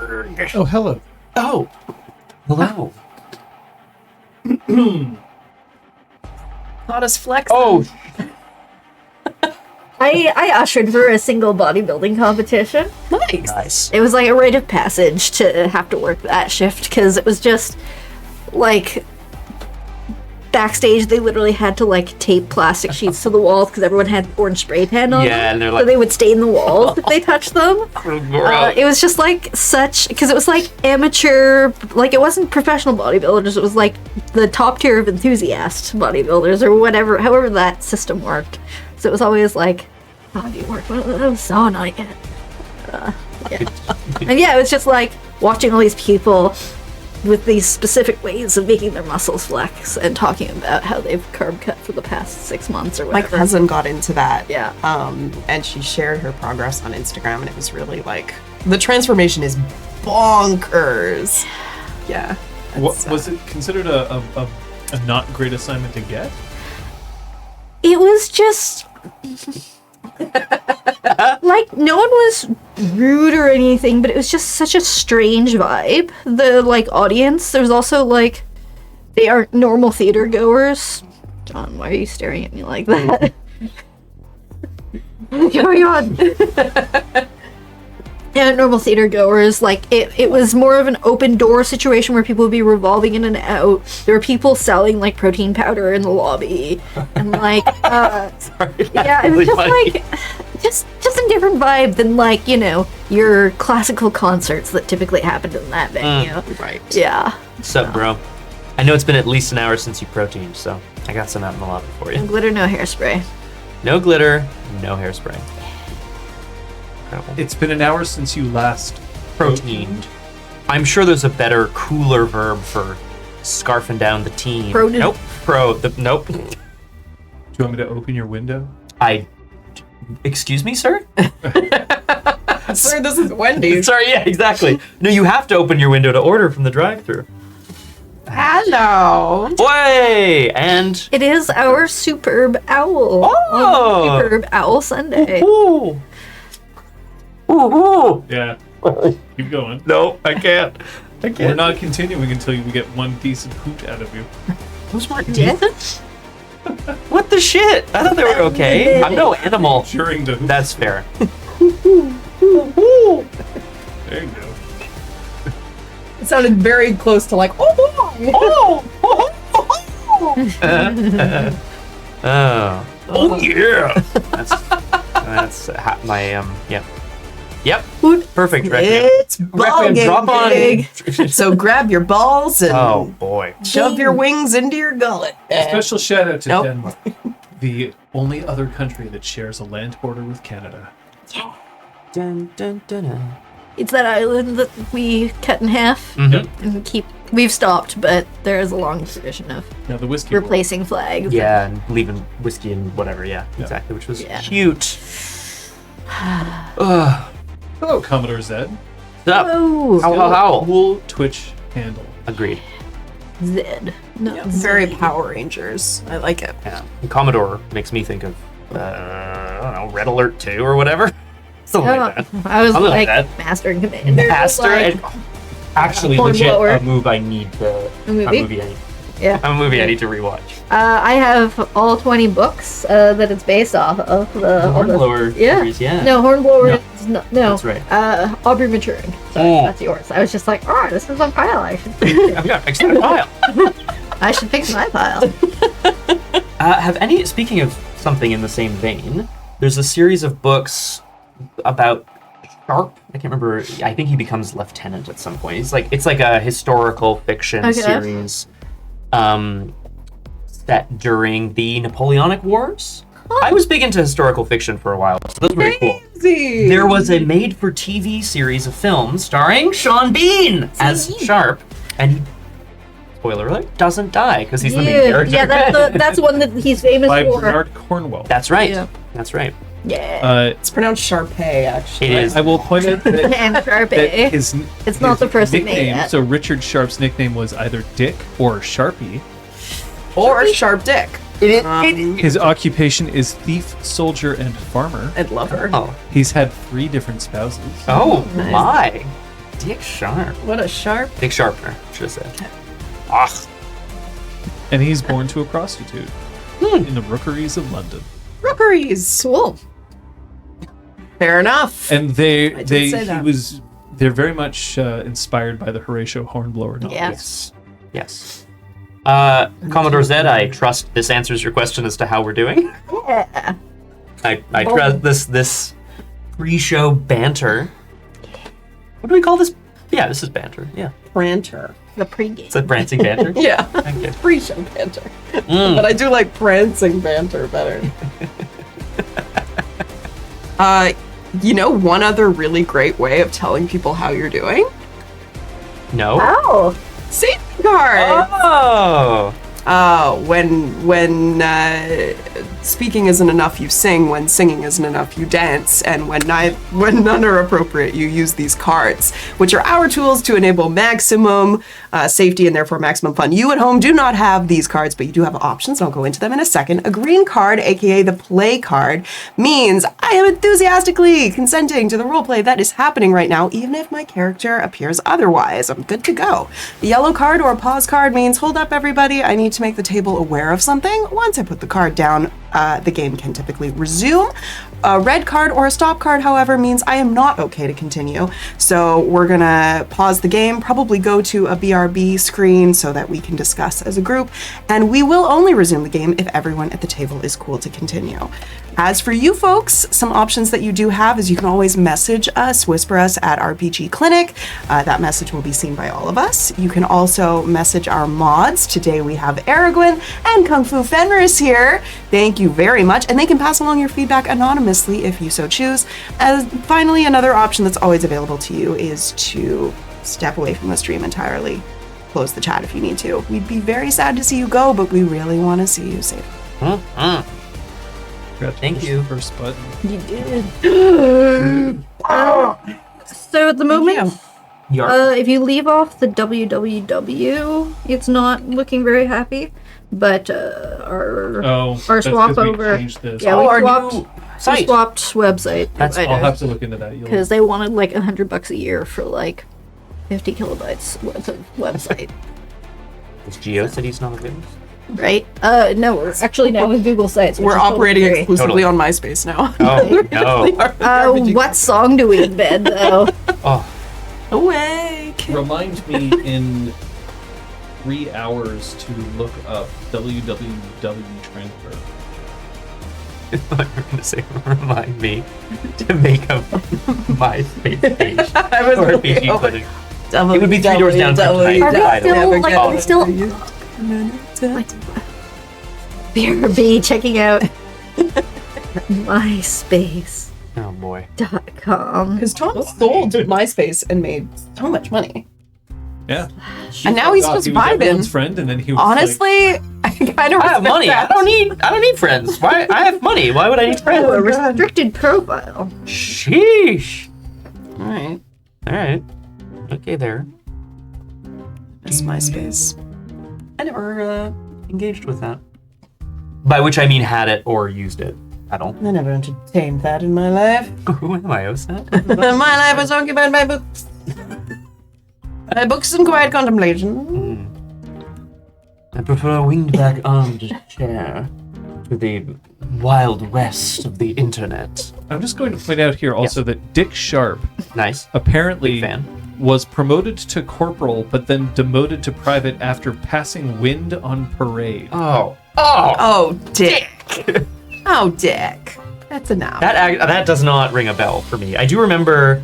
Oh, hello. Oh, hello. Hottest flex. Oh, I ushered for a single bodybuilding competition. nice. It was like a rite of passage to have to work that shift because it was just like backstage they literally had to like tape plastic sheets to the walls because everyone had orange spray pen on them. And they're So like, they would stain the walls if they touched them. It was just like such because it was like amateur, like it wasn't professional bodybuilders. It was like the top tier of enthusiast bodybuilders or whatever, however that system worked. So it was always like, how do you work one of those? Oh, not yet. Yeah. And yeah, it was just like watching all these people with these specific ways of making their muscles flex and talking about how they've carb cut for the past 6 months or My whatever. cousin got into that. Yeah. And she shared her progress on Instagram, and it was really like the transformation is bonkers. Yeah. What was it considered a not great assignment to get? It was just like no one was rude or anything, but it was just such a strange vibe. The like audience, there's also like they aren't normal theater goers. John, why are you staring at me like that? Carry on. Yeah, normal theater goers, like it was more of an open door situation where people would be revolving in and out. There were people selling like protein powder in the lobby, and like, yeah, it was just like, just a different vibe than like your classical concerts that typically happened in that venue. Right. Yeah. What's up, bro? I know it's been at least an hour since you proteined, so I got some out in the lobby for No you. glitter, no hairspray. No glitter, no hairspray. Incredible. It's been an hour since you last Proteined. I'm sure there's a better, cooler verb for scarfing down the team. Protein. Nope. Nope. Do you want me to open your window? Excuse me, sir? Sir, this is Wendy's. Sorry, yeah, exactly. No, you have to open your window to order from the drive-thru. Hello. Way! And... It is our Superb Owl. Oh! On Superb Owl Sunday. Ooh! Ooh! Yeah. Keep going. No, I can't. We're not continuing until we get one decent hoot out of you. Those weren't Yeah. decent. What the shit? I thought they were okay. I'm no animal. During the hoot. That's fair. There you go. It sounded very close to like, oh boy. Oh yeah. That's my yep. Yep. Perfect. Requiem. It's ball Requiem, game, drop on. pig. So grab your balls and Oh boy. shove your wings into your gullet. Special shout out to Nope. Denmark, the only other country that shares a land border with Canada. Dun, dun, dun, dun. It's that island that we cut in half Mhm. and we've stopped, but there is a long tradition of Now the whiskey. replacing flags. Yeah, and leaving whiskey and whatever. Yeah, Yeah. exactly. Which was Yeah. cute. Hello, Commodore Zed. What's up? Oh, How? Cool Twitch handle. Agreed. Zed. No, Very Zed. Power Rangers. I like it. Yeah. And Commodore makes me think of I don't know, Red Alert 2 or whatever. Something like that. I was Something like like that. Master and Commander. Master Like, and actually Horn legit blower. a move I need to A movie? Yeah. a movie I need to rewatch. I have all 20 books that it's based off of. all Hornblower yeah. series, yeah. No, Hornblower No. is not. No. That's right. Aubrey Maturing. Sorry, Oh. that's yours. I was just like, oh, this is on pile. I should I've got fix that file. I should fix my pile. Speaking of something in the same vein, there's a series of books about Sharp. I can't remember. I think he becomes lieutenant at some point. It's like a historical fiction Okay. series set during the Napoleonic Wars. I was big into historical fiction for a while, so those were pretty cool. Crazy. There was a made-for-TV series of films starring Sean Bean as Sharp, and he, spoiler alert, doesn't die because he's the main character. Yeah, that's one that he's famous By for. Bernard Cornwell. That's right. Yeah. That's right. Yeah. It's pronounced Sharpay, actually. It is. I will point out that, And Sharpay. that his It's not the person made nickname. that. So Richard Sharp's nickname was either Dick or Sharpie. Or Sharp Dick. His occupation is thief, soldier, and farmer. I'd love her. Oh. He's had 3 different spouses. Oh my. Dick Sharp. What a sharp. Dick Sharpner, should have said. Ah. And he's born to a prostitute in the rookeries of London. Rookeries. Cool. Fair enough. And did say that. they're very much inspired by the Horatio Hornblower novel. Yes. Yes. Commodore Zed, I trust this answers your question as to how we're doing. Yeah. I trust this pre-show banter. What do we call this? Yeah, this is banter. Yeah. Pranter. The pregame. It's a prancing banter. Yeah. Okay. Pre-show banter. But I do like prancing banter better. One other really great way of telling people how you're doing? No. Oh. Safety cards. Oh. When speaking isn't enough, you sing. When singing isn't enough, you dance. And when none are appropriate, you use these cards, which are our tools to enable maximum safety and therefore maximum fun. You at home do not have these cards, but you do have options. I'll go into them in a second. A green card, aka the play card, means I am enthusiastically consenting to the roleplay that is happening right now, even if my character appears otherwise. I'm good to go. The yellow card or pause card means hold up, everybody. I need to make the table aware of something. Once I put the card down, the game can typically resume. A red card or a stop card, however, means I am not okay to continue. So we're gonna pause the game, probably go to a BRB screen so that we can discuss as a group, and we will only resume the game if everyone at the table is cool to continue. As for you folks, some options that you do have is you can always message us, whisper us at RPGClinic. That message will be seen by all of us. You can also message our mods. Today we have Aragorn and Kung Fu Fenris here. Thank you very much. And they can pass along your feedback anonymously if you so choose. As finally, another option that's always available to you is to step away from the stream entirely. Close the chat if you need to. We'd be very sad to see you go, but we really want to see you safe. Thank you. First button. You did. So at the moment, if you leave off the www, it's not looking very happy. But our that's swap 'cause we over, changed this. yeah, our we new site. swapped website I'll have to look into that. because they wanted like $100 a year for like 50 kilobytes worth of website. Is GeoCities not available? Right? No, we're actually now with Google Sites. We're operating exclusively on MySpace now. Oh, no. What song do we embed though? Oh, Awake. Remind me in 3 hours to look up www transfer. I thought you were going to say, remind me to make a MySpace page. I was Or looking RPG over. clinic. It would be 3 doors down from tonight. Are we still like BRB checking out MySpace.com? Oh boy. Because Tom sold MySpace and made so much money. Yeah. And now he's just everyone's vibing. friend, and then he was Honestly, I kind of I have money. I don't need friends. Why? I have money. Why would I need friends? A restricted profile. Sheesh. All right. All right. Okay, there. It's MySpace. I never engaged with that. By which I mean had it or used it at all. I never entertained that in my life. Who am I, Osat? My life was occupied by books. Books and quiet contemplation. I prefer a winged-back armchair to the wild west of the internet. I'm just going to point out here also that Dick Sharp Nice. apparently Big fan. was promoted to corporal, but then demoted to private after passing wind on parade. Oh. Oh, Dick. Oh, Dick. That's enough. That does not ring a bell for me. I do remember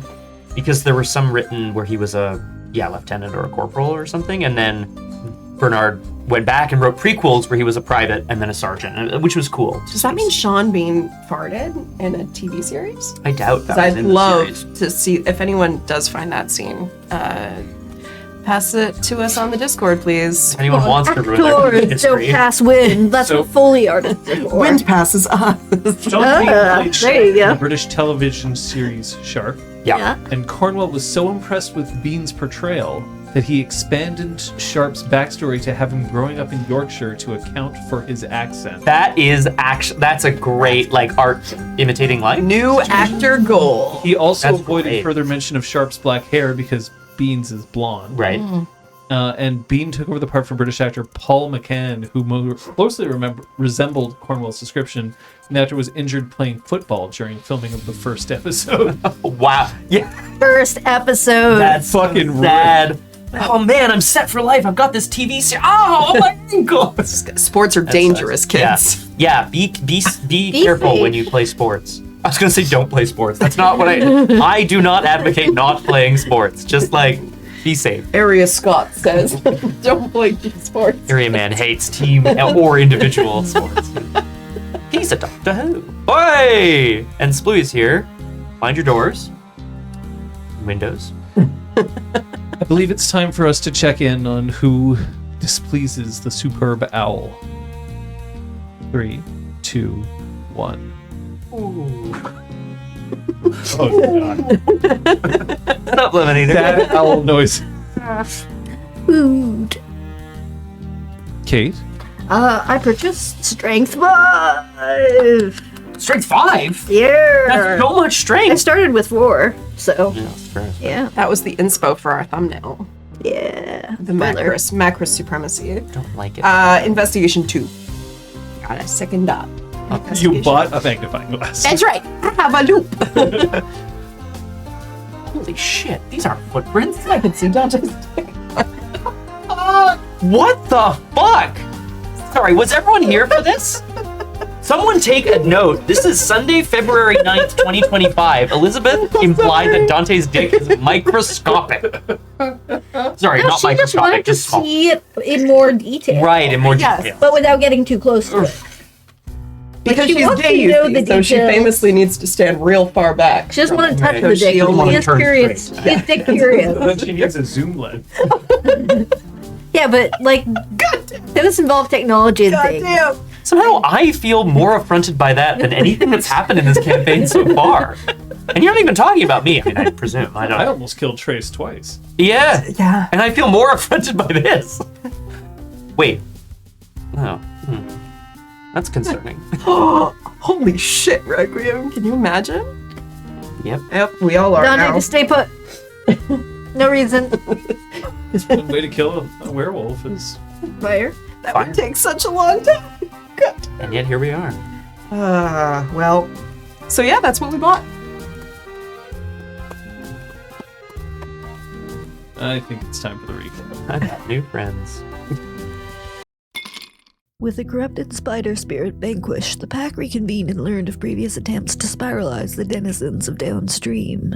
because there were some written where he was a lieutenant or a corporal or something, and then Bernard went back and wrote prequels where he was a private and then a sergeant, which was cool. Does that mean Sean Bean farted in a TV series? I doubt that. I'd was in the love series. to see if anyone does find that scene. Pass it to us on the Discord, please. If anyone wants to ruin their Actors don't history. pass wind. That's So- what Foley artists are for. Wind passes us. Sean Bean played there Sharp you in go. the British television series Sharp, Yeah. and Cornwell was so impressed with Bean's portrayal that he expanded Sharp's backstory to have him growing up in Yorkshire to account for his accent. That's a great art imitating life. New actor goal. He also That's avoided great. further mention of Sharp's black hair because Beans is blonde. Right. And Bean took over the part from British actor Paul McCann, who more closely resembled Cornwell's description. The actor was injured playing football during filming of the first episode. Wow. Yeah. First episode. That's fucking sad. Oh man, I'm set for life. I've got this TV series. Oh, my ankle. Sports are dangerous, kids. Yeah. Be careful safe. when you play sports. I was gonna say don't play sports. That's not what I do not advocate not playing sports. Just like be safe. Area Scott says, don't play sports. Area Man hates team or individual sports. He's a Doctor Who. Oi! And Splooey's here. Mind your doors. Windows. I believe it's time for us to check in on who displeases the superb owl. 3, 2, 1. Ooh. Oh, God. Stop limiting it. That owl noise. Food. Kate? I purchased Strength 5. Strength 5? Yeah. That's so much I strength. started with 4, so Yeah, strength. yeah. That was the inspo for our thumbnail. Yeah. The macros supremacy. Don't like it. Investigation 2. Got a second dot. You bought a magnifying glass. That's right. I have a loop. Holy shit, these aren't footprints. I can see Dante's dick. What the fuck? Sorry, was everyone here for this? Someone take a note. This is Sunday, February 9th, 2025. Elizabeth implied that Dante's dick is microscopic. Sorry, No, not she just microscopic, wanted to just small. see it in more detail. Right, in more Yes, detail. But without getting too close to it. Because she she's wants to gay, know you the see, so she details. famously needs to stand real far back. She doesn't want to touch Right. the She dick. only She is turns curious. straight. She's dick curious. Then she needs a zoom lens. Yeah, but like, those involve technology and things. Goddamn. Somehow I feel more affronted by that than anything that's happened in this campaign so far. And you're not even talking about me. I mean, I presume. I don't I know. almost killed Trace twice. Yeah. Yeah. And I feel more affronted by this. Wait. Oh. That's concerning. Holy shit, Requiem. Can you imagine? Yep. Yep, we all are Dante, now. just stay put. No reason. One way to kill a werewolf is... Fire. That would take such a long time. God. And yet here we are. Well. So yeah, that's what we bought. I think it's time for the recap. I got new friends. With the corrupted spider spirit vanquished, the pack reconvened and learned of previous attempts to spiralize the denizens of downstream.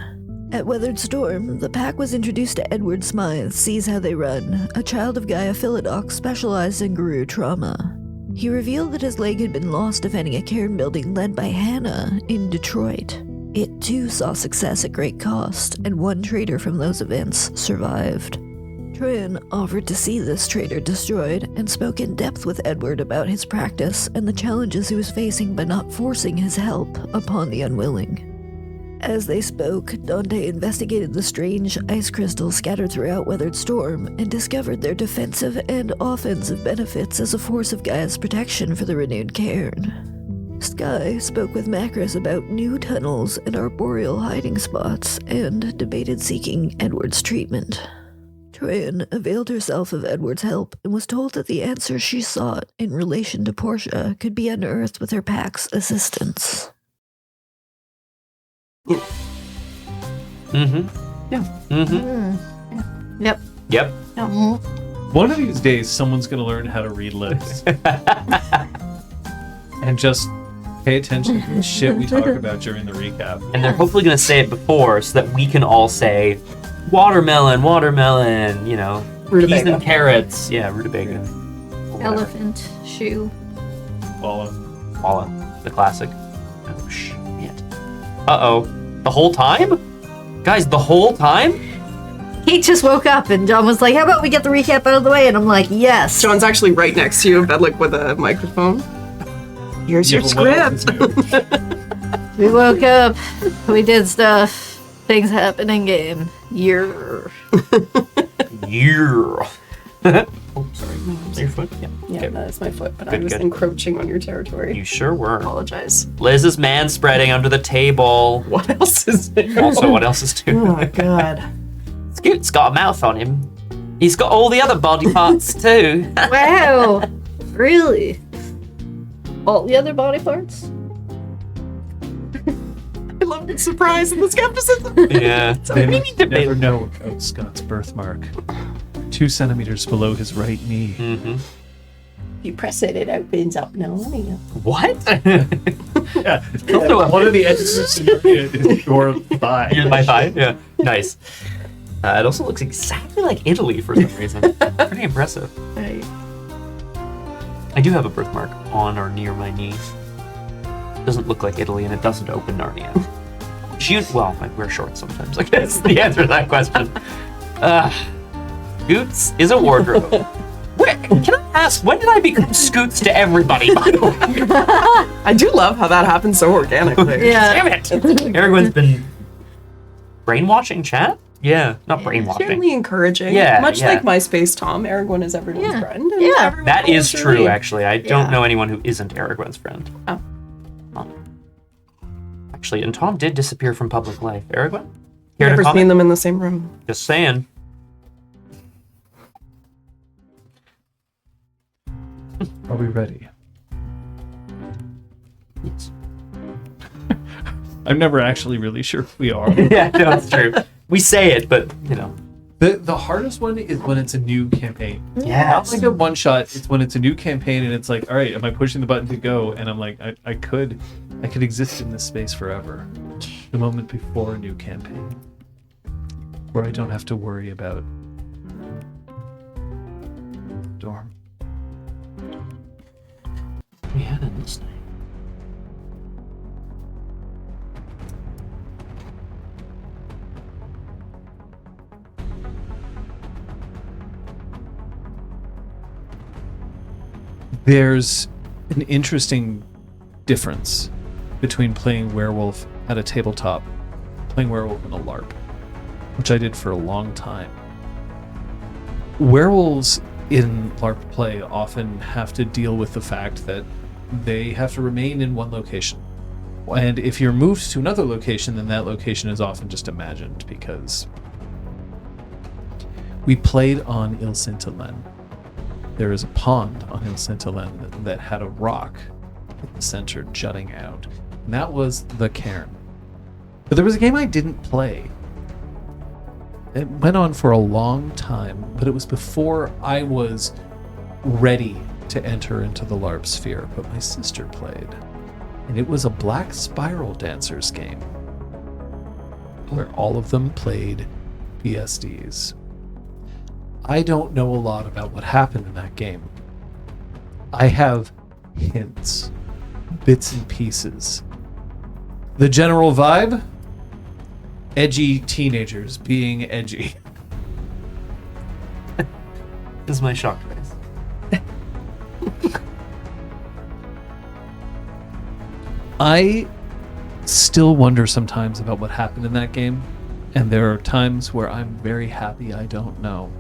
At Weathered Storm, the pack was introduced to Edward Smythe, Sees How They Run, a child of Gaia Philodox specialized in guru trauma. He revealed that his leg had been lost defending a cairn building led by Hannah in Detroit. It too saw success at great cost, and one traitor from those events survived. Trin offered to see this traitor destroyed and spoke in depth with Edward about his practice and the challenges he was facing by not forcing his help upon the unwilling. As they spoke, Dante investigated the strange ice crystals scattered throughout Weathered Storm and discovered their defensive and offensive benefits as a force of Gaia's protection for the renewed cairn. Sky spoke with Macris about new tunnels and arboreal hiding spots and debated seeking Edward's treatment. Trin availed herself of Edward's help and was told that the answer she sought in relation to Portia could be unearthed with her pack's assistance. Mm-hmm. Yeah. Mm-hmm. Yep. Yep. One of these days, someone's going to learn how to read lips. And just pay attention to the shit we talk about during the recap. And they're hopefully going to say it before so that we can all say, watermelon, watermelon, you know, peas and carrots. Yeah, rutabaga. Elephant. Shoe. Follow. Paula, the classic. Oh, shit. Uh-oh. The whole time? Guys, the whole time? Kate just woke up and John was like, how about we get the recap out of the way? And I'm like, yes. John's actually right next to you, Vedlik, with a microphone. Here's your Yeah, but what else script. is new? We woke up. We did stuff. Things happen in game. Year. Yeah. Oh, sorry. Is that your foot? Yeah. Yeah, Okay. that's my foot, but I Good, was good. encroaching on your territory. You sure were. Apologize. Liz is man-spreading under the table. What else is there? Also, what else is new? Oh, God. Let's Scoot's got a mouth on him. He's got all the other body parts too. Wow. Really? All the other body parts? I love the surprise and the skepticism. Yeah. They never know about Scott's birthmark. 2 centimeters below his right knee. Mm-hmm. If you press it, it opens up. No, What? Yeah. One of the edges is your thigh. You're my thigh? Yeah. Nice. It also looks exactly like Italy for some reason. Pretty impressive. Right. I do have a birthmark on or near my knee. Doesn't look like Italy, and it doesn't open Narnia. Well, I wear shorts sometimes. I guess the answer to that question. Scoots is a wardrobe. Can I ask, when did I become Scoots to everybody, by the way? I do love how that happens so organically. Yeah. Damn it! Everyone's been brainwashing chat? Yeah, not brainwashing. Certainly encouraging. Yeah, Much yeah. like MySpace Tom, Aragorn is everyone's Yeah. friend. And Yeah. everyone That is follows true, your lead. actually. I don't Yeah. know anyone who isn't Aragorn's friend. Oh. Actually, and Tom did disappear from public life. Aragorn? Care to Never comment? seen them in the same room. Just saying. Are we ready? Yes. I'm never actually really sure if we are. Yeah, no, it's true. We say it, but, you know. The hardest one is when it's a new campaign. Yes. Like a one shot, it's when it's a new campaign and it's like, all right, am I pushing the button to go? And I'm like, I could exist in this space forever. The moment before a new campaign, where I don't have to worry about dorm. We had it this night. There's an interesting difference between playing Werewolf at a tabletop, playing Werewolf in a LARP, which I did for a long time. Werewolves in LARP play often have to deal with the fact that they have to remain in one location. And if you're moved to another location, then that location is often just imagined, because we played on Il Saint-Hélène. There is a pond on Il Saint-Hélène that had a rock in the center jutting out. And that was the cairn. But there was a game I didn't play. It went on for a long time, but it was before I was ready to enter into the LARP sphere. But my sister played. And it was a Black Spiral Dancers game, where all of them played PSDs. I don't know a lot about what happened in that game. I have hints, bits and pieces. The general vibe? Edgy teenagers being edgy. This is my shock face. I still wonder sometimes about what happened in that game, and there are times where I'm very happy I don't know.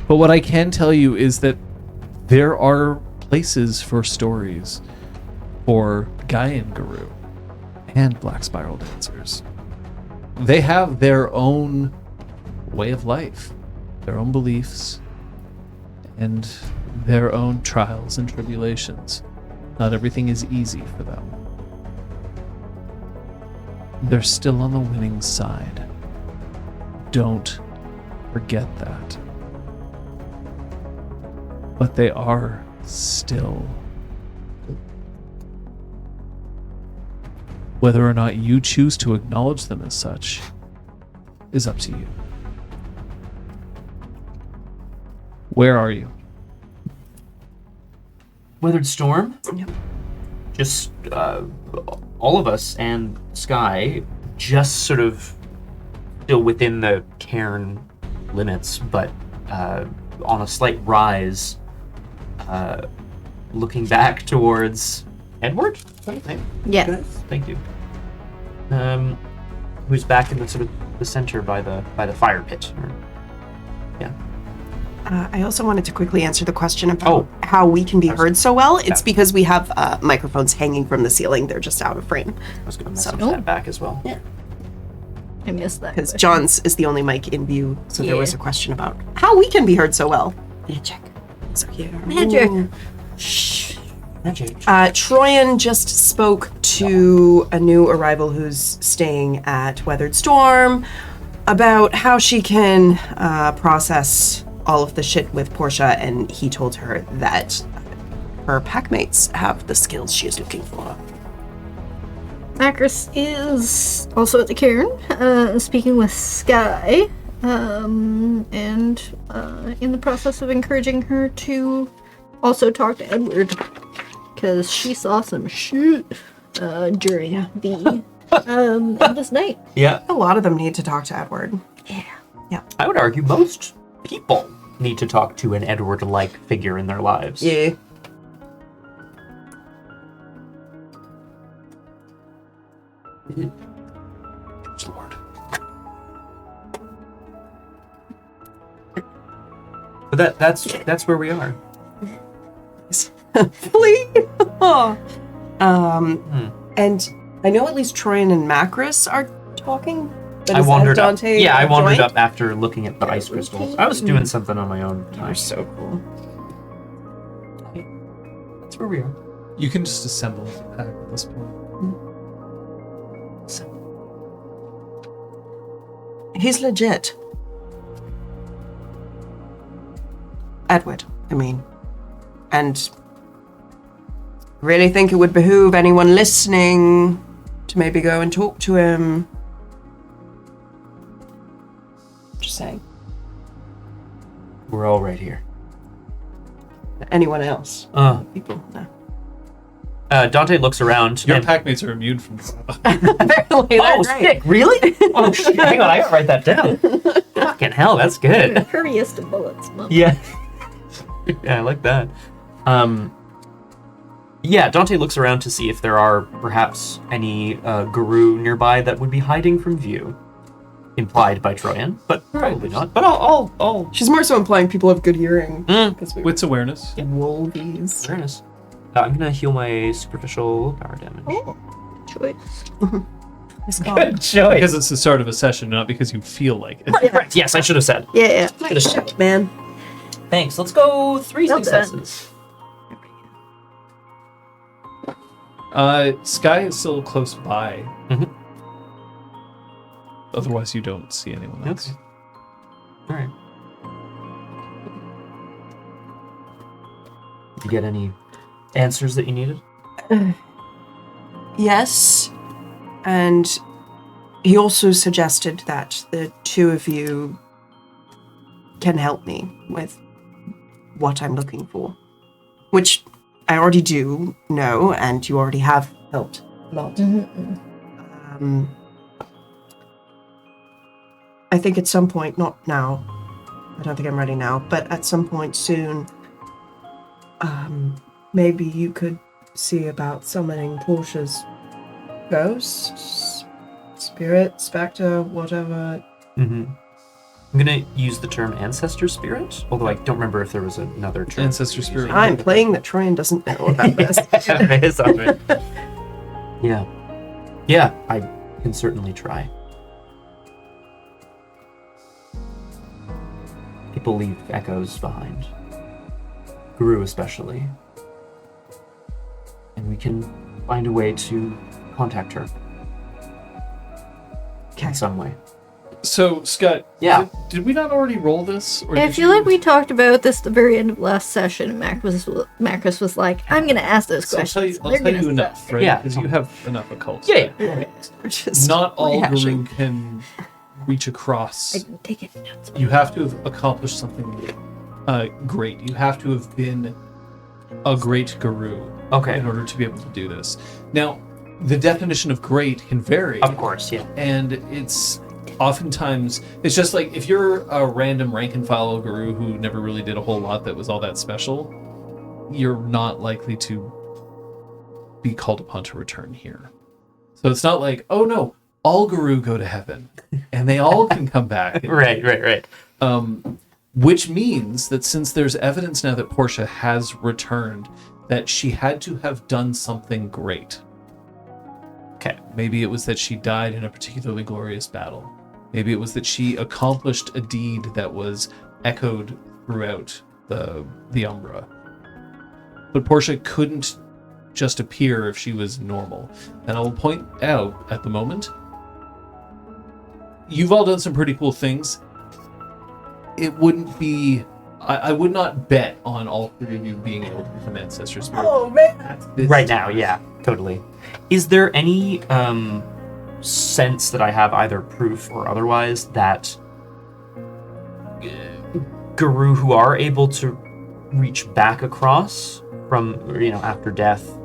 But what I can tell you is that there are places for stories for Gaian Guru and Black Spiral Dancers. They have their own way of life, their own beliefs, and their own trials and tribulations. Not everything is easy for them. They're still on the winning side. Don't forget that. But they are still. Whether or not you choose to acknowledge them as such is up to you. Where are you? Weathered Storm? Yep. Just all of us and Sky just sort of still within the cairn limits, but on a slight rise, looking back towards Edward? Is that his name? Yes. Thank you. Who's back in the sort of the center by the fire pit? Yeah. I also wanted to quickly answer the question about how we can be heard so well. It's because we have microphones hanging from the ceiling. They're just out of frame. I was going to So- message that back as well. Yeah. I missed that. Because question. John's is the only mic in view, so there was Yeah. a question about how we can be heard so well. Magic. So here. Magic. Ooh. Magic. Troyan just spoke to a new arrival who's staying at Weathered Storm about how she can process all of the shit with Portia, and he told her that her packmates have the skills she is looking for. Macris is also at the cairn, speaking with Sky, and in the process of encouraging her to also talk to Edward, because she saw some shit during the end of this night. Yeah. A lot of them need to talk to Edward. I would argue most people need to talk to an Edward-like figure in their lives. Yeah. Lord. But that's where we are. Flee! And I know at least Troyan and Macris are talking. But I is wandered up. Dante Yeah, I wandered joined? up after looking at the ice crystals. I was doing something on my own time. You're so cool. That's where we are. You can just assemble the pack at this point. He's legit. Edward, I mean. And really think it would behoove anyone listening to maybe go and talk to him. Just saying. We're all right here. Anyone else? People? No. Dante looks around. Your and- packmates are immune from trauma. Apparently, Oh, sick! Really? Oh, shit, hang on, I gotta write that down. Fucking hell, that's good. Impervious to bullets, Mom. Yeah. Yeah, I like that. Yeah, Dante looks around to see if there are perhaps any guru nearby that would be hiding from view. Implied by Troyan, but probably not. But I'll She's more so implying people have good hearing. Because we Wits awareness. wolvies. awareness. I'm gonna heal my superficial power damage. Oh, choice. Good choice. Because it's the start of a session, not because you feel like it. Right. Yes, I should have said. Yeah. Should have said. Man. Thanks. Let's go 3 Well done. successes. Sky is still close by. Mhm. Otherwise, you don't see anyone else. Okay. All right. Did you get any answers that you needed? Yes. And he also suggested that the two of you can help me with what I'm looking for. Which I already do know, and you already have helped a lot. I think at some point, not now, I don't think I'm ready now, but at some point soon, maybe you could see about summoning Portia's ghosts, spirit, specter, whatever. Mm-hmm. I'm gonna use the term ancestor spirit, although I don't remember if there was another term. Ancestor spirit. I'm playing that Troyan doesn't know about this. It's all right. Yeah. Yeah, I can certainly try. People leave echoes behind. Guru especially. And we can find a way to contact her. In some way. So, Scott, Yeah. did we not already roll this? Or I did feel you- like we talked about this at the very end of last session, and Macris was like, I'm going to ask those So I'll tell questions. you, I'll They're tell gonna you enough, suck." right? Yeah. Because you have enough occults. Yeah, Which is Not all rehashing. Guru can reach across. I can take it notes. You have to have accomplished something great. You have to have been a great guru Okay. in order to be able to do this. Now, the definition of great can vary. Of course, yeah. And it's oftentimes, it's just like if you're a random rank and file guru who never really did a whole lot that was all that special, you're not likely to be called upon to return here. So it's not like, oh no, all guru go to heaven and they all can come back. Right. Which means that since there's evidence now that Portia has returned, that she had to have done something great. Okay. Maybe it was that she died in a particularly glorious battle. Maybe it was that she accomplished a deed that was echoed throughout the Umbra. But Portia couldn't just appear if she was normal. And I will point out at the moment, you've all done some pretty cool things. It wouldn't be... I would not bet on all three of you being able to become ancestor spirits. Oh, man. Right now, yeah, totally. Is there any sense that I have, either proof or otherwise, that Guru who are able to reach back across from, after death,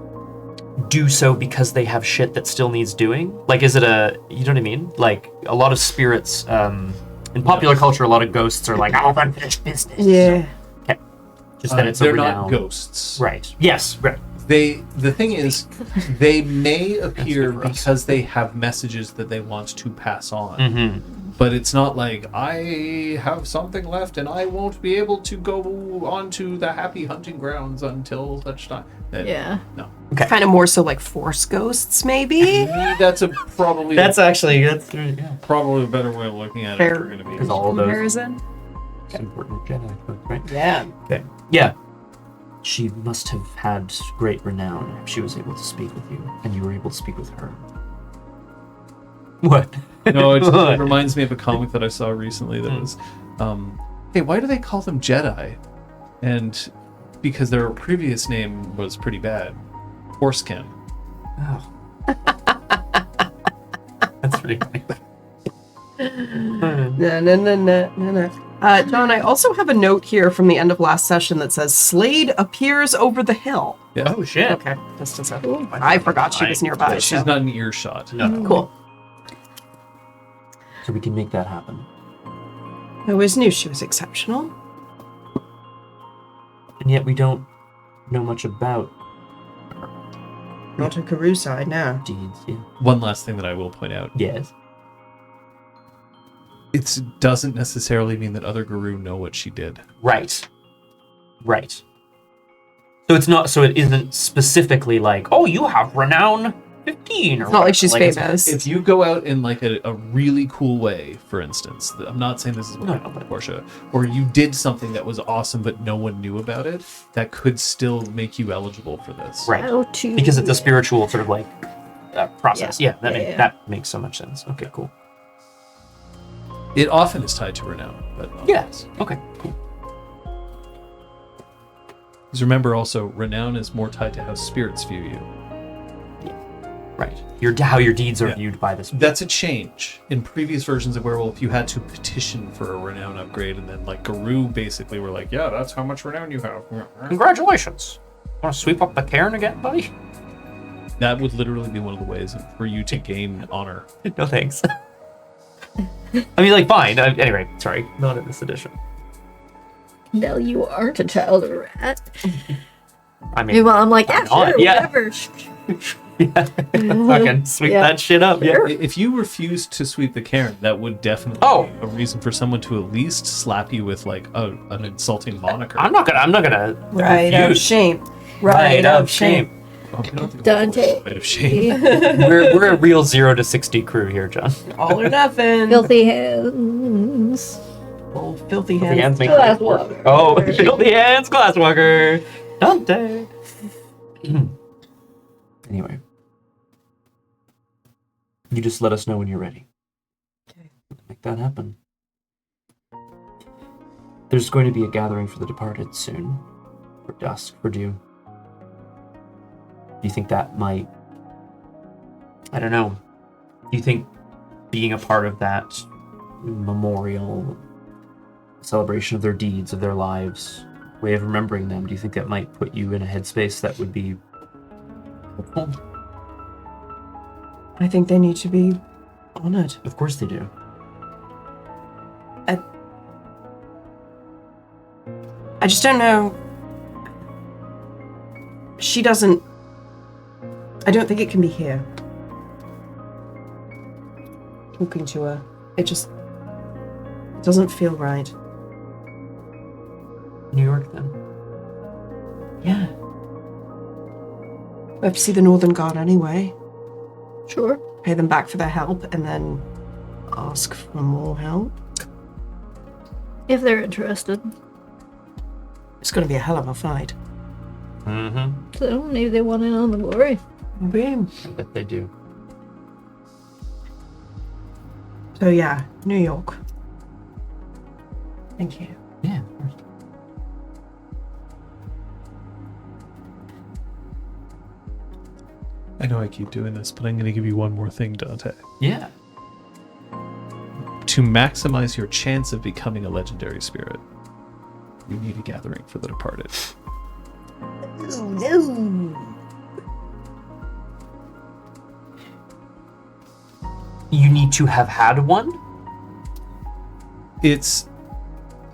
do so because they have shit that still needs doing? Like, is it you know what I mean? Like, a lot of spirits, in popular culture, a lot of ghosts are like, I'll unfinished business. Yeah. Okay. Just that it's a they're renown. not ghosts. Right. Yes, right. The thing is, they may appear good for us. because they have messages that they want to pass on. Mm-hmm. But it's not like, I have something left and I won't be able to go on to the happy hunting grounds until such time. Yeah. No. Okay. Kind of more so like force ghosts, maybe? That's probably probably a better way of looking at it. Fair If we're gonna be because all of those Comparison? important Jedi folk, right? Yeah. Okay. Yeah. She must have had great renown if she was able to speak with you, and you were able to speak with her. What? No, it What? reminds me of a comic that I saw recently that was, hey, why do they call them Jedi? And because their previous name was pretty bad, Foreskin. Oh. That's pretty funny. No. John, I also have a note here from the end of last session that says Slade appears over the hill. Yeah. Oh shit. Okay, just a second. I forgot she was nearby. She's so. not in earshot. No. Cool. So we can make that happen. I always knew she was exceptional. And yet we don't know much about Not her Karu side now. deeds. Yeah. One last thing that I will point out. Yes. It doesn't necessarily mean that other Guru know what she did. Right. Right. So it's not. So it isn't specifically like, oh, you have renown 15 or It's not like she's it's- famous. If you go out in like a really cool way, for instance, I'm not saying this is what happened with Portia, or you did something that was awesome but no one knew about it, that could still make you eligible for this. Right. How to... Because it's a spiritual sort of like process. Yeah, Yeah. that makes so much sense. Okay, cool. It often is tied to renown, but not Yes. Okay, cool. Because remember also, renown is more tied to how spirits view you. Right. How your deeds are Yeah. viewed by this. That's a change. In previous versions of Werewolf, you had to petition for a renown upgrade, and then like Guru basically were like, yeah, that's how much renown you have. Congratulations. Want to sweep up the cairn again, buddy? That would literally be one of the ways for you to gain honor. No thanks. I mean, like, fine. Anyway, sorry. Not in this edition. No, you aren't a child rat. I mean, Well, I'm like, yeah, I'm not, sure, yeah. whatever. yeah. Fucking sweep Yeah. that shit up. Sure. Yeah. If you refused to sweep the cairn, that would definitely Oh. be a reason for someone to at least slap you with like an insulting moniker. I'm not gonna. Right of refuse. shame. Right of shame. Oh, I don't think Dante. Right of shame. we're a real 0 to 60 crew here, John. All or nothing. Filthy hands. Oh, filthy The hands. hands make Glass walker. Oh, filthy hands, glasswalker. Dante. Anyway, you just let us know when you're ready. Okay. Make that happen. There's going to be a gathering for the departed soon, for dusk, for dew. Do you think that might? I don't know. Do you think being a part of that memorial celebration of their deeds, of their lives, way of remembering them, do you think that might put you in a headspace that would be hopeful? I think they need to be honored. Of course they do. I just don't know. She doesn't. I don't think it can be here. Talking to her, it just doesn't feel right. New York, then. Yeah. We have to see the Northern Guard anyway. Sure. pay them back for their help, and then ask for more help. If they're interested. It's going to be a hell of a fight. Mm-hmm. So maybe they want in on the glory. Boom. I bet they do. So yeah, New York. Thank you. Yeah, of course. I know I keep doing this, but I'm going to give you one more thing, Dante. Yeah. To maximize your chance of becoming a legendary spirit, you need a gathering for the departed. You need to have had one? It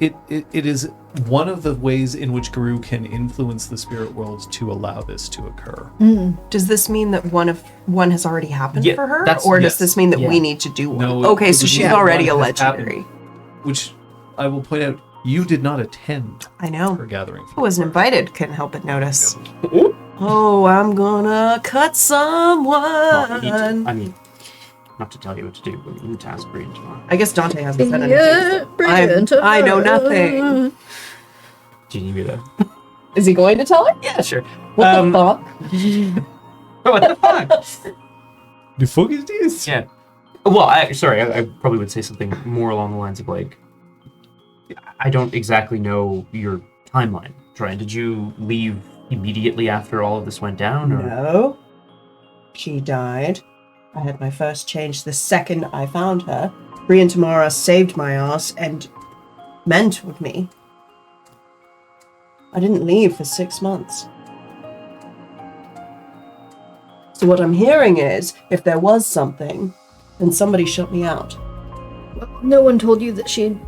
is one of the ways in which Guru can influence the spirit world to allow this to occur. Does this mean that one has already happened Yeah, for her, that's- or yes. does this mean that Yeah. we need to do one? No, Okay, it so would she's mean already a one has legendary. Which I will point out, you did not attend I know. her gathering. Who wasn't invited can help but notice. Oh, I'm gonna cut someone. Well, you need to, I mean, not to tell you what to do, but you need to ask Brian tomorrow. I guess Dante hasn't said anything. Yeah, bring it into I know her. nothing. Do you need me to? Is he going to tell her? Yeah, sure. What the fuck? What the fuck? The fuck is this? Yeah. Well, I probably would say something more along the lines of like, I don't exactly know your timeline, Troy. Did you leave immediately after all of this went down? Or? No. She died. I had my first change the second I found her. Brian Tamara saved my ass and mentored me. I didn't leave for 6 months. So what I'm hearing is, if there was something, then somebody shut me out. No one told you that she'd.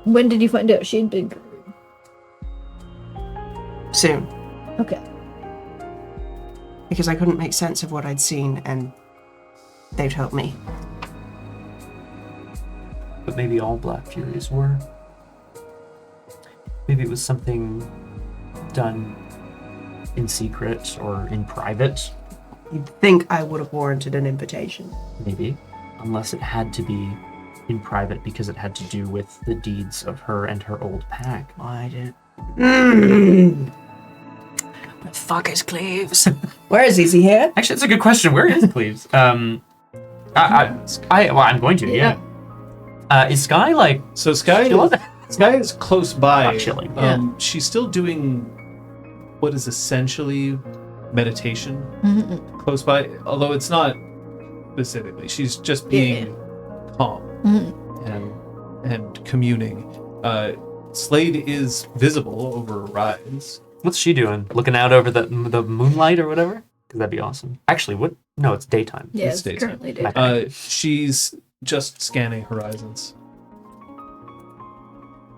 When did you find out she'd been? Soon. Okay. Because I couldn't make sense of what I'd seen, and they'd help me. But maybe all Black Furies were. Maybe it was something done in secret or in private. You'd think I would have warranted an invitation. Maybe. Unless it had to be in private because it had to do with the deeds of her and her old pack. I did. Where the fuck is Cleves? Where is he? Is he here? Actually, that's a good question. Where is Cleves? I'm going to, yeah. Is Sky like... So Sky is close by. Not chilling. She's still doing what is essentially meditation close by, although it's not specifically. She's just being calm and communing. Slade is visible over a rise. What's she doing? Looking out over the moonlight or whatever? Because that'd be awesome. Actually, what? No, it's daytime. Yeah, It's it's daytime. currently daytime. She's just scanning horizons.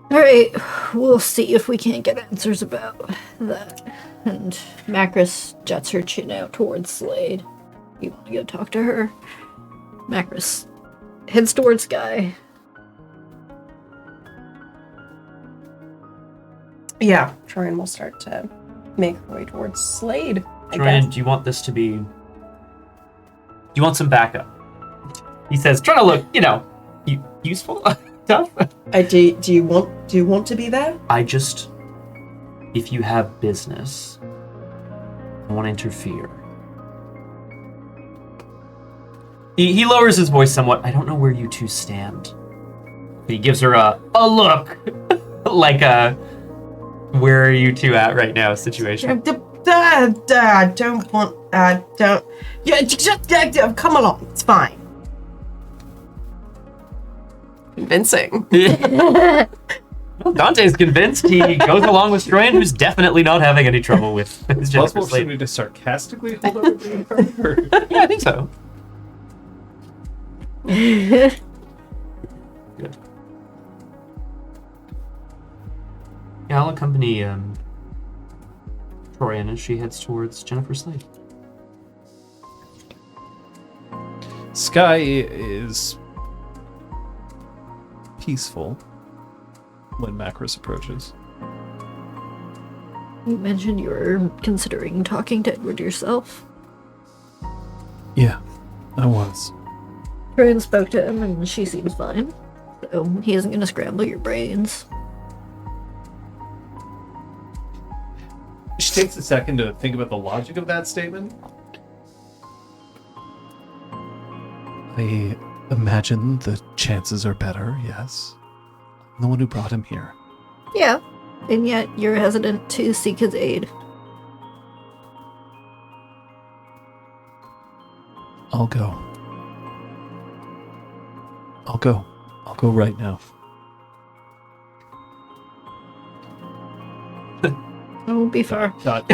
Alright, we'll see if we can't get answers about that. And Macris juts her chin out towards Slade. You want to go talk to her? Macris heads towards Sky. Yeah, Troyan will start to make her way towards Slade. Troyan, do you want this to be... Do you want some backup? He says, trying to look, useful, tough. Do you want to be there? I just... If you have business, I want to interfere. He lowers his voice somewhat. I don't know where you two stand. He gives her a look. Like a... Where are you two at right now situation? Don't want. Don't. Yeah, just come along. It's fine. Convincing. Well, Dante's convinced. He goes along with Troyan, who's definitely not having any trouble with his Jennifer Possible for Slade. me to sarcastically hold everything in front of her? Yeah, I think so. Good. Yeah, I'll accompany Troyan as she heads towards Jennifer Slade. Sky is peaceful when Macris approaches. You mentioned you were considering talking to Edward yourself. Yeah, I was. Corinne spoke to him and she seems fine. So he isn't going to scramble your brains. She takes a second to think about the logic of that statement. I imagine the chances are better, yes. I'm the one who brought him here. Yeah, and yet you're hesitant to seek his aid. I'll go. I'll go right now. I won't be far. Dot.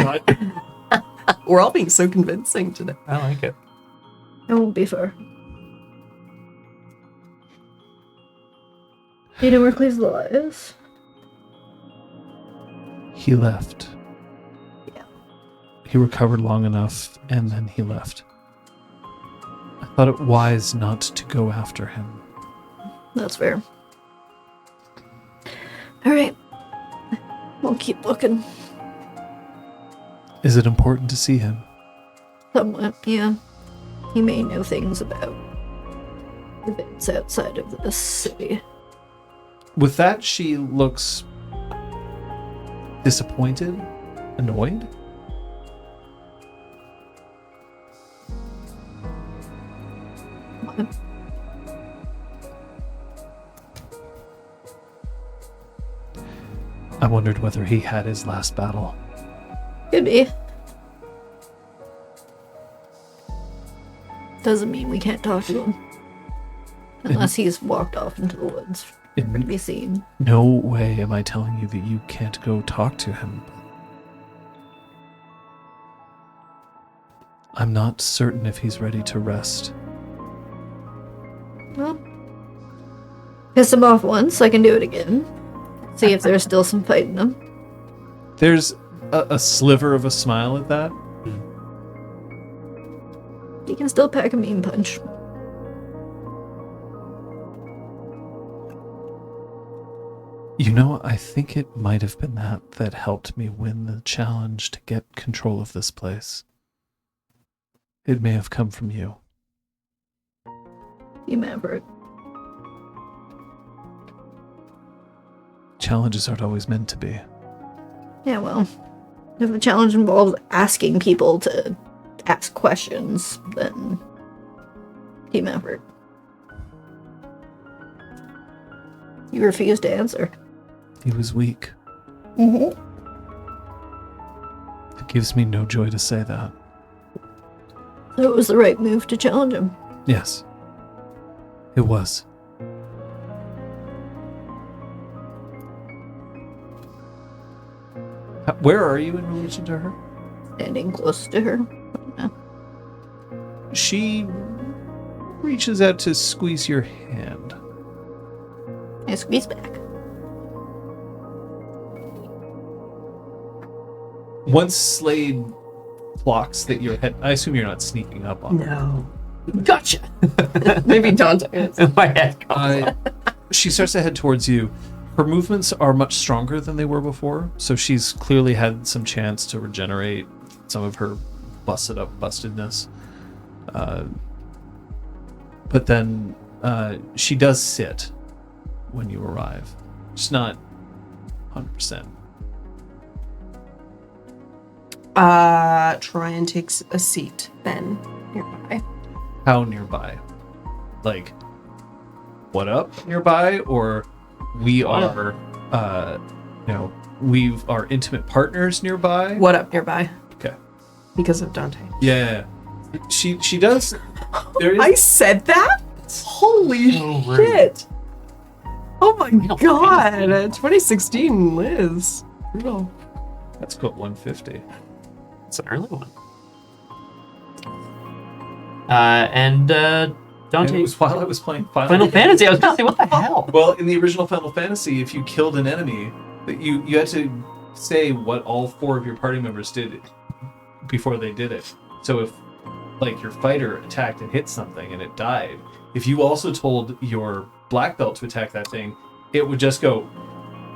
We're all being so convincing today. I like it. I won't be far. Do you know where Cleve's is? He left. Yeah. He recovered long enough, and then he left. I thought it wise not to go after him. That's fair. Alright. We'll keep looking. Is it important to see him? Somewhat, yeah. He may know things about events outside of this city. With that, she looks disappointed, annoyed. I wondered whether he had his last battle. Could be. Doesn't mean we can't talk to him. Unless he's walked off into the woods for to be seen. No way am I telling you that you can't go talk to him. I'm not certain if he's ready to rest. Well, piss him off once, I can do it again. See if there's still some fight in him. There's a sliver of a smile at that. He can still pack a mean punch. You know, I think it might have been that helped me win the challenge to get control of this place. It may have come from you. You maverick. Challenges aren't always meant to be. Yeah, well, if the challenge involves asking people to ask questions, then team effort. You refuse to answer. He was weak. Mm-hmm. It gives me no joy to say that. So it was the right move to challenge him. Yes. It was. Where are you in relation to her? Standing close to her. Yeah. She reaches out to squeeze your hand. I squeeze back. Once Slade clocks that your head, I assume you're not sneaking up on her. No. Gotcha. Maybe Dante is. My head comes up. She starts to head towards you. Her movements are much stronger than they were before, so she's clearly had some chance to regenerate some of her bustedness. But then she does sit when you arrive. Just not 100%. Try and takes a seat then nearby. How nearby? Like, what up nearby? Or we are, we are intimate partners nearby? What up nearby? Okay. Because of Dante. Yeah. She does. There is. I said that? Holy So shit. Oh my don't god. 2016 Liz. Brutal. That's got 150. It's an early one. And And Dante. it was while I was playing Final Fantasy. I was gonna say, what the hell? Well, in the original Final Fantasy, if you killed an enemy, you had to say what all 4 of your party members did before they did it. So if, like, your fighter attacked and hit something and it died, if you also told your black belt to attack that thing, it would just go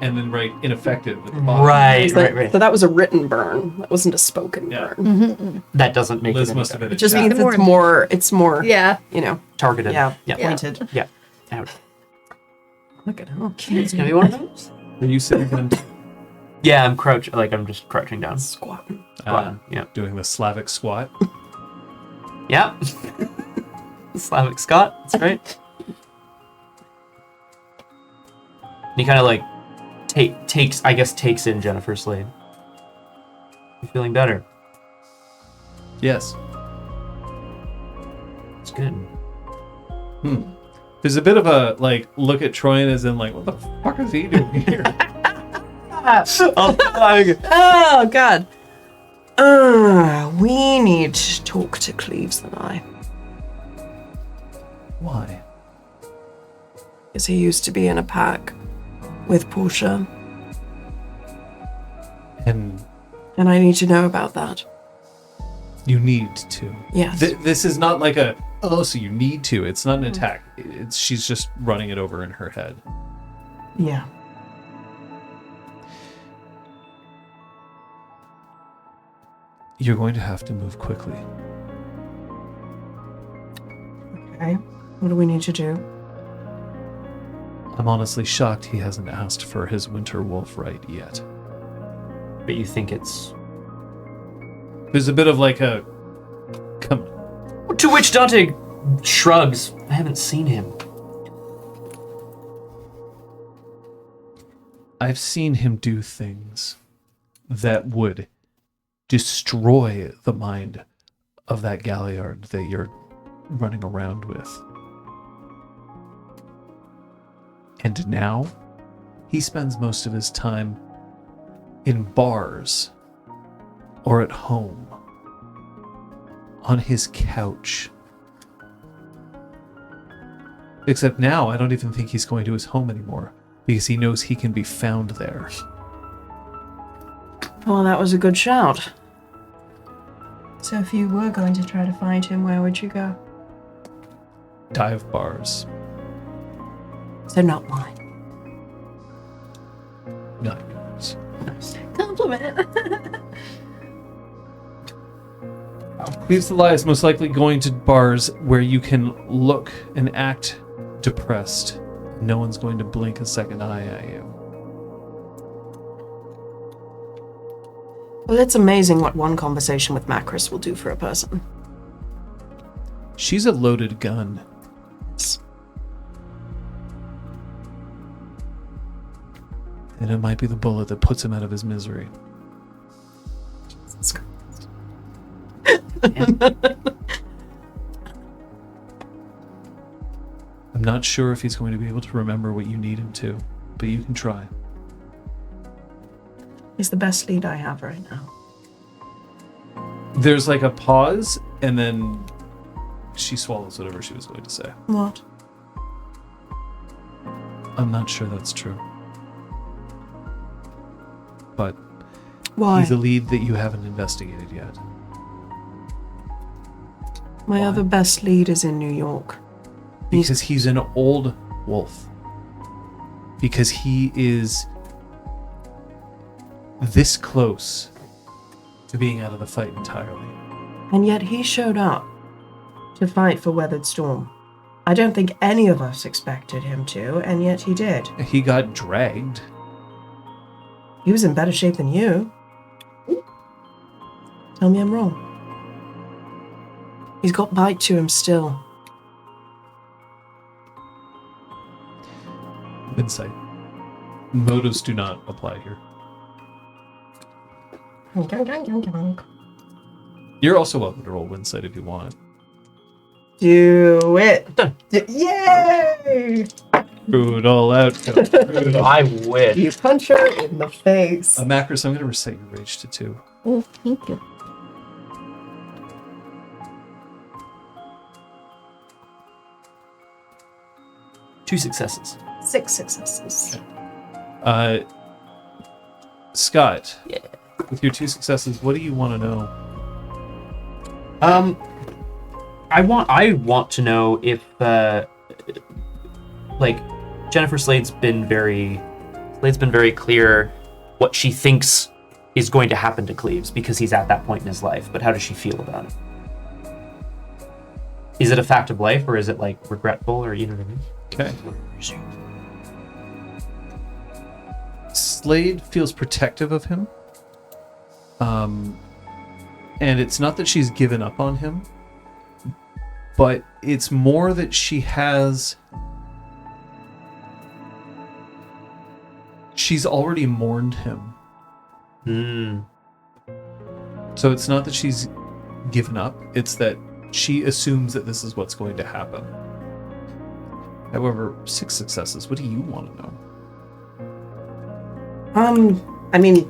and then write ineffective at the bottom. Right. So that was a written burn. That wasn't a spoken Yeah. burn. That doesn't make Liz it must have been. It just a means it's more, Yeah. you know, targeted. pointed. Yeah. Out. Look at him. It's gonna be one of those. Are you sitting down? Yeah, I'm crouch. Like I'm just crouching down. Squatting. Yeah. Doing the Slavic squat. Yeah. Slavic Scott. That's right. And he kind of like takes in Jennifer Slade. You feeling better? Yes. It's good. There's a bit of a like look at Troyan as in like, what the fuck is he doing here? Oh, God. We need to talk to Cleves and I. Why? Because he used to be in a pack with Portia, And and I need to know about that. you need to. Yes. This is not like a, oh, so you need to. It's not an attack. She's just running it over in her head. Yeah. You're going to have to move quickly. Okay. What do we need to do? I'm honestly shocked he hasn't asked for his winter wolf right yet. But you think it's... There's a bit of like a, come on. To which Dante shrugs. I haven't seen him. I've seen him do things that would destroy the mind of that Galliard that you're running around with. And now, he spends most of his time in bars or at home, on his couch. Except now, I don't even think he's going to his home anymore, because he knows he can be found there. Well, that was a good shout. So if you were going to try to find him, where would you go? Dive bars. So not mine. Not yours. Compliment. Cleves Elias most likely going to bars where you can look and act depressed. No one's going to blink a second eye at you. Well, it's amazing what one conversation with Macris will do for a person. She's a loaded gun. And it might be the bullet that puts him out of his misery. I'm not sure if he's going to be able to remember what you need him to, but you can try. He's the best lead I have right now. There's like a pause, and then she swallows whatever she was going to say. What? I'm not sure that's true. But Why? he's a lead that you haven't investigated yet. My Why? other best lead is in New York. Because he's an old wolf. Because he is this close to being out of the fight entirely. And yet he showed up to fight for Weathered Storm. I don't think any of us expected him to, and yet he did. He got dragged. He was in better shape than you. Tell me I'm wrong. He's got bite to him still. Insight. Motives do not apply here. You're also welcome to roll Insight if you want. Do it. Yay! Screw it all out. I wish. You punch her in the face. Macris, I'm going to reset your rage to 2. Oh, thank you. Two successes. 6 successes. Scott, Yeah. with your 2 successes, what do you want to know? I want to know if like Jennifer Slade's been very Slade's been very clear what she thinks is going to happen to Cleves because he's at that point in his life, but how does she feel about it? Is it a fact of life, or is it like regretful, or you know what I mean? Okay. Slade feels protective of him. And it's not that she's given up on him, but it's more that she's already mourned him. So it's not that she's given up, it's that she assumes that this is what's going to happen. However, 6 successes, what do you want to know? I mean,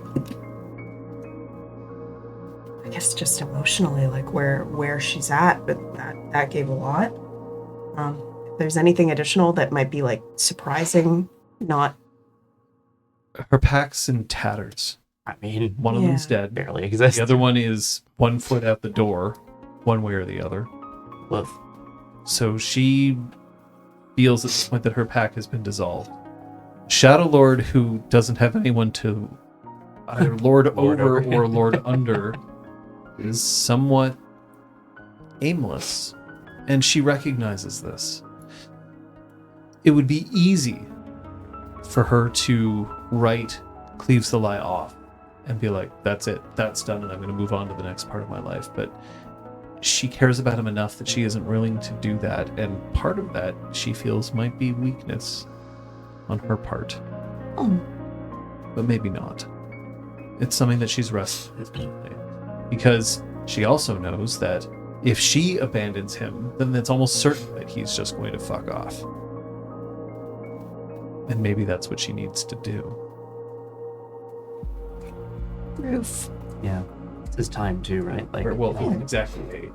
I guess just emotionally, like where she's at, but that gave a lot. If there's anything additional that might be like surprising, not. Her pack's in tatters. I mean, One of them's dead. barely exists. The other one is 1 foot out the door, one way or the other. Woof. So she feels at this point that her pack has been dissolved. Shadow Lord, who doesn't have anyone to either lord over or lord under, is somewhat aimless, and she recognizes this. It would be easy for her to write Cleves the Lie off and be like, that's it, that's done, and I'm going to move on to the next part of my life. But she cares about him enough that she isn't willing to do that, and part of that she feels might be weakness on her part. But maybe not. It's something that she's wrestled with, because she also knows that if she abandons him, then it's almost certain that he's just going to fuck off. And maybe that's what she needs to do. Roof. Yeah. It's his time too, right? Like, Well, exactly.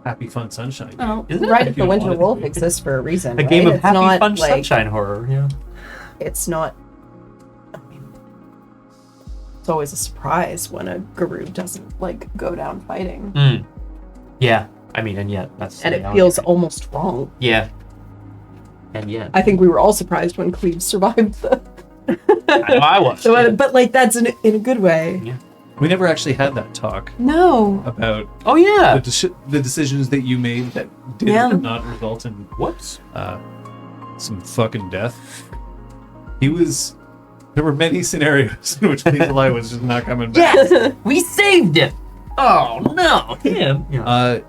A happy, fun sunshine. Oh, Isn't it? right. If If you the Winter wanted Wolf to. exists for a reason. a right? game of It's happy, not, fun like, sunshine horror. Yeah. It's not. I mean, it's always a surprise when a guru doesn't like go down fighting, Yeah. I mean, and yet that's. and the it reality. feels almost wrong. Yeah. And yet. I think we were all surprised when Cleves survived the. I know I was. But like that's in a good way. Yeah. We never actually had that talk No. about Oh yeah. the decisions that you made that did Yeah. not result in Whoops. some fucking death. There were many scenarios in which Cleves the Lie was just not coming back. Yes. We saved him. Oh no. Him. Yeah.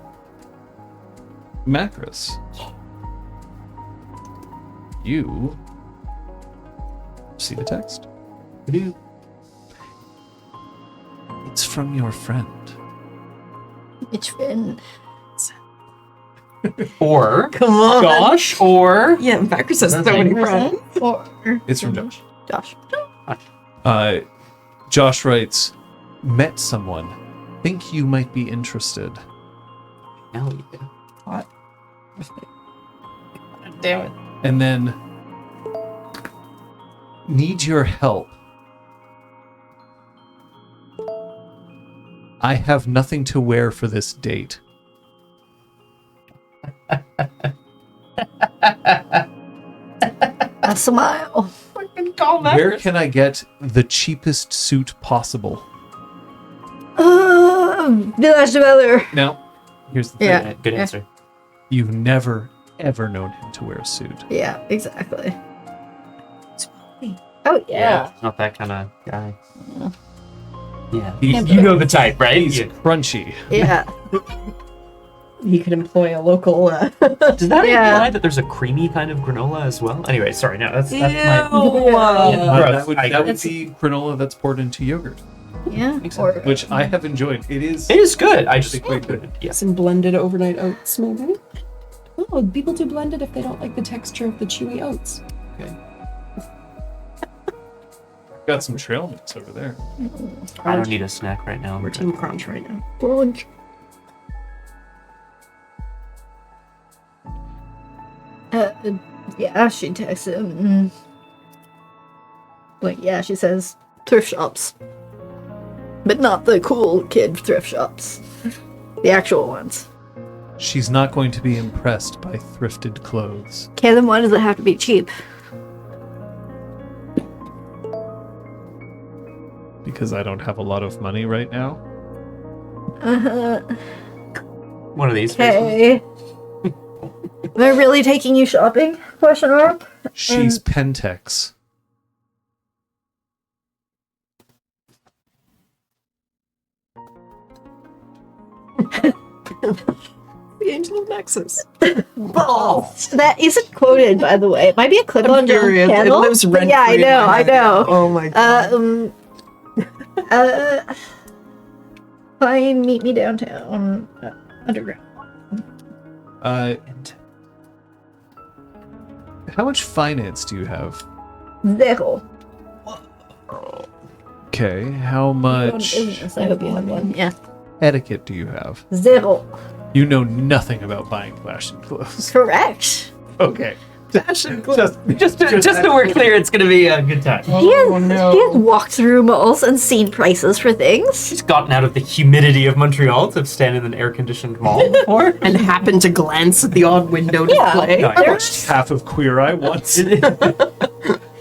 Macros, you see the text. It's from your friend. Which friend? Or Come on. Josh. Or Yeah, Becker says so many friends. Or It's from Josh. Josh. Josh writes, met someone. Think you might be interested. hell yeah. What? Damn it. And then need your help. I have nothing to wear for this date. A smile. Where can I get the cheapest suit possible? Village Dweller. Now, here's the thing. Yeah. Good answer. You've never, ever known him to wear a suit. Yeah, exactly. Oh yeah. It's not that kind of guy. Yeah. He's- You know the type, right? He's Yeah. crunchy. Yeah. He could employ a local. Does that Yeah. imply that there's a creamy kind of granola as well? Anyway, sorry. No, that's my. Yeah. That would Gross. be granola that's poured into yogurt, Yeah. Makes Or sense. which I have enjoyed. It is. It is good. I just quite good. Yeah. Some blended overnight oats, maybe. Oh, people do blended if they don't like the texture of the chewy oats. Okay. Got some trail mix over there. I don't need a snack right now. We're Team Crunch right now. brunch. Yeah, she texts him. Like, yeah, she says thrift shops. But not the cool kid thrift shops. The actual ones. She's not going to be impressed by thrifted clothes. Okay, then why does it have to be cheap? because I don't have a lot of money right now. One of these faces. Okay. Am I really taking you shopping? Question mark. She's Pentex. The Angel of Nexus. Balls. That isn't quoted, by the way. It might be a clip on John's It channel. lives rent Yeah, I know. Oh my god. Fine, meet me downtown. Underground. How much finance do you have? Zero. Okay, how much Business. I hope you have one. Yeah. etiquette do you have? Zero. You know nothing about buying fashion clothes. Correct. Okay. Fashion clothes. Just so we're clear, it's gonna be a good time. He has walked through malls and seen prices for things. She's gotten out of the humidity of Montreal to stand in an air-conditioned mall before. And happened to glance at the odd window display. No, I watched half of Queer Eye once.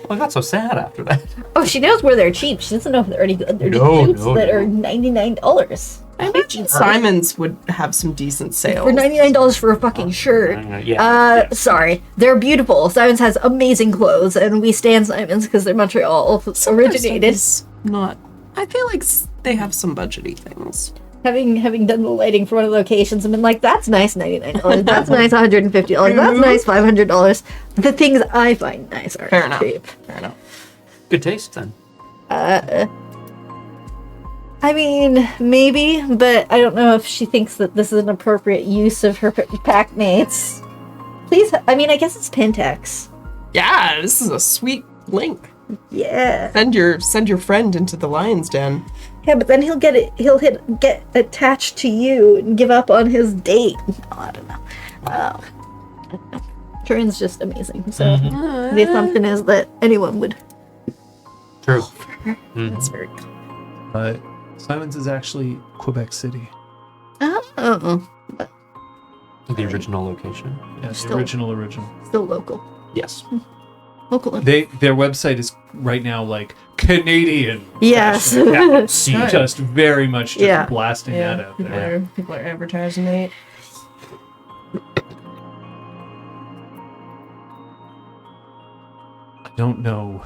I got so sad after that. Oh, she knows where they're cheap. She doesn't know if they're any good. They're No, suits no, that no. are $99. I imagine Simon's would have some decent sales. For $99 for a fucking shirt. Yeah. Sorry. They're beautiful. Simons has amazing clothes, and we stand Simons because they're Montreal originated. It's not. I feel like they have some budgety things. Having done the lighting for one of the locations, I've been like, that's nice, $99. That's nice, $150. That's nice, $500. The things I find nice are Fair enough. cheap. Fair enough. Good taste then. I mean, maybe, but I don't know if she thinks that this is an appropriate use of her pack mates. Please, I mean, I guess it's Pentex. Yeah, this is a sweet link. Yeah. Send your friend into the lion's den. Yeah, but then he'll get attached to you and give up on his date. Oh, I don't know. Turin's just amazing. So the assumption is that anyone would. True. That's very good. Simon's is actually Quebec City. Oh, The original location. Yeah, the Still- original. still local. Yes. Local. Their website is right now like Canadian. Yes. fashion. See, Just very much just Yeah. blasting that out there. People are advertising it. I don't know,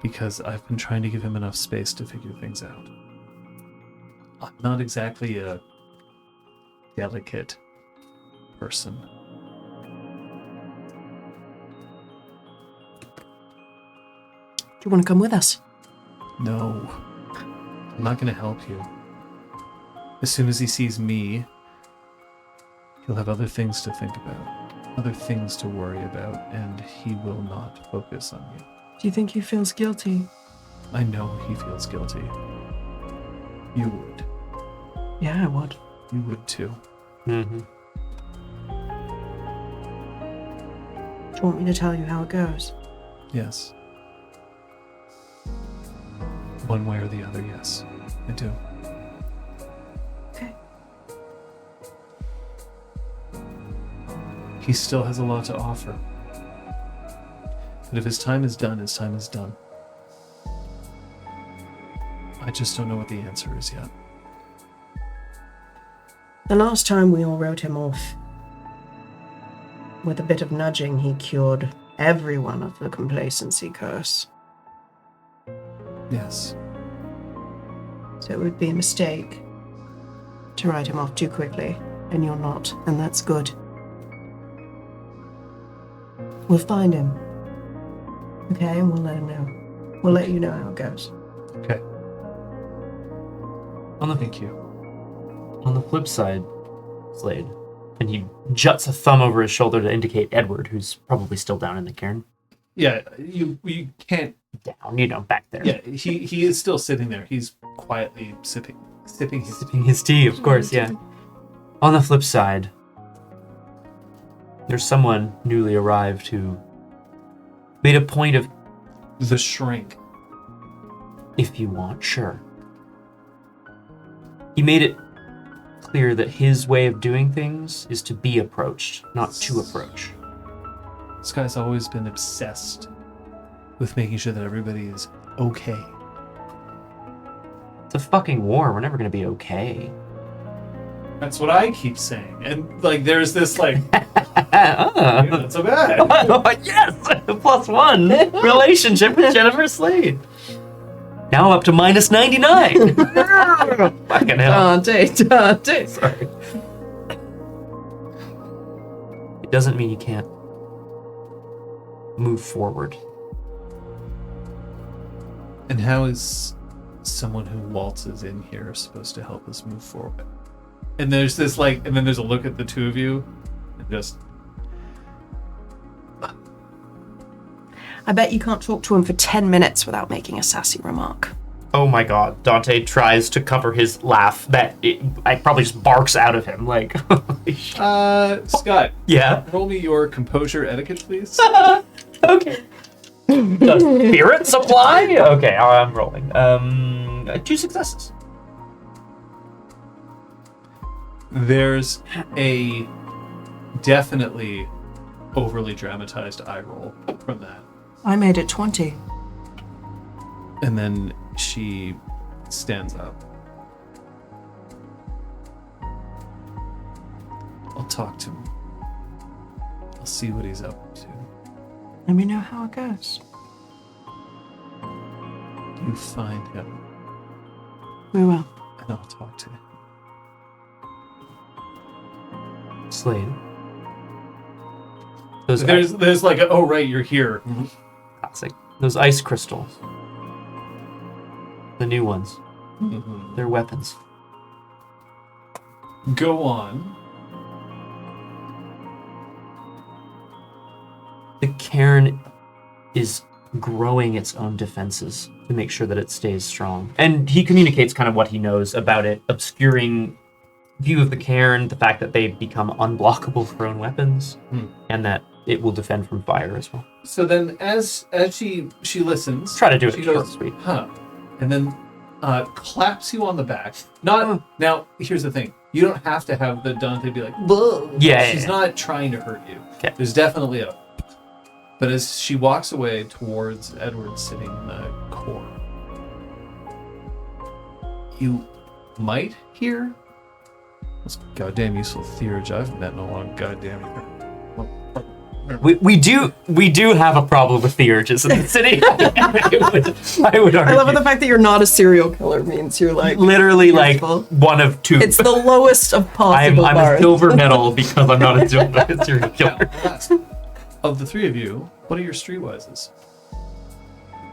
because I've been trying to give him enough space to figure things out. I'm not exactly a delicate person. Do you want to come with us? No. I'm not going to help you. As soon as he sees me, he'll have other things to think about, other things to worry about, and he will not focus on you. Do you think he feels guilty? I know he feels guilty. You would. Yeah, I would. You would too. Mm-hmm. Do you want me to tell you how it goes? Yes. One way or the other, yes. I do. Okay. He still has a lot to offer. But if his time is done, his time is done. I just don't know what the answer is yet. The last time we all wrote him off, with a bit of nudging, he cured everyone of the complacency curse. Yes. So it would be a mistake to write him off too quickly, and you're not, and that's good. We'll find him. Okay, and we'll let him know. We'll let you know how it goes. Okay. Thank you. On the flip side, Slade, and he juts a thumb over his shoulder to indicate Edward, who's probably still down in the cairn. Yeah, you can't. Down, back there. Yeah, he is still sitting there. He's quietly sipping his. Sipping his tea, of course, yeah. On the flip side, there's someone newly arrived who made a point of, The shrink. if you want, sure. He made it clear that his way of doing things is to be approached, not to approach. This guy's always been obsessed with making sure that everybody is okay. It's a fucking war. We're never gonna be okay. That's what I keep saying. And like, there's this like, not so bad. Yes, +1 relationship with Jennifer Slade. Now up to -99. Fucking hell. Dante. Sorry. It doesn't mean you can't move forward. And how is someone who waltzes in here supposed to help us move forward? And there's this like, and then there's a look at the two of you, and just. I bet you can't talk to him for 10 minutes without making a sassy remark. Oh my god. Dante tries to cover his laugh that it probably just barks out of him. Like, holy shit. Scott. Yeah? Roll me your composure etiquette, please. Okay. Does spirit supply? Okay, I'm rolling. 2 successes. There's a definitely overly dramatized eye roll from that. I made it 20. And then she stands up. I'll talk to him. I'll see what he's up to. Let me know how it goes. You find him, We will. and I'll talk to him. Slade. Those There's like, oh right, you're here. classic. Those ice crystals. The new ones. Mhm. They're weapons. Go on. The cairn is growing its own defenses to make sure that it stays strong. And he communicates kind of what he knows about it, obscuring view of the cairn, the fact that they become unblockable for own weapons, and that it will defend from fire as well. So then, as she listens, Try to do it she short goes, and sweet. huh, and then claps you on the back. Not now. Here's the thing: you don't have to have the Dante be like, "Whoa." Yeah, she's yeah. not trying to hurt you. Okay. There's definitely a. But as she walks away towards Edward sitting in the core, you might hear this goddamn useful theurge I've met in a long goddamn year. We do have a problem with the urges in the city. I would argue. I love the fact that you're not a serial killer means you're like Literally useful. like one of two. It's the lowest of possible I'm bars. a silver medal because I'm not a serial killer. Of the three of you, what are your streetwises?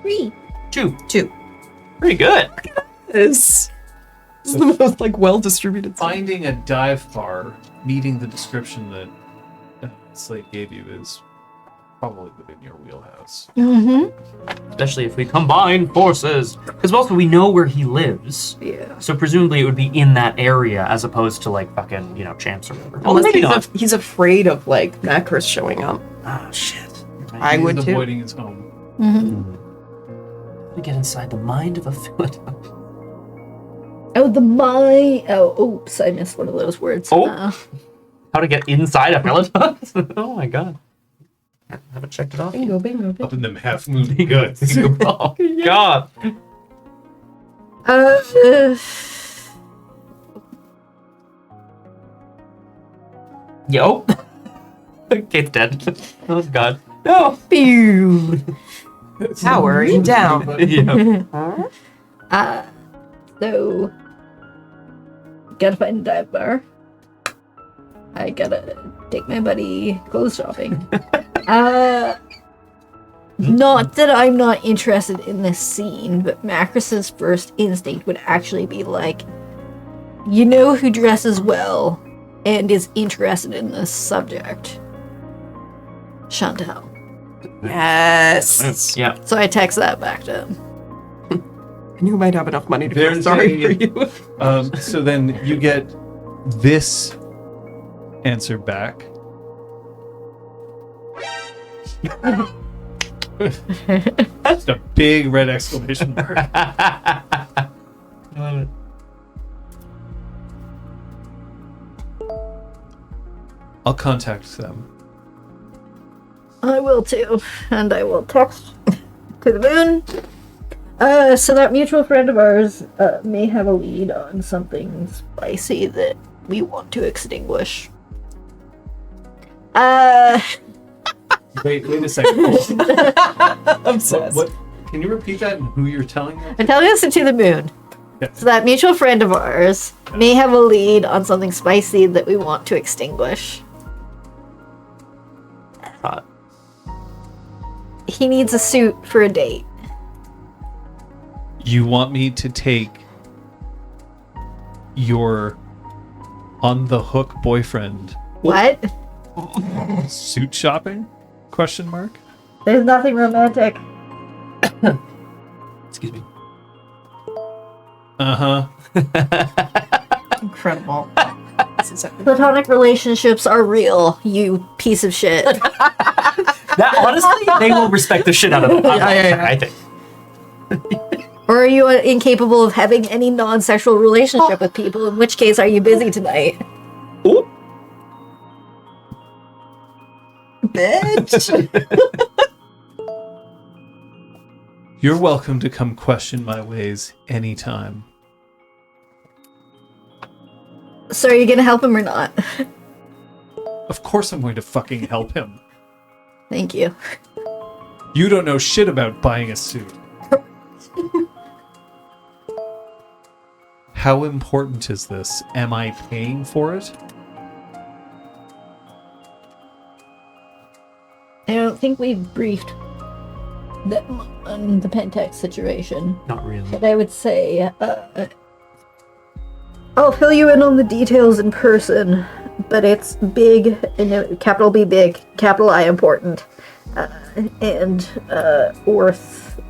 3. 2. 2. Pretty good. This is the most like well distributed. Finding a dive bar meeting the description that Slate gave you is probably within your wheelhouse. Especially if we combine forces. Because also we know where he lives. Yeah. So presumably it would be in that area as opposed to like fucking, champs or whatever. Well, Unless maybe not. he's afraid of like Macros showing up. Oh, shit. I would He's too. avoiding his home. To get inside the mind of a Philadelphia. Oops, I missed one of those words. Oh. How to get inside a Peloton? Oh my god. I haven't checked it off. Bingo, bingo, bingo. Up in them half moon goods. Oh god. Yo. Kate's dead. Oh god. No. Pew. Powering down. Yeah. So, gotta find a dive bar. I gotta take my buddy clothes shopping. Not that I'm not interested in this scene, but Macros's first instinct would actually be like, you know who dresses well and is interested in this subject? Chantal. Yes. Yeah. So I text that back to him. And you might have enough money to feel There's sorry a- for you. So then you get this answer back. Just a big red exclamation mark. I love it. I'll contact them. I will too, and I will text to the moon. So that mutual friend of ours may have a lead on something spicy that we want to extinguish. Wait a second. Obsessed. What? Can you repeat that and who you're telling that? I'm telling this to the moon. Yeah. So that mutual friend of ours may have a lead on something spicy that we want to extinguish. Hot. He needs a suit for a date. You want me to take your on the hook boyfriend What? suit shopping? Question mark. There's nothing romantic. Excuse me. Uh-huh. Incredible. Platonic relationships are real, you piece of shit. That honestly, they will respect the shit out of it. I think. Or are you incapable of having any non-sexual relationship with people? In which case, are you busy tonight? Ooh. Bitch. You're welcome to come question my ways anytime. So are you gonna help him or not? Of course I'm going to fucking help him. Thank you. You don't know shit about buying a suit. How important is this? Am I paying for it? I don't think we've briefed them on the Pentex situation. Not really. But I would say, I'll fill you in on the details in person, but it's big, and capital B big, capital I important, and worth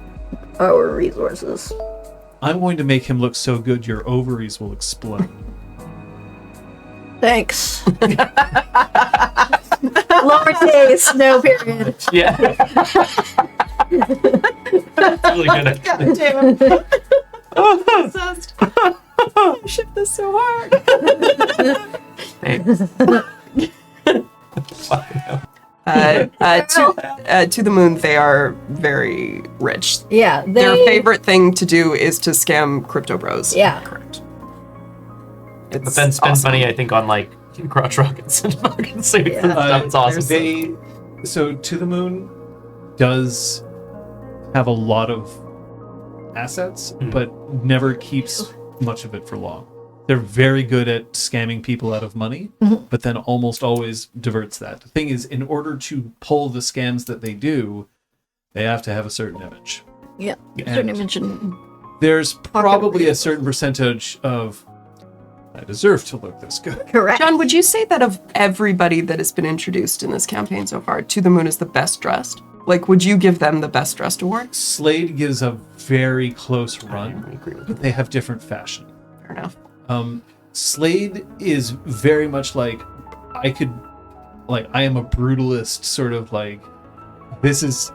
our resources. I'm going to make him look so good your ovaries will explode. Thanks. Lowercase, no period. Yeah. That's really good. God damn it. Obsessed. I shipped this so hard. Thanks. To the moon, they are very rich. Yeah, Their favorite thing to do is to scam crypto bros. Yeah. Correct. But then spend money, I think, on like crotch rockets and fucking suits and stuff. It's awesome. So To the Moon does have a lot of assets, but never keeps much of it for long. They're very good at scamming people out of money, but then almost always diverts that. The thing is, in order to pull the scams that they do, they have to have a certain image. Yeah, And certain mention. there's probably a certain percentage of, I deserve to look this good. Correct. John, would you say that of everybody that has been introduced in this campaign so far, To the Moon is the best dressed? Like, would you give them the best dressed award? Slade gives a very close run, agree with but they have different fashion. Fair enough. Slade is very much like, I am a brutalist, sort of like, this is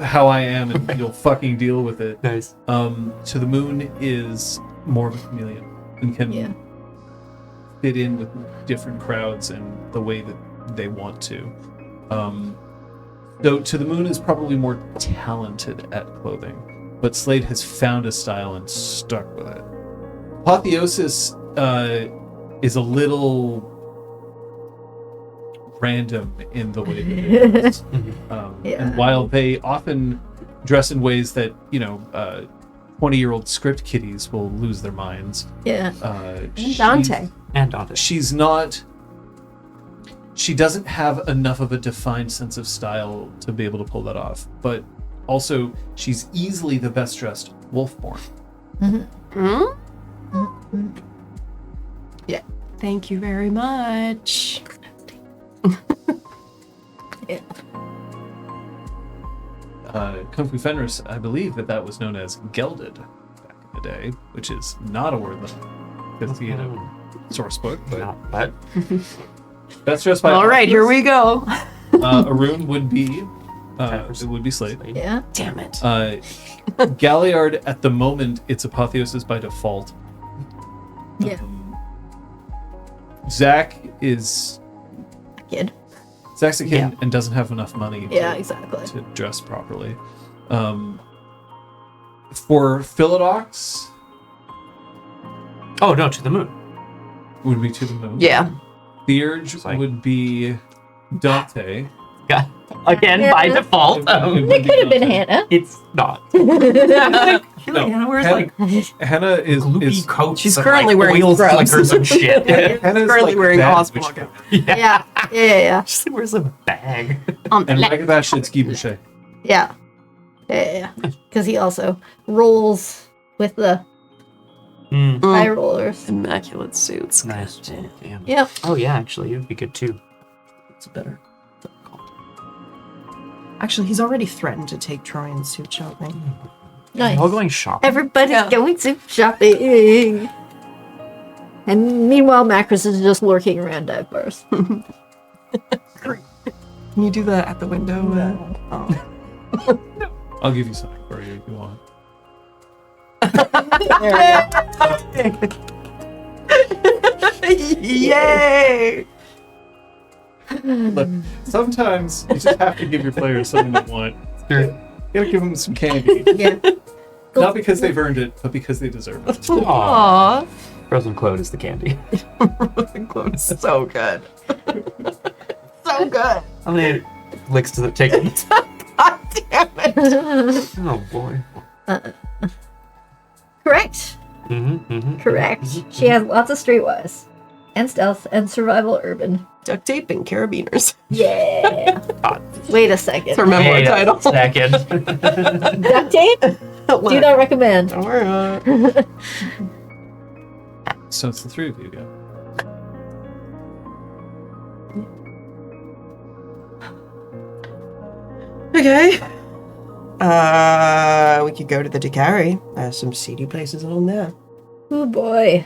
how I am, and you'll fucking deal with it. Nice. To the Moon is more of a chameleon and can fit in with different crowds and the way that they want to. So To the Moon is probably more talented at clothing, but Slade has found a style and stuck with it. Apotheosis is a little random in the way that it is. And while they often dress in ways that, 20-year-old script kiddies will lose their minds. Dante. She doesn't have enough of a defined sense of style to be able to pull that off. But also, she's easily the best dressed Wolfborn. Yeah. Thank you very much. Kung Fu Fenris, I believe that was known as gelded back in the day, which is not a word because he had a source book, but best dressed by All right, here we go. Arun would be Slade. Yeah. Damn it. Galliard, at the moment, it's Apotheosis by default. Yeah. Zach is Kid. Zach's a kid and doesn't have enough money Yeah, exactly. to dress properly. For Philodox, Oh no, to the moon. would be to the moon. Yeah. Theurge Like- would be Dante. Yeah. Again, by Yeah. default. It could have been Hannah. It's not. No, Hannah wears Hannah- like Hannah is gloopy coats. She's and, currently like, wearing oil scrubs. slickers and shit. Hannah's Currently like wearing that Oswald. witch- Yeah. She wears a bag. On the And left. Ragabash is Guy Boucher. Yeah. Because he also rolls with the Mm. eye rollers. Immaculate suits. Nice. Damn. Yep. Oh yeah, actually, you'd be good too. It's better. Actually, he's already threatened to take Troy and suit shopping. Nice. We're all going shopping. Everybody's Yeah. going to shopping. And meanwhile, Macros is just lurking around dive bars. Can you do that at the window? Oh. I'll give you something for you if you want. Yay! Look, sometimes you just have to give your players something they want. Sure. You gotta give them some candy. Yeah. Not because they've earned it, but because they deserve it. Aww. Aww. Frozen Clone is the candy. Frozen clone is so good. So good. How many licks does it take? God damn it. Oh boy. Correct. Correct. She has lots of streetwise. And stealth and survival urban. Duct tape and carabiners. Yeah. Wait a second. To remember a title. Second. Duct tape? Do not recommend. Don't worry about it. So it's the three of you again. Okay. We could go to the Dakari. There's some seedy places along there. Oh boy.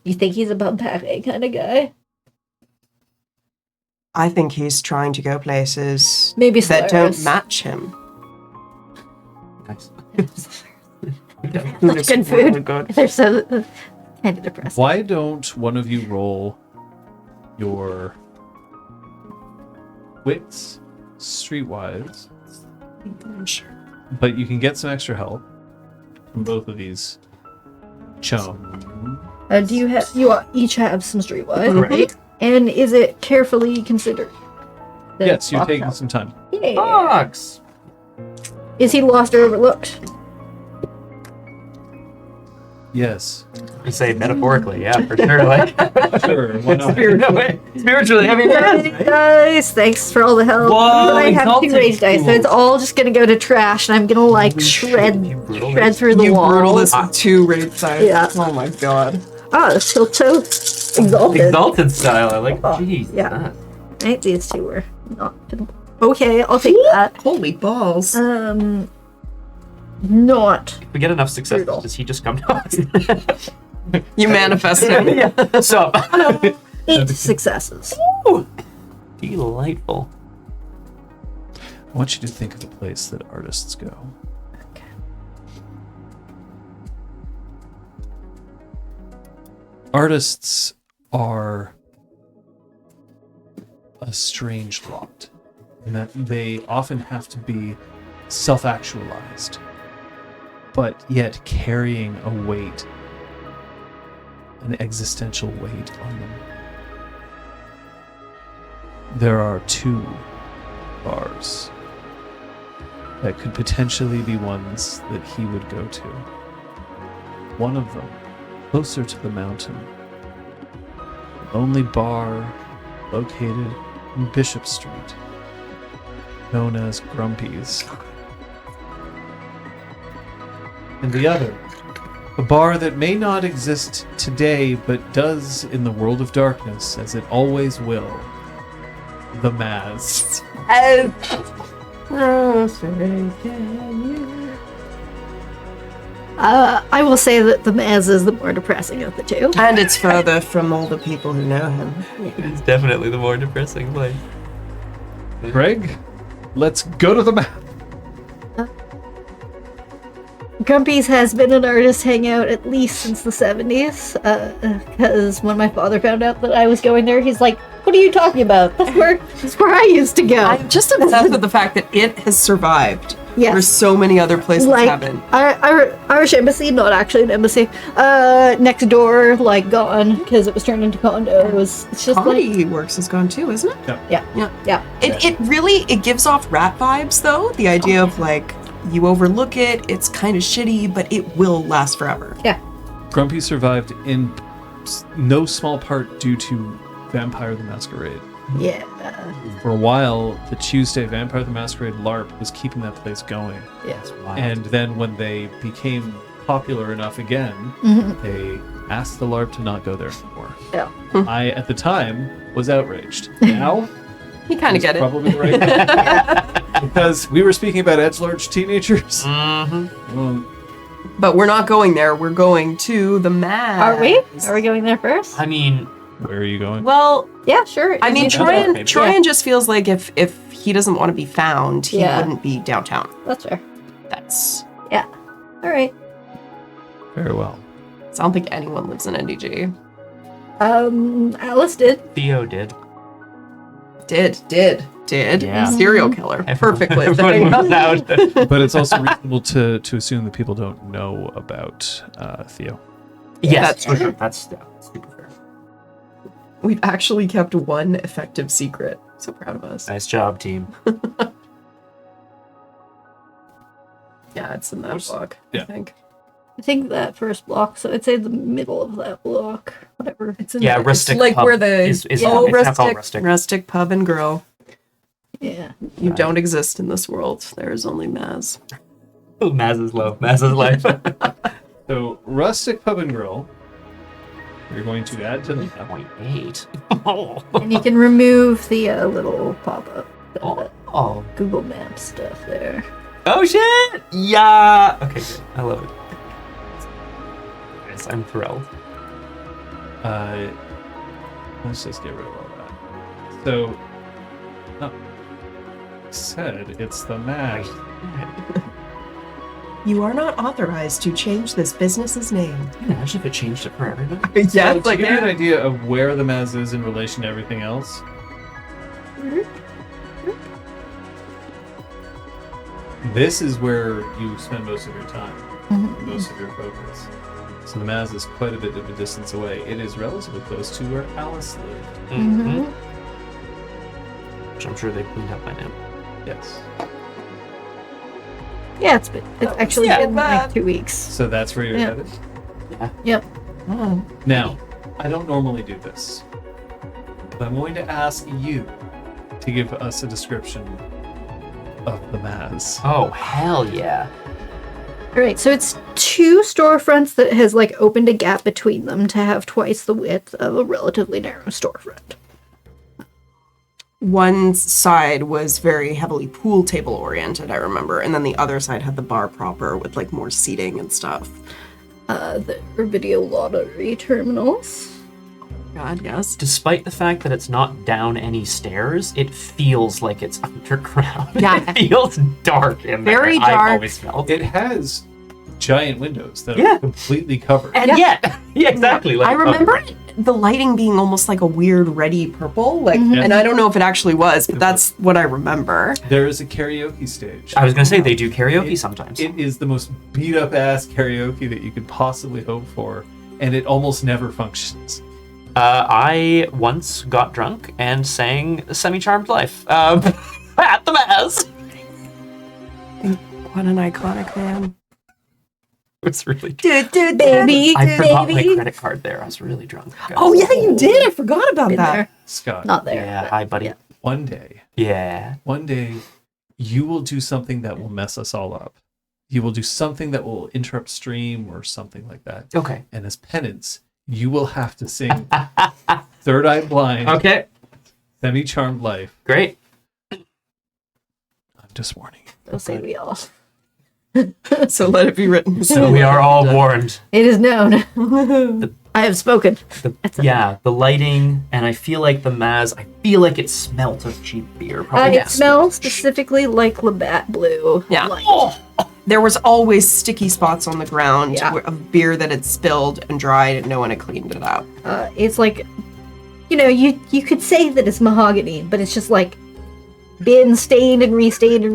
You think he's a Bumpare kind of guy? I think he's trying to go places Maybe that Solaris. don't match him. Nice. Such good food. They're so kind of depressing. Why don't one of you roll your wits streetwise? Sure. But you can get some extra help from both of these chums. Do you have? You each have some streetwise, Right. And is it carefully considered? The Yes, you're box taking help? some time. Yeah. Fox. Is he lost or overlooked? Yes. You say metaphorically, yeah, for sure. Like Sure, why not? spiritually. I mean, yes. Dice. Thanks for all the help. Whoa, But I have exalted. two rage dice, so it's all just gonna go to trash, and I'm gonna like Holy shit, shred you brutal. through the You wall. brutalist with two raid sides. Yeah. Oh my god. Oh, still so exalted. Exalted style. I like. Oh, Jeez. yeah. Right, these two were not. Okay, I'll take that. Holy balls. Not. If we get enough success, Brutal. does he just come to us? You manifested him. yeah. So 8 successes. delightful. I want you to think of a place that artists go. Artists are a strange lot in that they often have to be self-actualized, but yet carrying a weight, an existential weight on them. There are 2 bars that could potentially be ones that he would go to. One of them, closer to the mountain, the only bar located in Bishop Street, known as Grumpy's. And the other, a bar that may not exist today, but does in the world of darkness, as it always will, the Maz. I will say that the Maz is the more depressing of the two. And it's further from all the people who know him. It's definitely the more depressing place. Greg, let's go to the map. Grumpy's has been an artist hangout at least since the 70s. Because when my father found out that I was going there, he's like, "What are you talking about? That's where I used to go." I'm just obsessed with the fact that it has survived Yes. There's so many other places Like haven't. our Irish embassy, not actually an embassy. Next door, like gone because it was turned into condo. It's just like Comedy Works is gone too, isn't it? yeah. It really gives off rat vibes though. The idea of like you overlook it, it's kind of shitty, but it will last forever. Yeah. Grumpy survived in no small part due to Vampire the Masquerade. Yeah. For a while, the Tuesday Vampire the Masquerade LARP was keeping that place going. Yes. Wow. And then when they became popular enough again, they asked the LARP to not go there anymore. Yeah. I, at the time, was outraged. Now, You kind of get it. probably the right thing. Because we were speaking about edgelord teenagers. But we're not going there. We're going to the Maz. Are we? Are we going there first? I mean, Where are you going? Well, Yeah, sure. I mean, If you- Troyan maybe. Troyan just feels like if he doesn't want to be found, he Yeah. wouldn't be downtown. That's fair. That's. Yeah. All right. Very well. I don't think anyone lives in NDG. Alice did. Theo did. Did. Yeah. Serial killer. Perfectly. Everyone moved out. But it's also reasonable to assume that people don't know about Theo. Yes, That's for true. sure. That's super fair. We've actually kept one effective secret. So proud of us. Nice job, team. Yeah, it's in that block, Yeah. I think. I think that first block, so I'd say the middle of that block. Whatever. It's in Yeah, the, Rustic it's like Pub where the is Yeah. oh, it's now called rustic pub and grill. Yeah. You don't exist in this world. There is only Maz. Oh, Maz is low. Maz is life. So, Rustic Pub and Grill, you're going to add to the 0.8. And you can remove the little pop-up, the Oh. Google Maps stuff there. Oh shit! Yeah. Okay, good. I love it. Yes, I'm thrilled. Let's just get rid of all that. So, no. Said it's the Maz. You are not authorized to change this business's name. Can you imagine if it changed it for everybody? Yeah, So, to give you an idea of where the Maz is in relation to everything else, this is where you spend most of your time, most of your focus. So the Maz is quite a bit of a distance away. It is relatively close to where Alice lived. Mm-hmm. Which I'm sure they've cleaned up by now. Yes. Yeah, it's actually so been like bad. 2 weeks. So that's where you're Yeah. headed. Yep. Now, I don't normally do this, but I'm going to ask you to give us a description of the Maz. Oh, hell yeah. All right, so it's 2 storefronts that has like opened a gap between them to have twice the width of a relatively narrow storefront. One side was very heavily pool table oriented, I remember, and then the other side had the bar proper with like more seating and stuff. The video lottery terminals. God, yes. Despite the fact that it's not down any stairs, it feels like it's underground. Yeah. It feels dark in there. Very I've dark. always felt. It has giant windows that Yeah. are completely covered. And yet, yeah, exactly. Like, I remember the lighting being almost like a weird reddy purple, like, Mhm. and I don't know if it actually was, but that's what I remember. There is a karaoke stage. I was gonna say they do karaoke sometimes. It is the most beat up ass karaoke that you could possibly hope for, and it almost never functions. I once got drunk and sang "Semi-Charmed Life" at the Maz. What an iconic man. It was really. Baby, I forgot my baby. credit card there. I was really drunk. Oh yeah, you did. I forgot about Been that. there. Scott, Not there. Yeah, but- hi, buddy. yeah. one day, Yeah. you will do something that will mess us all up. You will do something that will interrupt stream or something like that. Okay. And as penance, you will have to sing Third Eye Blind, Okay. Semi-Charmed Life. Great. I'm just warning you. Don't say we all. So let it be written. So we are all warned. It is known. I have spoken. The lighting, and I feel like the Maz. I feel like it smelt of cheap beer. Probably. It smells specifically like Labatt Blue. Yeah. Light. There was always sticky spots on the ground Yeah. of beer that had spilled and dried, and no one had cleaned it up. It's like, you know, you could say that it's mahogany, but it's just like been stained and restained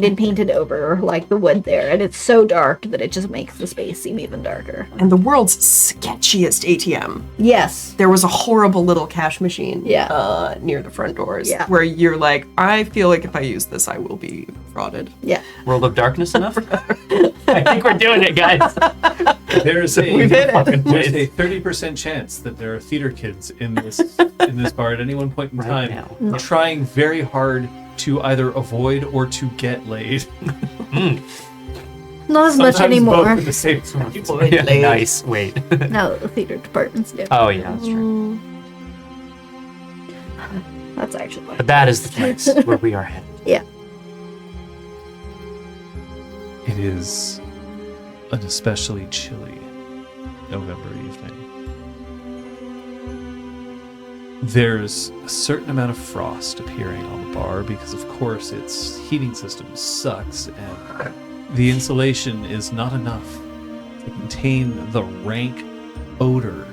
and painted over, like the wood there, and it's so dark that it just makes the space seem even darker. And the world's sketchiest ATM. Yes. There was a horrible little cash machine near the front doors where you're like, I feel like if I use this, I will be frauded. Yeah. World of Darkness enough? I think we're doing it, guys. There's a 30% chance that there are theater kids in this bar at any one point in time now. trying very hard to either avoid or to get laid. Not as much Sometimes anymore. both at the same time. Yeah, nice. Wait. No, the theater departments do. Oh, yeah, that's true. That's actually But that is the place where we are headed. Yeah. It is an especially chilly November evening. There's a certain amount of frost appearing on the bar because, of course, its heating system sucks and the insulation is not enough to contain the rank odor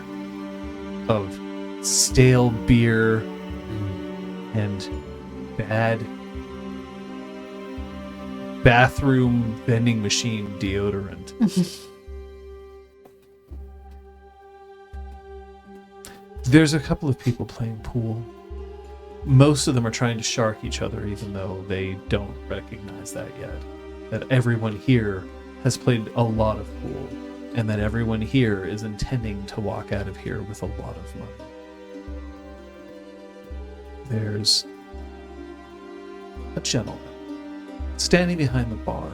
of stale beer and bad bathroom vending machine deodorant. There's a couple of people playing pool. Most of them are trying to shark each other, even though they don't recognize that yet. That everyone here has played a lot of pool, and that everyone here is intending to walk out of here with a lot of money. There's a gentleman standing behind the bar.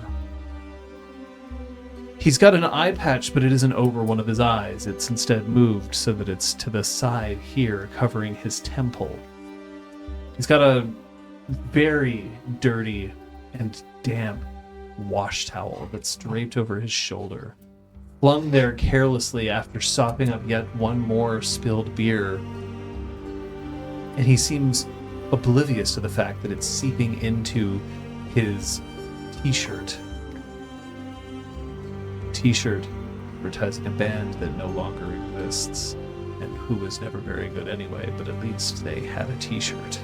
He's got an eye patch, but it isn't over one of his eyes. It's instead moved so that it's to the side here, covering his temple. He's got a very dirty and damp wash towel that's draped over his shoulder, flung there carelessly after sopping up yet one more spilled beer. And he seems oblivious to the fact that it's seeping into his t-shirt. T-shirt advertising a band that no longer exists and who was never very good anyway, but at least they had a t-shirt.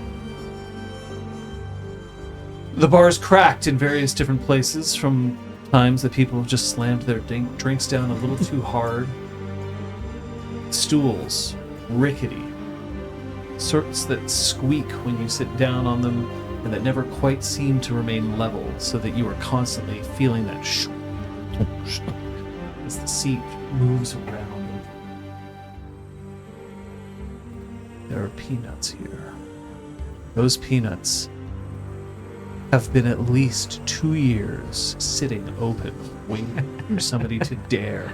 The bar's cracked in various different places from times that people have just slammed their drinks down a little too hard. Stools, rickety, sorts that squeak when you sit down on them and that never quite seem to remain level, so that you are constantly feeling that as the seat moves around. There are peanuts here. Those peanuts have been at least 2 years sitting open, waiting for somebody to dare.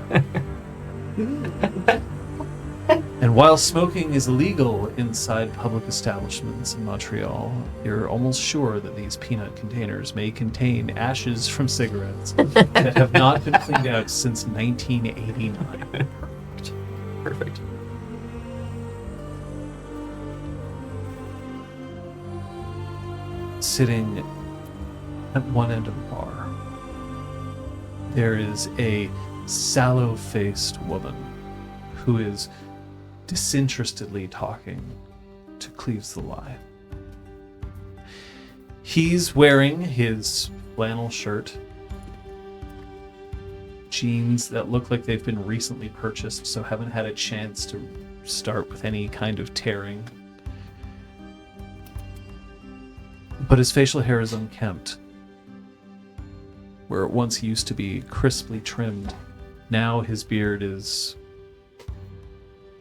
And while smoking is illegal inside public establishments in Montreal, you're almost sure that these peanut containers may contain ashes from cigarettes that have not been cleaned out since 1989. Perfect. Sitting at one end of the bar, there is a sallow-faced woman who is disinterestedly talking to Cleaves the Lie. He's wearing his flannel shirt, jeans that look like they've been recently purchased, so haven't had a chance to start with any kind of tearing. But his facial hair is unkempt. Where it once used to be crisply trimmed, now his beard is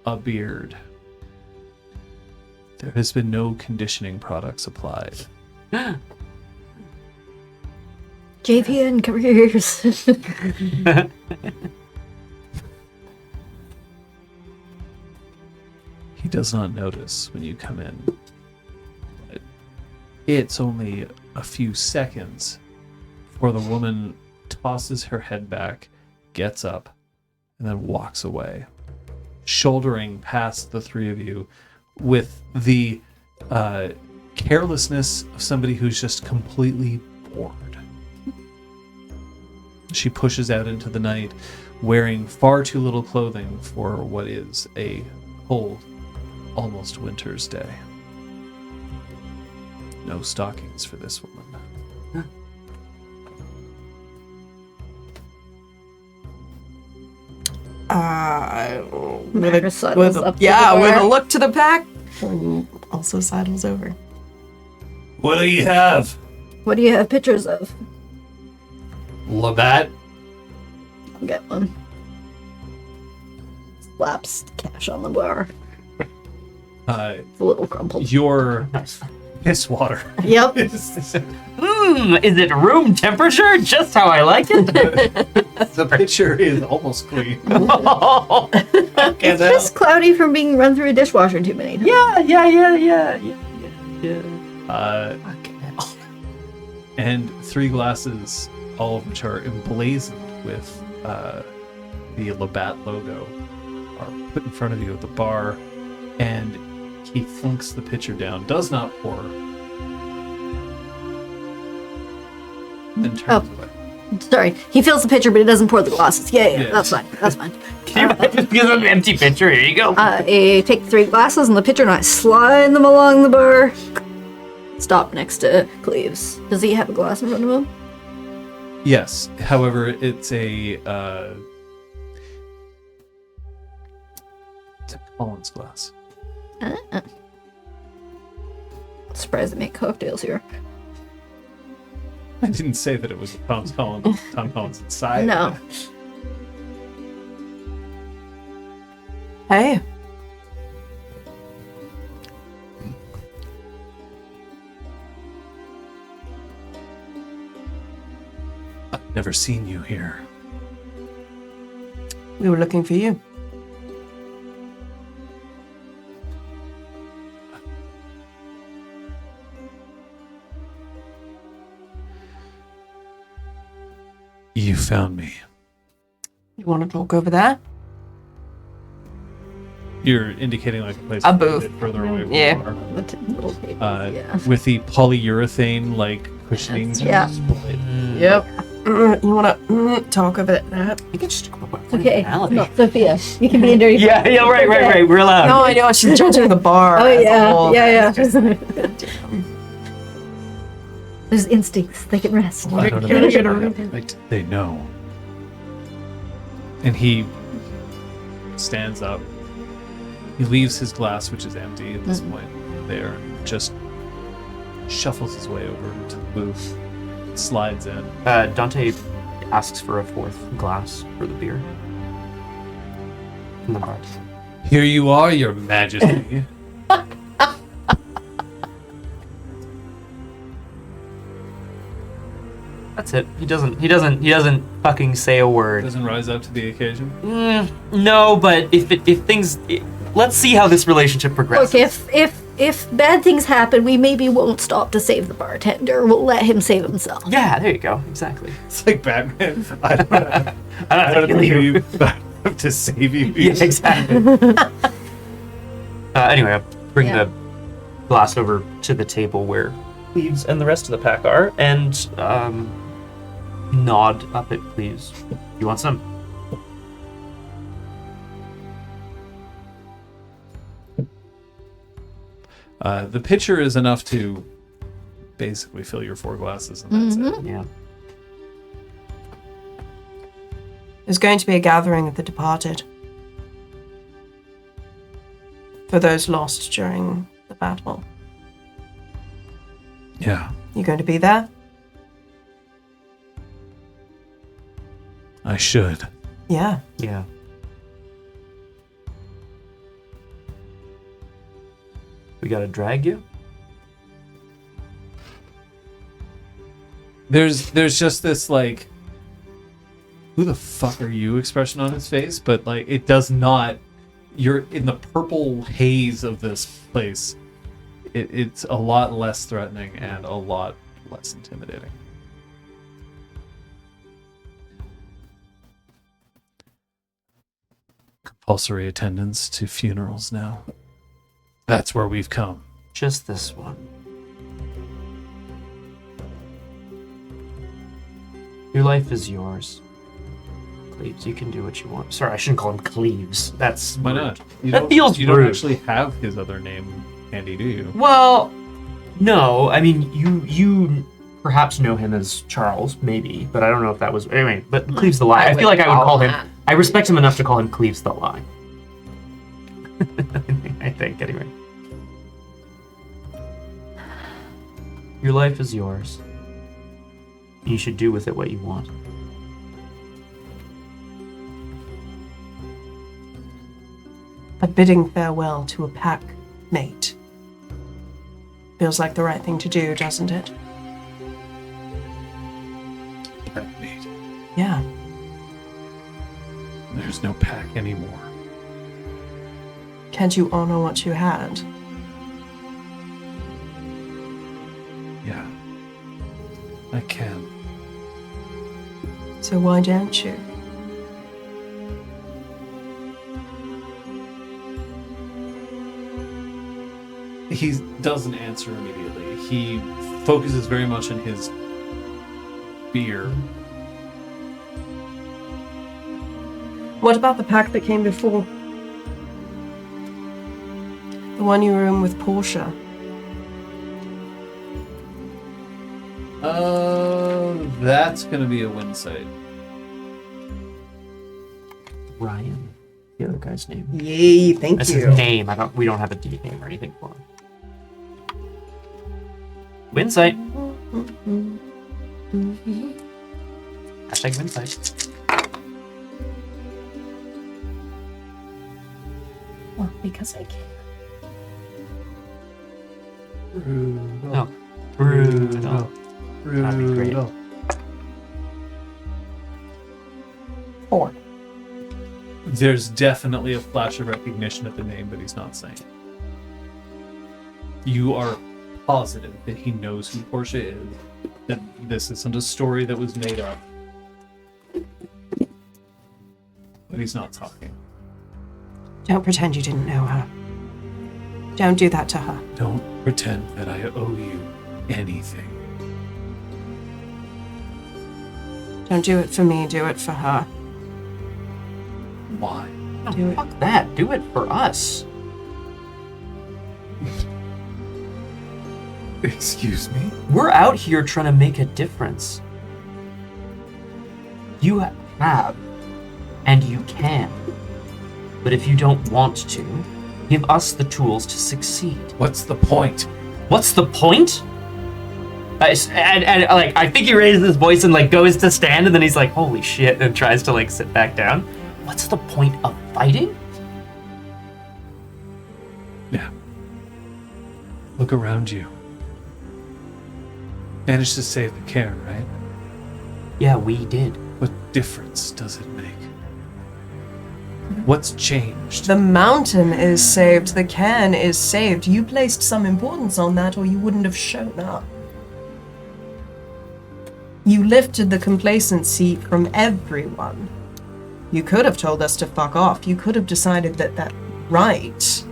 a beard. There has been no conditioning products applied. JVN careers. He does not notice when you come in. But it's only a few seconds before the woman tosses her head back, gets up, and then walks away, shouldering past the three of you with the carelessness of somebody who's just completely bored. She pushes out into the night, wearing far too little clothing for what is a cold, almost winter's day. No stockings for this woman. With sidles up to the with bar. a look to the pack, and also sidles over. What do you have? What do you have pictures of? Labatt? I'll get one. Slaps cash on the bar. It's a little crumpled. Your piss water. Yep. Is it room temperature? Just how I like it. The pitcher is almost clean. It's just cloudy from being run through a dishwasher too many times. Yeah. And 3 glasses, all of which are emblazoned with the Labatt logo, are put in front of you at the bar, and he flunks the pitcher down, does not pour, then turns away. Sorry, he fills the pitcher, but he doesn't pour the glasses. Yeah, Yeah. that's fine. That's fine. Can you imagine? Give him an empty pitcher. Here you go. I take 3 glasses and the pitcher, and I slide them along the bar. Stop next to Cleves. Does he have a glass in front of him? Yes, however, it's a Collins glass. Surprised they make cocktails here. I didn't say that it was Tom Collins inside. No. Hey. I've never seen you here. We were looking for you. You found me. You want to talk over there? You're indicating like a place A booth. bit further away from Yeah. the bar. The little tables, yeah. With the polyurethane like cushioning. Yeah. split. Yep. You want to talk over there? You can just talk about Okay, personality. no, Sophia, you can be in dirty. Yeah, right. We're allowed. No, I know. She's judging the bar. Oh as a yeah, whole. yeah. There's instincts. They can rest. I don't know. They know. And he stands up. He leaves his glass, which is empty at this point, there, and just shuffles his way over to the booth, slides in. Dante asks for a 4th glass for the beer. From the bar. Here you are, your majesty. That's it. He doesn't fucking say a word. Doesn't rise up to the occasion. No, but if things, let's see how this relationship progresses. Look, if bad things happen, we maybe won't stop to save the bartender. We'll let him save himself. Yeah, there you go. Exactly. It's like Batman. I don't I don't have to you. to save you. Yeah, exactly. Anyway, I'll bring the glass over to the table where Cleves and the rest of the pack are, and nod up at Cleves. You want some? The pitcher is enough to basically fill your 4 glasses, and that's it. Yeah. There's going to be a gathering of the departed. For those lost during the battle. Yeah, You going to be there? I should. Yeah. Yeah. We gotta drag you? There's just this like, who the fuck are you expression on his face, but like it does not. You're in the purple haze of this place. It's a lot less threatening and a lot less intimidating. Compulsory attendance to funerals now. That's where we've come. Just this one. Your life is yours. Cleves, you can do what you want. Sorry, I shouldn't call him Cleves. That's Why rude. not? That feels You don't rude. actually have his other name handy, do you? Well, No, I mean you perhaps know him as Charles, maybe, but I don't know if that was anyway. But Cleves the Lie. I feel like I would call him. I respect him enough to call him Cleves the Lie. I think anyway. Your life is yours. You should do with it what you want. But bidding farewell to a pack mate feels like the right thing to do, doesn't it? Packmate. Yeah. There's no pack anymore. Can't you honor what you had? Yeah. I can. So why don't you? He doesn't answer immediately. He focuses very much on his beer. What about the pack that came before? The one you were in with Portia? That's gonna be a win site. Ryan, the other guy's name. Yay, thank That's you. his name. We don't have a D name or anything for him. Winsight. Hashtag Winsight. Well, because I can. No. Brutal. That'd be great. 4. There's definitely a flash of recognition at the name, but he's not saying it. You are positive that he knows who Portia is, that this isn't a story that was made up. But he's not talking. Don't pretend you didn't know her. Don't do that to her. Don't pretend that I owe you anything. Don't do it for me, do it for her. Why? No, Do it. fuck that. Do it for us. Excuse me? We're out here trying to make a difference. You have, and you can. But if you don't want to, give us the tools to succeed. What's the point? What's the point? And like, I think he raises his voice and like goes to stand, and then he's like, "Holy shit!" and tries to like sit back down. What's the point of fighting? Yeah. Look around you. Managed to save the cairn, right? Yeah, we did. What difference does it make? What's changed? The mountain is saved, the cairn is saved. You placed some importance on that, or you wouldn't have shown up. You lifted the complacency from everyone. You could have told us to fuck off. You could have decided that that right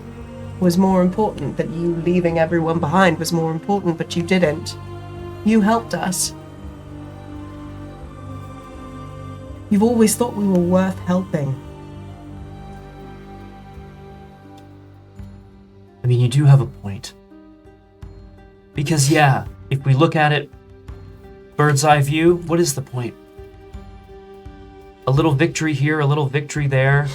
was more important, that you leaving everyone behind was more important, but you didn't. You helped us. You've always thought we were worth helping. I mean, you do have a point. Because yeah, if we look at it bird's eye view, what is the point? A little victory here, a little victory there.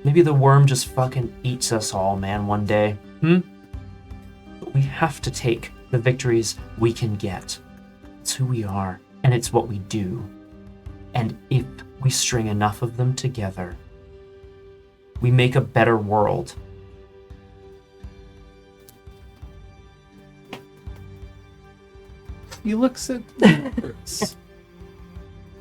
Maybe the worm just fucking eats us all, man, one day. But we have to take the victories we can get. It's who we are, and it's what we do. And if we string enough of them together, we make a better world. He looks at the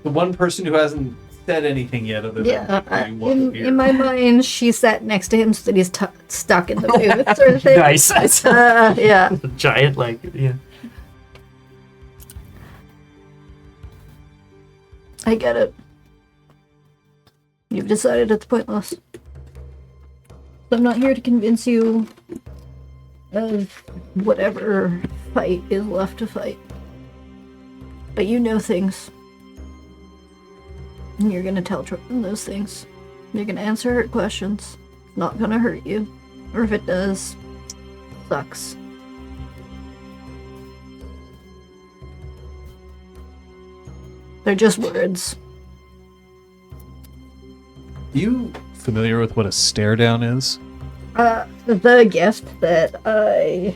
one person who hasn't said anything yet other than in my mind, she sat next to him so that he's stuck in the booth sort of thing. Nice. Yeah. Giant, like, yeah. I get it. You've decided it's pointless. I'm not here to convince you of whatever fight is left to fight. But you know things. And you're gonna tell Tristan those things. You're gonna answer her questions. It's not gonna hurt you. Or if it does, sucks. They're just words. You familiar with what a stare down is? The gift that I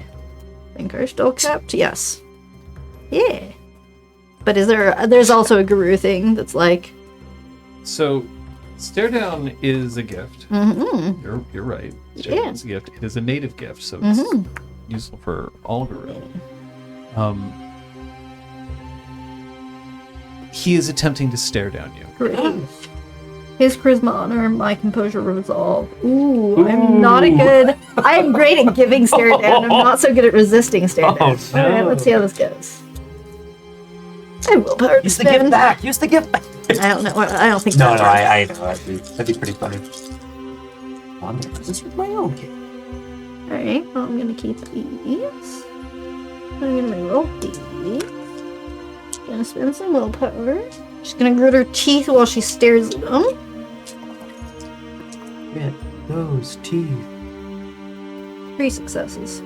think are still kept. Yes. Yeah. But there's also a guru thing that's like. So, stare down is a gift. Mm-hmm. You're right. Stare down is a gift. It is a native gift, so it's useful for all guru. He is attempting to stare down you. Great. His charisma, honor, my composure, resolve. Ooh, I'm not a good. I am great at giving stare down. I'm not so good at resisting stare down. Oh, no. All right, let's see how this goes. I will power Use the gift back. Use the gift back. I don't know. I don't think. No, that's I know. That'd be pretty funny. I'm gonna resist with my own gift. All right. Well, I'm gonna keep these. I'm gonna reroll these. Gonna spend some willpower. She's gonna grit her teeth while she stares at them. Get those teeth. 3 successes.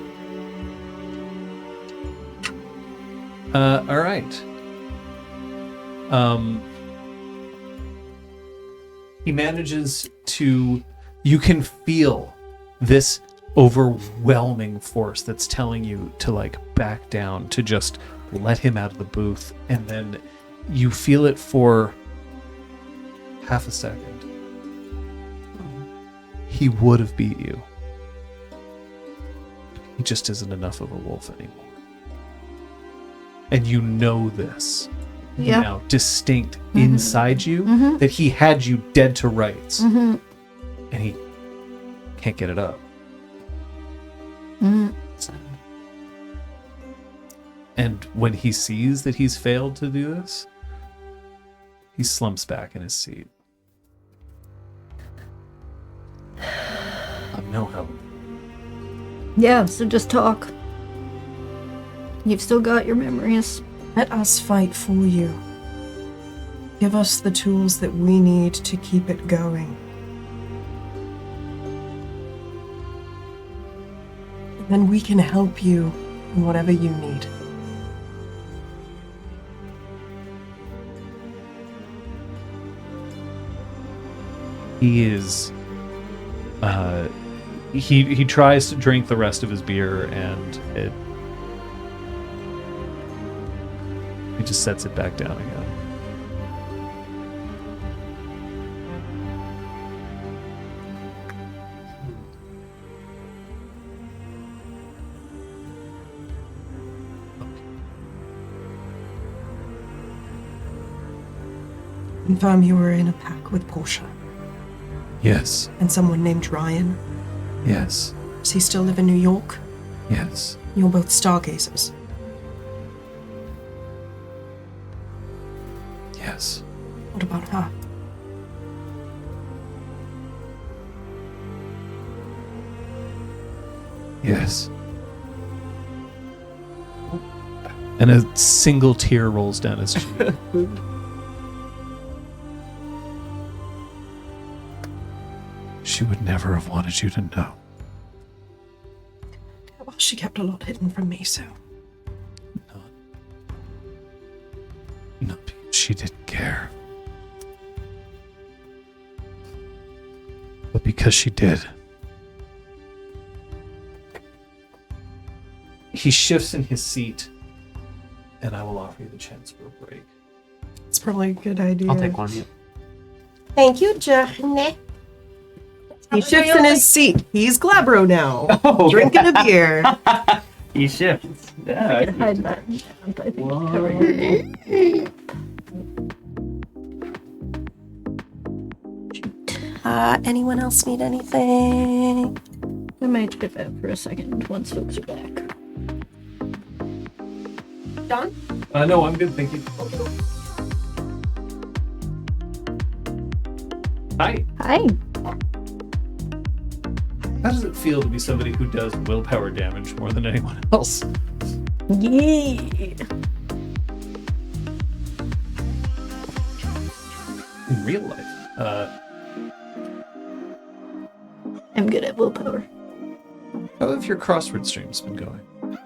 All right. He manages to. You can feel this overwhelming force that's telling you to like back down, to just let him out of the booth, and then you feel it for half a second. He would have beat you. He just isn't enough of a wolf anymore. And you know this. Yeah. Now, distinct inside you, that he had you dead to rights. And he can't get it up. And when he sees that he's failed to do this, he slumps back in his seat. I'm no help. Yeah. So just talk. You've still got your memories. Let us fight for you. Give us the tools that we need to keep it going. And then we can help you in whatever you need. He is he tries to drink the rest of his beer, and he just sets it back down again. Confirm you were in a pack with Portia Yes. and someone named Ryan. Yes. Does he still live in New York? Yes. You're both stargazers. Yes. What about her? Yes. And a single tear rolls down his cheek. She would never have wanted you to know. Well, she kept a lot hidden from me, so. Not because she didn't care, but because she did. He shifts in his seat, and I will offer you the chance for a break. It's probably a good idea. I'll take one of you. Thank you, Johnny. He shifts in his seat. He's Glabro now. Drinking a beer. He shifts. I Yeah. can hide that in camp, I think. Whoa. Cover your Anyone else need anything? I might skip out for a second once folks are back. Don? No, I'm good, thank you. Hi. Hi. How does it feel to be somebody who does willpower damage more than anyone else? Yeah. In real life? I'm good at willpower. How have your crossword streams been going?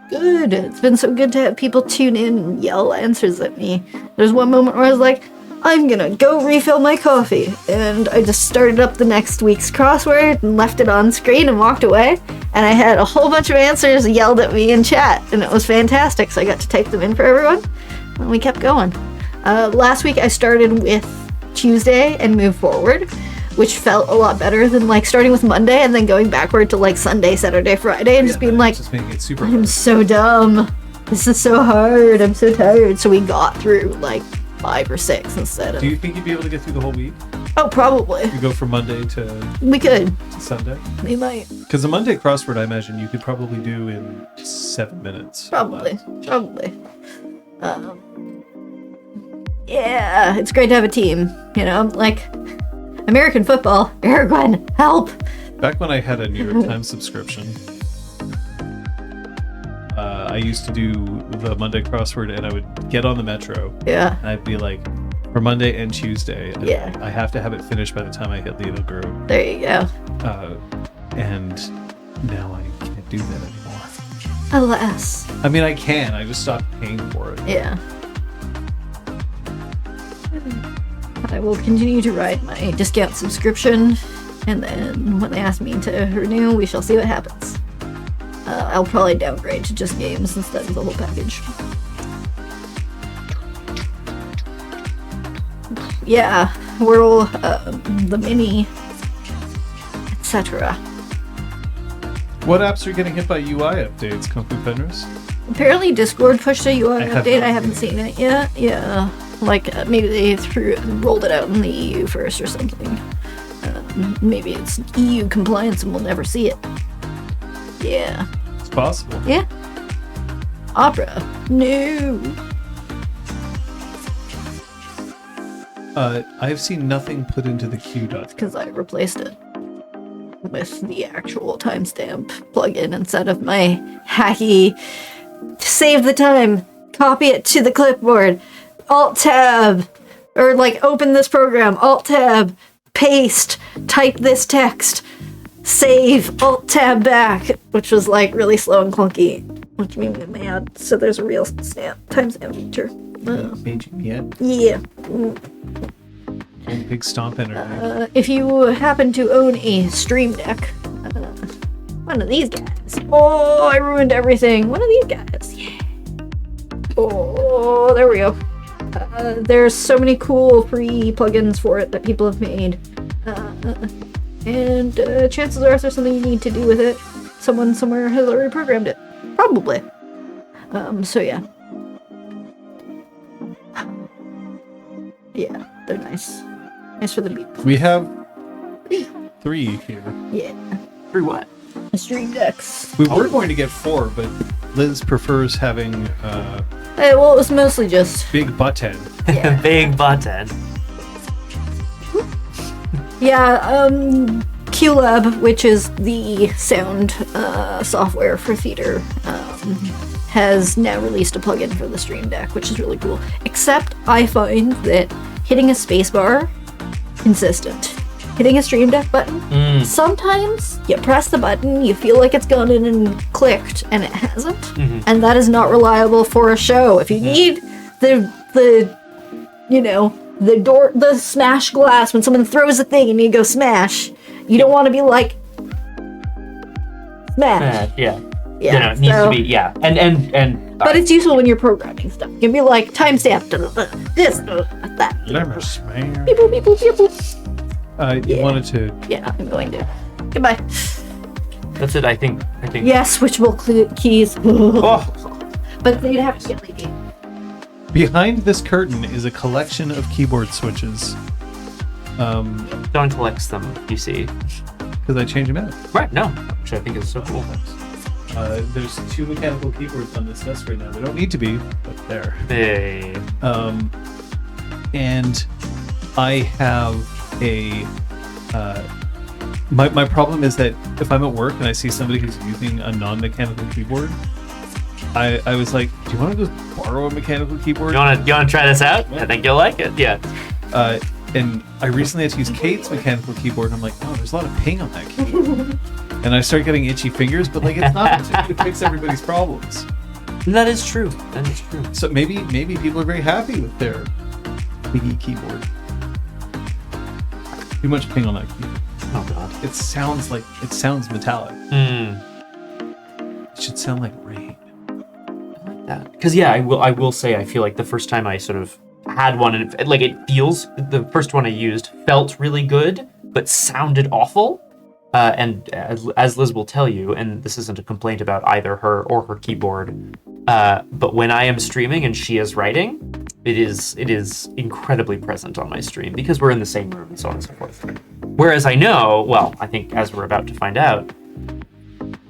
Good. It's been so good to have people tune in and yell answers at me. There's one moment where I was like, I'm gonna go refill my coffee. And I just started up the next week's crossword and left it on screen and walked away. And I had a whole bunch of answers yelled at me in chat. And it was fantastic. So I got to type them in for everyone. And we kept going. Last week I started with Tuesday and moved forward, which felt a lot better than like starting with Monday and then going backward to like Sunday, Saturday, Friday, and just being like, just making it super I'm hard. so dumb. This is so hard. I'm so tired. So we got through like 5 or 6 instead of. Do you think you'd be able to get through the whole week? Oh, probably. You go from Monday to We could. Sunday? We might. Because the Monday crossword, I imagine you could probably do in 7 minutes. Probably. Probably. Yeah, it's great to have a team. You know, like American football. Aragorn, help! Back when I had a New York Times subscription, I used to do the Monday crossword, and I would get on the metro, Yeah. and I'd be like, for Monday and Tuesday, Yeah. I have to have it finished by the time I hit Leo Grove. There you go. And now I can't do that anymore. Alas. I mean, I can. I just stopped paying for it. Yeah. I will continue to ride my discount subscription, and then when they ask me to renew, we shall see what happens. I'll probably downgrade to just games instead of the whole package. Yeah, Whirl, the Mini, etc. What apps are getting hit by UI updates, Kung Fu Fenris? Apparently Discord pushed a UI I have update. not I haven't seen it yet. Yeah, like maybe they rolled it out in the EU first or something. Maybe it's EU compliance and we'll never see it. Yeah. It's possible. Yeah. Opera. No. I've seen nothing put into the queue dot. Because I replaced it with the actual timestamp plugin instead of my hacky save the time, copy it to the clipboard, alt tab, or like open this program, alt tab, paste, type this text, save, alt tab back, which was like really slow and clunky, which made me mad. So there's a real timestamp feature. Made you mad. Yeah. Big stomp energy. If you happen to own a Stream Deck, one of these guys. Oh, I ruined everything. One of these guys. Yeah. Oh, there we go. There's so many cool free plugins for it that people have made. And chances are there's something you need to do with it. Someone somewhere has already programmed it. Probably. So yeah. Yeah, they're nice. Nice for the beat. We have 3 here. Yeah. Through what? Stream Decks. We were going to get 4, but Liz prefers having Well, it was mostly just big button. yeah. Big button. Yeah, QLab, which is the sound software for theater, has now released a plugin for the Stream Deck, which is really cool. Except I find that hitting a spacebar, consistent. Hitting a Stream Deck button, sometimes you press the button, you feel like it's gone in and clicked, and it hasn't. And that is not reliable for a show. If you need the you know, the smash glass when someone throws a thing and you go smash, you don't want to be like smash. Yeah. Yeah, You know, it needs so- to be, yeah. And But it's useful when you're programming stuff. You can be like timestamp this, that. Lemmer smash. Beep, boop, beep, boop, beep, boop. You wanted to. Yeah, I'm going to. Goodbye. that's it, I think. Yeah, switchable keys. Oh, But they'd have to get LED. behind this curtain is a collection of keyboard switches. John collects them, you see. Because I change them out. Right, no. Which I think is so cool. There's 2 mechanical keyboards on this desk right now. They don't need to be, but there. Hey. And I have a. My problem is that if I'm at work and I see somebody who's using a non-mechanical keyboard, I was like, do you want to just borrow a mechanical keyboard? You wanna try this out? I think you'll like it. Yeah. And I recently had to use Kate's mechanical keyboard, and I'm like, oh, there's a lot of ping on that keyboard. And I start getting itchy fingers, but like it's not to fix everybody's problems. That is true. That is true. So maybe people are very happy with their piggy keyboard. Too much ping on that keyboard. Oh god. It sounds metallic. Mm. It should sound like rain. I like that. Because yeah, I will say I feel like the first time I sort of had one, and the first one I used felt really good, but sounded awful. And as Liz will tell you, and this isn't a complaint about either her or her keyboard, but when I am streaming and she is writing, it is incredibly present on my stream because we're in the same room and so on and so forth. Whereas I think as we're about to find out,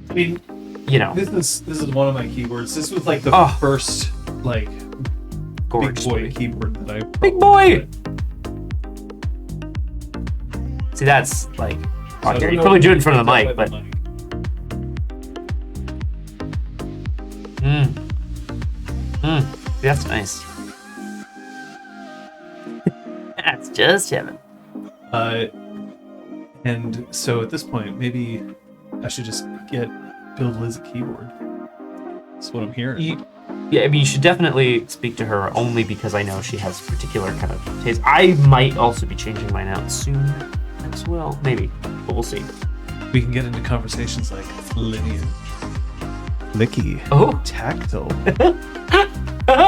I mean, this is one of my keyboards. This was like the first like big boy keyboard that I big boy. See, that's like. So you can probably do it in front of the mic, but that's nice. That's just heaven. And so at this point, maybe I should just build Liz a keyboard. That's what I'm hearing. You should definitely speak to her only because I know she has particular kind of taste. I might also be changing mine out soon as well, maybe, but we'll see. We can get into conversations like linear, flicky, tactile.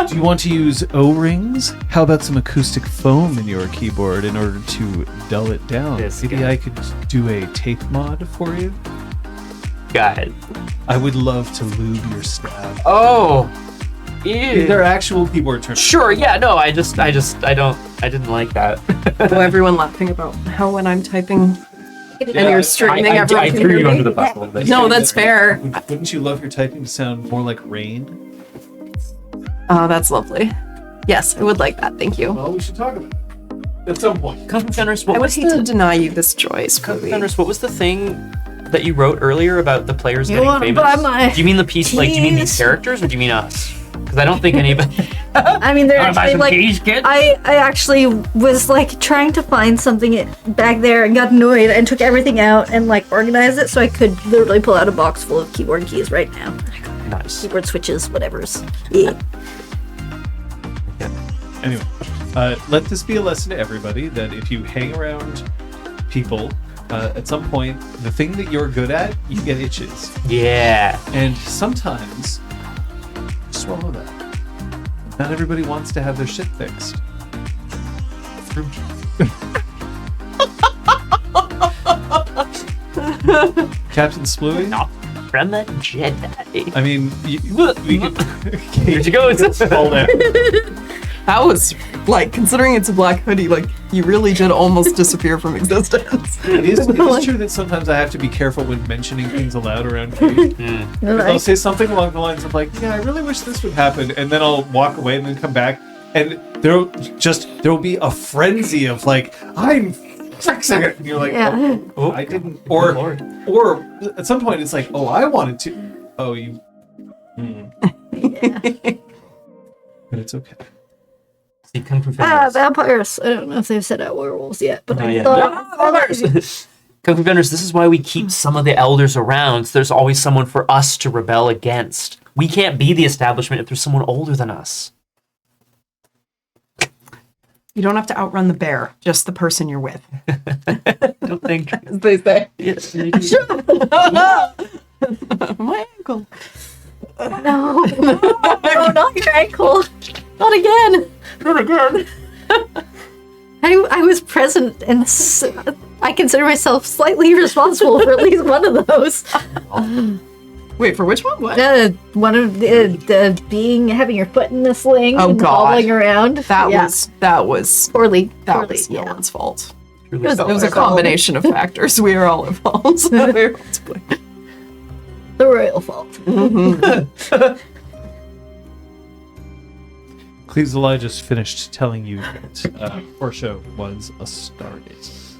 Do you want to use O-rings? How about some acoustic foam in your keyboard in order to dull it down? Maybe I could do a tape mod for you. God, I would love to lube your stab. Oh, ew. They're actual keyboard terms. Sure, yeah, no, I didn't like that. Oh, everyone laughing about how when I'm typing and you're streaming, everyone I can threw hear you me. under the bus a little bit. No, that's fair. Wouldn't you love your typing to sound more like rain? Oh, that's lovely. Yes, I would like that. Thank you. Well, we should talk about it at some point. Fenris, I would hate to deny you this choice, Kobe. Fenris, what was the thing that you wrote earlier about the players You getting wanna famous? buy my Do you mean the piece? Like, do you mean these keys? characters, or do you mean us? Because I don't think anybody. I mean, they're Wanna buy actually some like. keys, kid? I actually was like trying to find something back there and got annoyed and took everything out and like organized it so I could literally pull out a box full of keyboard keys right now. Nice. Keyboard switches, whatever's. Yeah. Anyway, let this be a lesson to everybody that if you hang around people, at some point, the thing that you're good at, you get itches. Yeah. And sometimes, swallow that. Not everybody wants to have their shit fixed. Captain Splooey? Not from a Jedi. I mean, Here you go. It's fall down. That was, like, considering it's a black hoodie, like, you really did almost disappear from existence. It is true that sometimes I have to be careful when mentioning things aloud around Kate. I'll say something along the lines of like, yeah, I really wish this would happen, and then I'll walk away and then come back, and there'll be a frenzy of like, I'm fixing it, and you're like, Yeah. oh, I didn't, or at some point it's like, oh, I wanted to, oh, you, but it's okay. See, Kung Fu Fenris. Vampires. I don't know if they've said out werewolves yet, but I yeah. thought. Kung Fu Fenris, this is why we keep some of the elders around. So there's always someone for us to rebel against. We can't be the establishment if there's someone older than us. You don't have to outrun the bear, just the person you're with. I don't think. As they say. Yes, My ankle. No, not your ankle. Not again. Not again. I was present and I consider myself slightly responsible for at least one of those. Wait, for which one? What? One of the being having your foot in the sling Oh, and God. hobbling around. That was poorly. no Yeah. one's fault. It It was a combination of factors. We are all involved. So we're all to blame. The royal fault. Cleveland just finished telling you that Portia was a Stargate.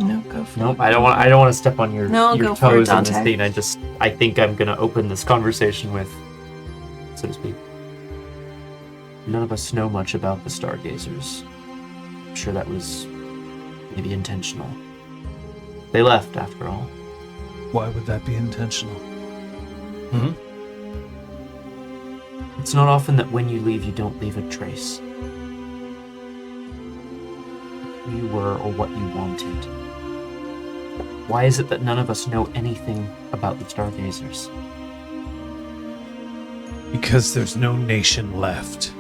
No, go for Nope, I don't want to step on your No, your go for it, toes on this Dante. thing. I think I'm gonna open this conversation with, so to speak. None of us know much about the Stargazers. I'm sure that was maybe intentional. They left after all. Why would that be intentional? It's not often that when you leave, you don't leave a trace. Who you were or what you wanted. Why is it that none of us know anything about the Stargazers? Because there's no nation left.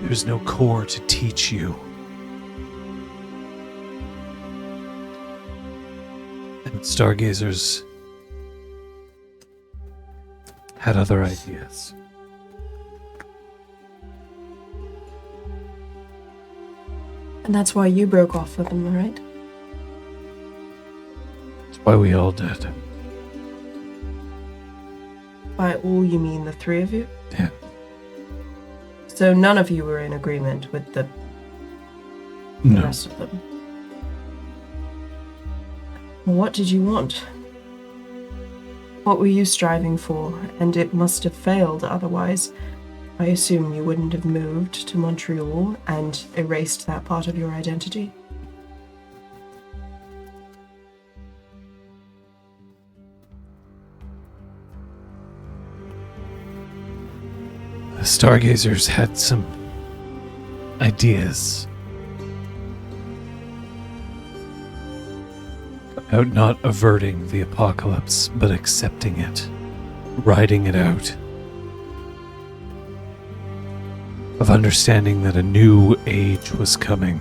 There's no core to teach you. And Stargazers had other ideas. And that's why you broke off with them, right? That's why we all did. By all, you mean the three of you? Yeah. So none of you were in agreement with the No. rest of them? What did you want? What were you striving for? And it must have failed, otherwise I assume you wouldn't have moved to Montreal and erased that part of your identity. The Stargazers had some ideas about not averting the apocalypse, but accepting it, riding it out. Of understanding that a new age was coming.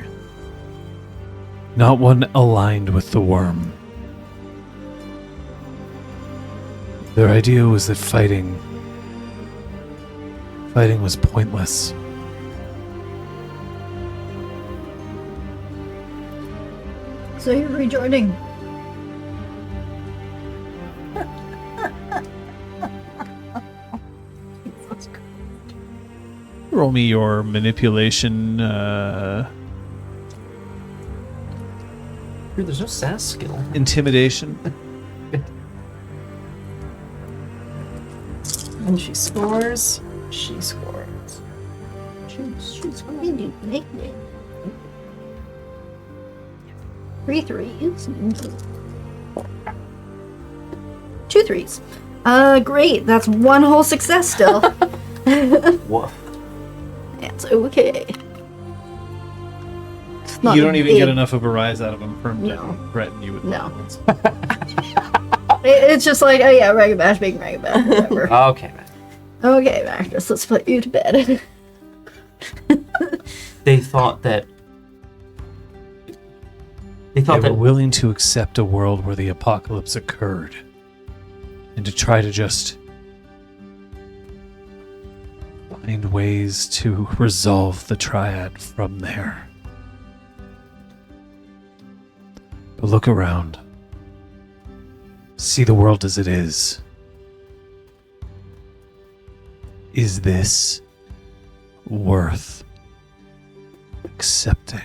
Not one aligned with the worm. Their idea was that fighting was pointless. So you're rejoining. Roll me your manipulation. There's no sass skill. Intimidation. And she scores. She scores. She's going to make it. 3 threes. 2 threes. Great. That's one whole success still. Woof. That's okay. It's not You don't even big- get enough of a rise out of them for him to No. threaten you with No. violence. It's just like, oh yeah, Rag Bash, big Rag Bash, whatever. Okay, man. Okay, Magnus, let's put you to bed. They thought that. They They thought were that. willing to accept a world where the apocalypse occurred and to try to just find ways to resolve the triad from there. But look around. See the world as it is. Is this worth accepting?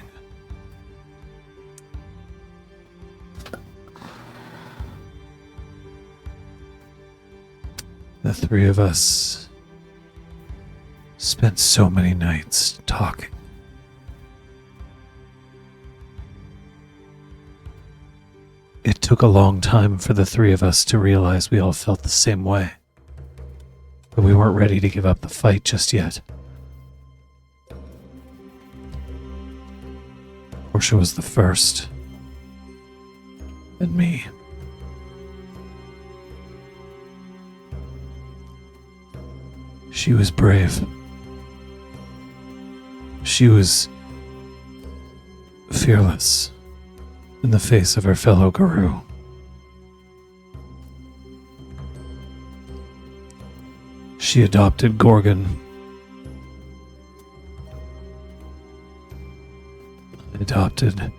The three of us spent so many nights talking. It took a long time for the three of us to realize we all felt the same way. But we weren't ready to give up the fight just yet. Portia was the first. And me. She was brave. She was fearless in the face of her fellow Guru. She adopted Gorgon. I adopted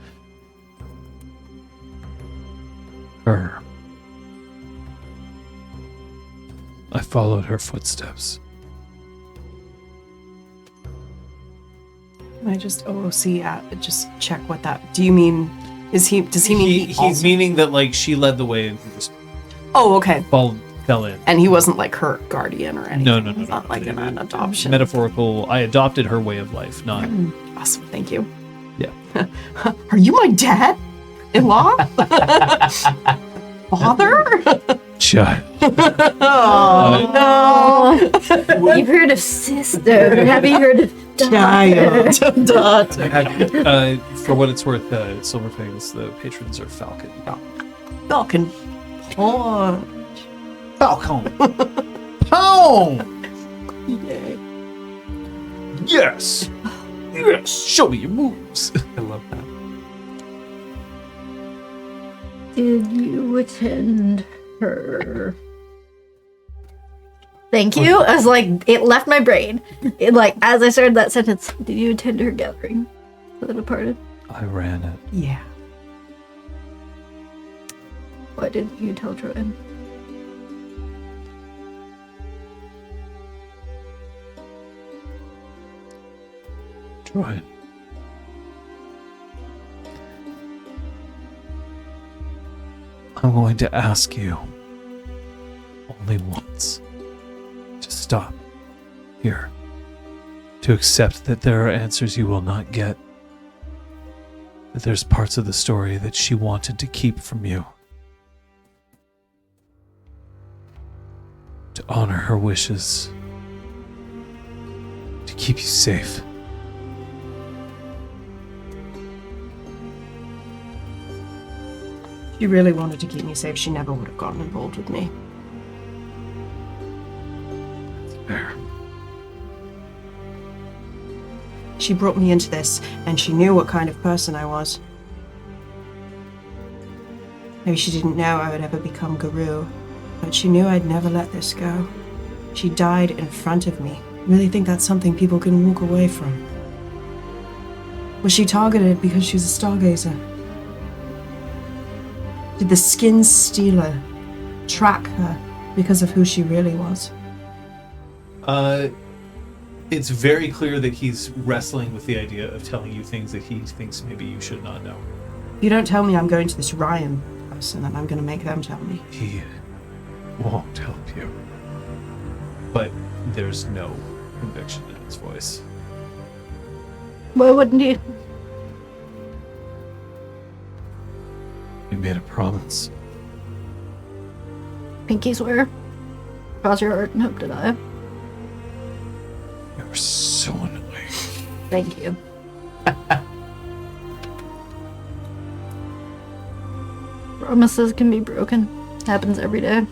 her. I followed her footsteps. I I just OOC just check what that? Do you mean? Does he mean He's also- meaning that like she led the way and he just Oh, okay. fell in. And he wasn't like her guardian or anything. No. It's not like an adoption. Metaphorical. I adopted her way of life, not. Awesome. Thank you. Yeah. Are you my dad? In-law? Father? Child. Oh, no. You've heard of sister. Have you heard of daughter? For what it's worth, Silverfangs, the patrons are Falcon. Falcon. Oh. Falcon. Pound. Yay. Yes. Yes. Show me your moves. I love that. Did you attend her? Thank you. I was like, it left my brain. It like as I started that sentence. Did you attend her gathering for the departed? I ran it. Yeah. Why didn't you tell Troy? Troy. I'm going to ask you only once to stop here, to accept that there are answers you will not get, that there's parts of the story that she wanted to keep from you, to honor her wishes, to keep you safe. She really wanted to keep me safe. She never would have gotten involved with me. Fair. She brought me into this, and she knew what kind of person I was. Maybe she didn't know I would ever become Guru, but she knew I'd never let this go. She died in front of me. Really think that's something people can walk away from? Was she targeted because she was a stargazer? Did the skin stealer track her because of who she really was? It's very clear that he's wrestling with the idea of telling you things that he thinks maybe you should not know. If you don't tell me I'm going to this Ryan person, and I'm going to make them tell me. He won't help you. But there's no conviction in his voice. Why wouldn't you? You made a promise. Pinky swear. Cross your heart and hope to die. You were so annoying. Thank you. Promises can be broken. Happens every day.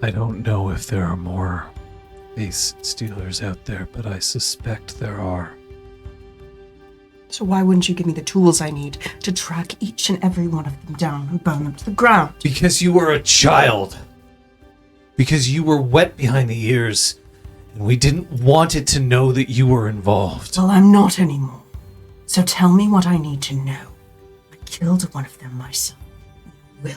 I don't know if there are more face stealers out there, but I suspect there are. So why wouldn't you give me the tools I need to track each and every one of them down and burn them to the ground? Because you were a child. Because you were wet behind the ears, and we didn't want it to know that you were involved. Well, I'm not anymore. So tell me what I need to know. I killed one of them myself. Will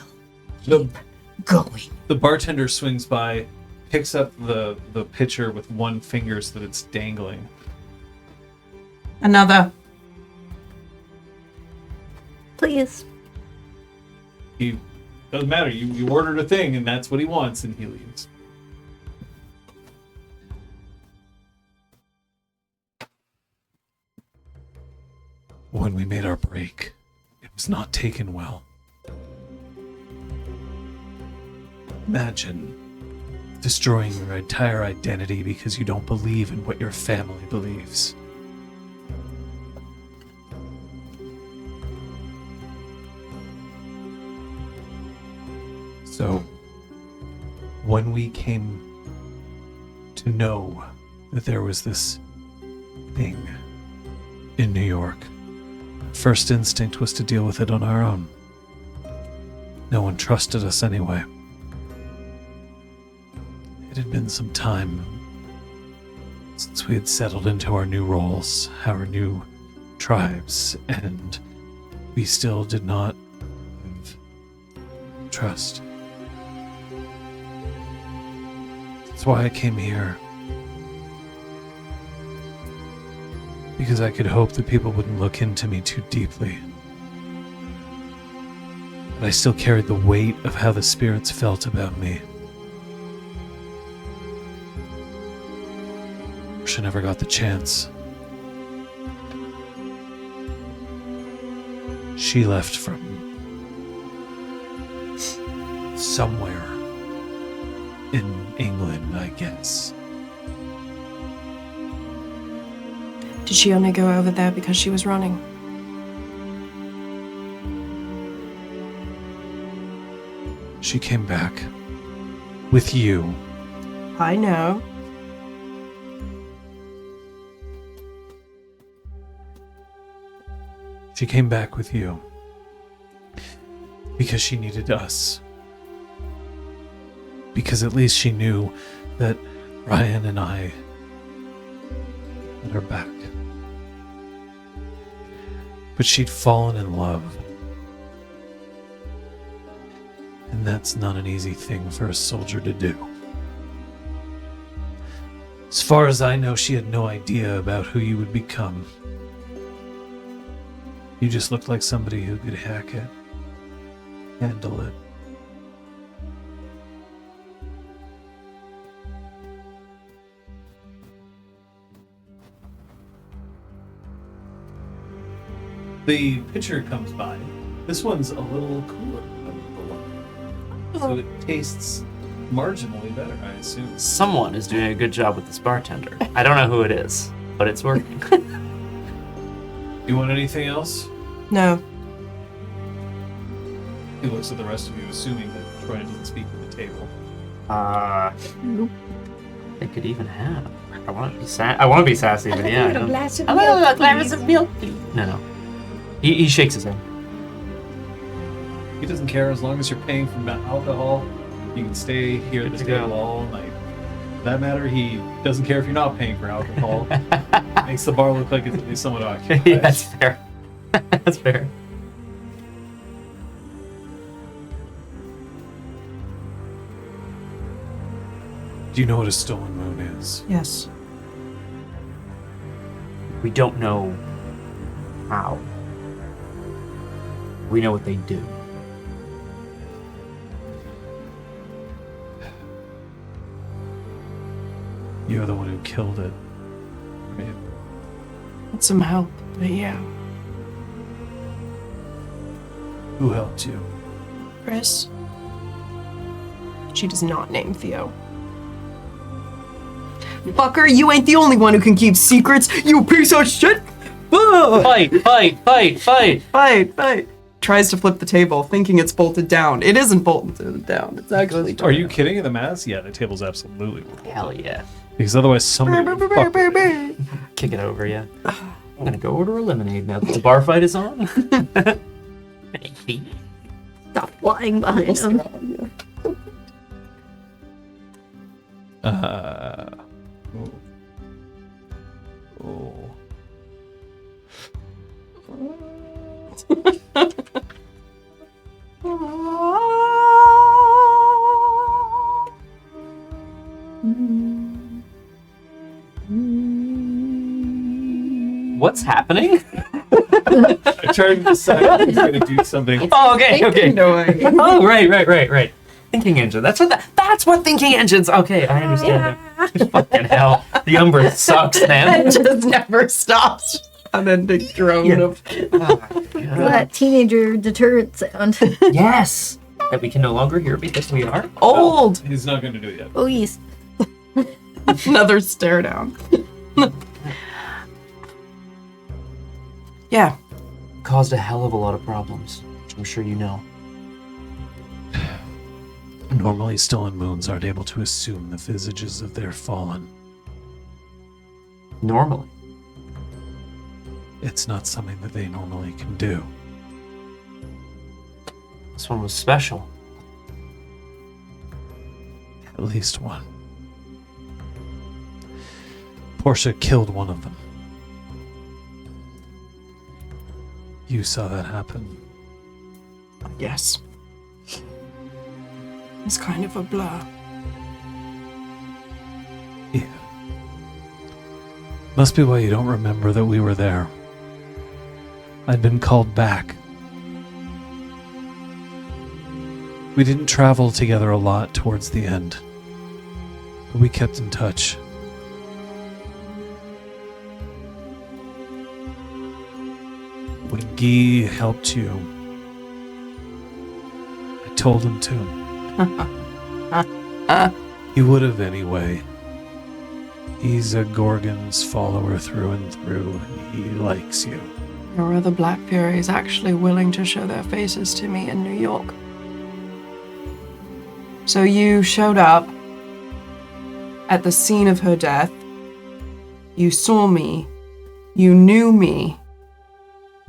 keep going. The bartender swings by, picks up the pitcher with one finger so that it's dangling. Another. Please. He doesn't matter. You ordered a thing, and that's what he wants, and he leaves. When we made our break, it was not taken well. Imagine destroying your entire identity because you don't believe in what your family believes. So, when we came to know that there was this thing in New York, first instinct was to deal with it on our own. No one trusted us anyway. It had been some time since we had settled into our new roles, our new tribes, and we still did not have trust. That's why I came here. Because I could hope that people wouldn't look into me too deeply. But I still carried the weight of how the spirits felt about me. She never got the chance. She left from somewhere in England, I guess. Did she only go over there because she was running? She came back with you. I know. She came back with you because she needed us. Because at least she knew that Ryan and I had her back. But she'd fallen in love. And that's not an easy thing for a soldier to do. As far as I know, she had no idea about who you would become. You just looked like somebody who could hack it, handle it. The pitcher comes by. This one's a little cooler than the one. So it tastes marginally better, I assume. Someone is doing a good job with this bartender. I don't know who it is, but it's working. You want anything else? No. He looks at the rest of you, assuming that Troy doesn't speak at the table. They could even have. I want to be I want to be sassy, but yeah. I don't- glass of I milk, want a glass please. of milk, please. No. He shakes his head. He doesn't care as long as you're paying for alcohol. You can stay here at Good the to go. table all night. For that matter, he doesn't care if you're not paying for alcohol. Makes the bar look like it's at least somewhat occupied. Yeah, that's fair. That's fair. Do you know what a stolen moon is? Yes. We don't know how. We know what they do. You're the one who killed it. Right? With some help, but yeah. Who helped you? Chris? She does not name Theo. Fucker, you ain't the only one who can keep secrets, you piece of shit! Ah! Fight! Tries to flip the table, thinking it's bolted down. It isn't bolted down. It's actually Are you kidding? The mask? Yeah, the table's absolutely revolted. Hell yeah. Because otherwise somebody would fuck with it. Kick it over, yeah. I'm gonna go order a lemonade now that the bar fight is on. Stop flying behind him. Oh. What's happening? I tried to decide if he's gonna do something. Oh, okay. No idea. Oh, right. Thinking engine. That's what thinking engines. Okay, I understand. Fucking hell. The Umbra sucks, man. It just never stops. Unending drone Yeah. of. That teenager deterrent sound. Yes. That we can no longer hear because we are Old! He's not gonna do it yet. Police. Another stare down. Yeah. caused a hell of a lot of problems, which I'm sure you know. Normally, stolen moons aren't able to assume the visages of their fallen. Normally. It's not something that they normally can do. This one was special. At least one. Portia killed one of them. You saw that happen. Yes. It's kind of a blur. Yeah. Must be why you don't remember that we were there. I'd been called back. We didn't travel together a lot towards the end, but we kept in touch. When Guy helped you, I told him to. He would have anyway. He's a Gorgon's follower through and through, and he likes you. Your other Black Furies actually willing to show their faces to me in New York. So you showed up at the scene of her death. You saw me. You knew me.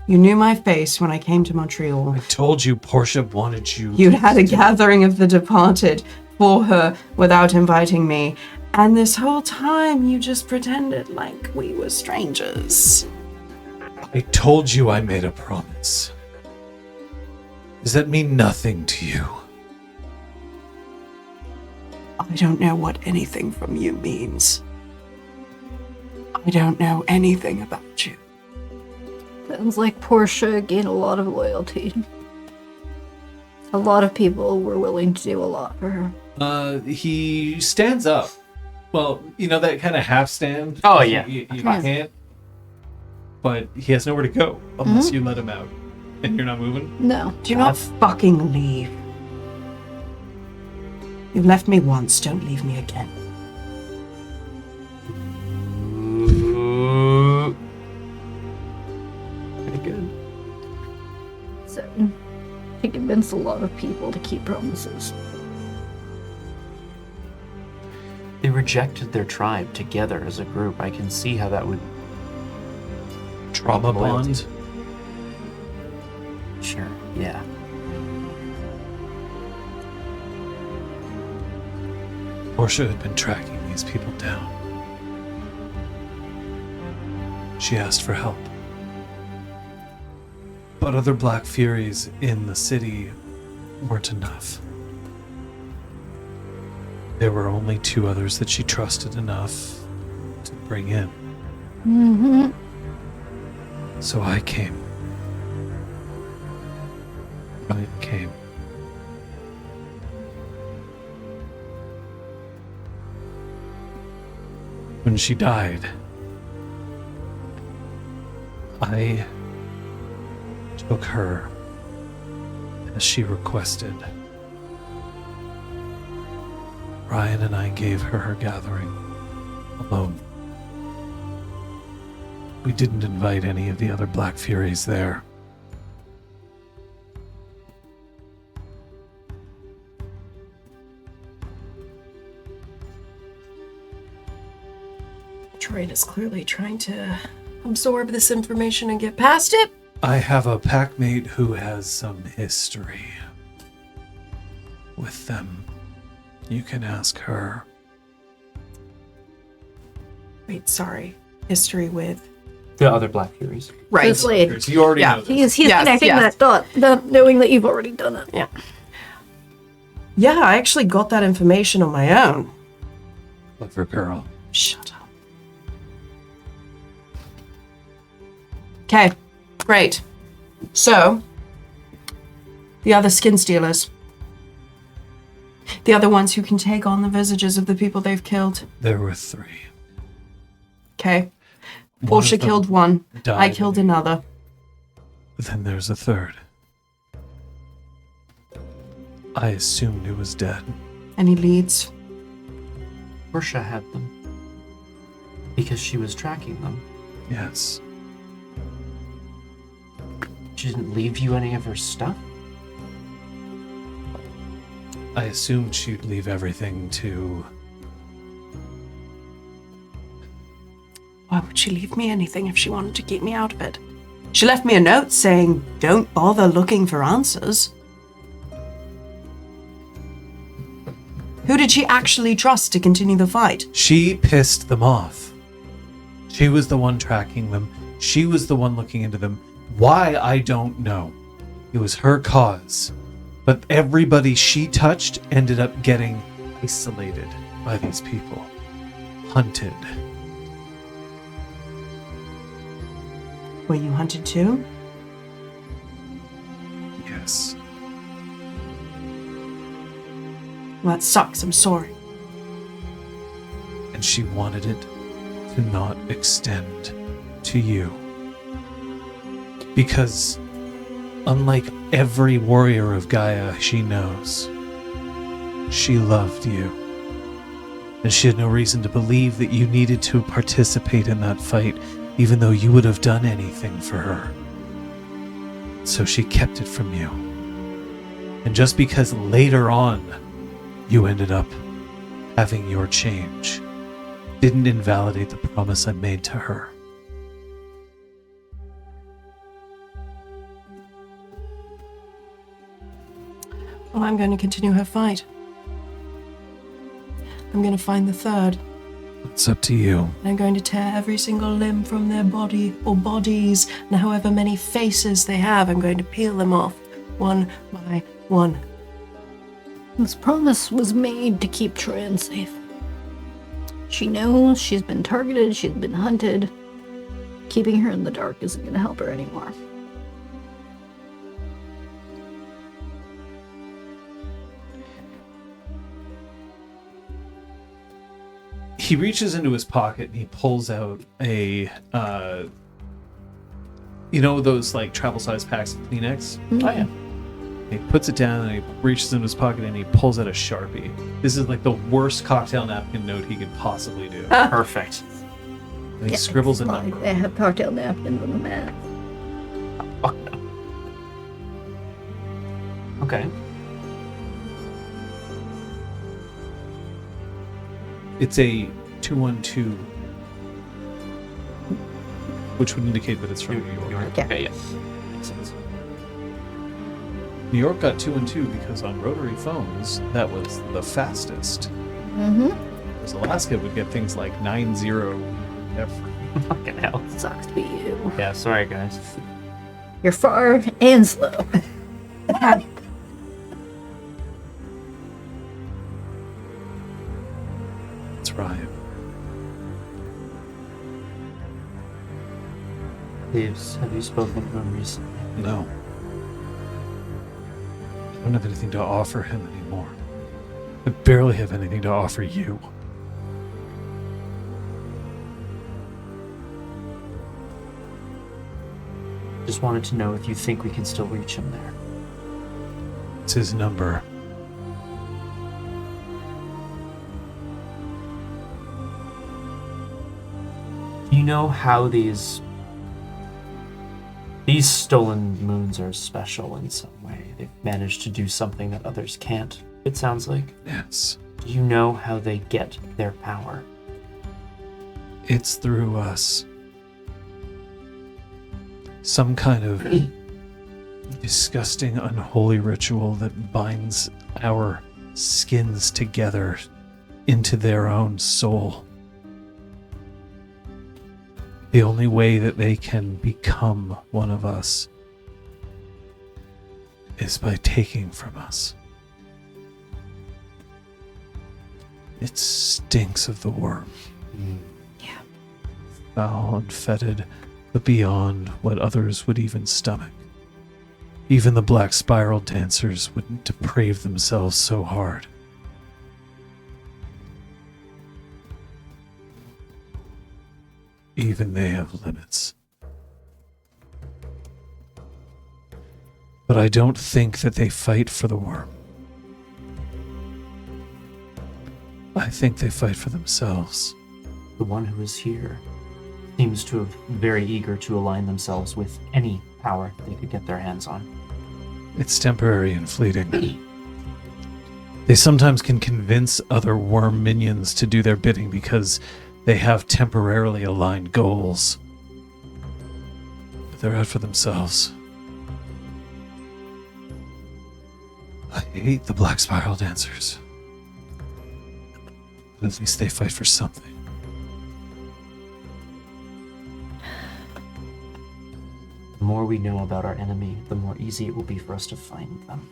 You knew my face when I came to Montreal. I told you Portia wanted you. You'd had a gathering of the departed for her without inviting me. And this whole time you just pretended like we were strangers. I told you I made a promise. Does that mean nothing to you? I don't know what anything from you means. I don't know anything about you. Sounds like Portia gained a lot of loyalty. A lot of people were willing to do a lot for her. He stands up. Well, you know that kind of half stand? Oh, yeah. You can't. But he has nowhere to go unless you let him out. And you're not moving? No. Do not fucking leave. You've left me once, don't leave me again. Ooh. Pretty good. So, he convinced a lot of people to keep promises. They rejected their tribe together as a group. I can see how that would... Trauma Loyalty. bond? Sure, yeah. Portia had been tracking these people down. She asked for help. But other Black Furies in the city weren't enough. There were only 2 others that she trusted enough to bring in. Mm-hmm. So I came. Ryan came. When she died, I took her as she requested. Ryan and I gave her her gathering alone. We didn't invite any of the other Black Furies there. Troy is clearly trying to absorb this information and get past it. I have a packmate who has some history with them. You can ask her. Wait, sorry. History with... The other Black Furies. Right. It's like, You already Yeah. know this. he's Yes, connecting yes. that thought, not knowing that you've already done it. Yeah. Yeah, I actually got that information on my own. Clever girl. Shut up. Okay, great. So, the other skin stealers. The other ones who can take on the visages of the people they've killed. There were 3. Okay. One Portia of them killed one. I died. killed another. Then there's a 3rd. I assumed it was dead. Any leads? Portia had them. Because she was tracking them. Yes. She didn't leave you any of her stuff? I assumed she'd leave everything to... Why would she leave me anything if she wanted to keep me out of it? She left me a note saying, don't bother looking for answers. Who did she actually trust to continue the fight? She pissed them off. She was the one tracking them. She was the one looking into them. Why, I don't know. It was her cause. But everybody she touched ended up getting isolated by these people, hunted. Were you hunted too? Yes. Well, that sucks. I'm sorry. And she wanted it to not extend to you. Because unlike every warrior of Gaia she knows, she loved you. And she had no reason to believe that you needed to participate in that fight, even though you would have done anything for her. So she kept it from you. And just because later on you ended up having your change, didn't invalidate the promise I made to her. Well, I'm going to continue her fight. I'm going to find the third. It's up to you. I'm going to tear every single limb from their body or bodies, and however many faces they have, I'm going to peel them off, one by one. This promise was made to keep Tran safe. She knows she's been targeted, she's been hunted. Keeping her in the dark isn't going to help her anymore. He reaches into his pocket and he pulls out a, you know, those like travel size packs of Kleenex? Mm-hmm. Oh, yeah. He puts it down and he reaches into his pocket and he pulls out a Sharpie. This is like the worst cocktail napkin note he could possibly do. Perfect. And he scribbles a Like, number. they have cocktail napkins on the mat. Fuck no. Okay. It's a 212, which would indicate that it's from New York. Okay. Okay, yeah. Makes sense. New York got 212 because on rotary phones, that was the fastest. Mm-hmm. Whereas Alaska would get things like 90 every. Fucking hell. Sucks to be you. Yeah, sorry, guys. You're far and slow. That's right. Thieves, have you spoken to him recently? No. I don't have anything to offer him anymore. I barely have anything to offer you. Just wanted to know if you think we can still reach him there. It's his number. Do you know how these stolen moons are special in some way? They've managed to do something that others can't, it sounds like. Yes. Do you know how they get their power? It's through us. Some kind of disgusting, unholy ritual that binds our skins together into their own soul. The only way that they can become one of us is by taking from us. It stinks of the worm. Yeah. Foul and fetid, but beyond what others would even stomach. Even the black spiral dancers wouldn't deprave themselves so hard. Even they have limits. But I don't think that they fight for the worm. I think they fight for themselves. The one who is here seems to have very eager to align themselves with any power they could get their hands on. It's temporary and fleeting. They sometimes can convince other worm minions to do their bidding because they have temporarily aligned goals. But they're out for themselves. I hate the Black Spiral Dancers. But at least they fight for something. The more we know about our enemy, the more easy it will be for us to find them.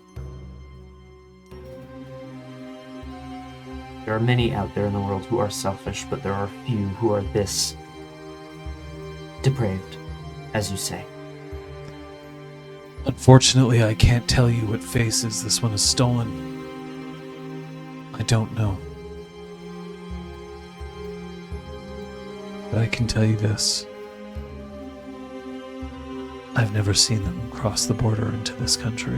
There are many out there in the world who are selfish, but there are few who are this depraved, as you say. Unfortunately, I can't tell you what faces this one has stolen. I don't know. But I can tell you this. I've never seen them cross the border into this country.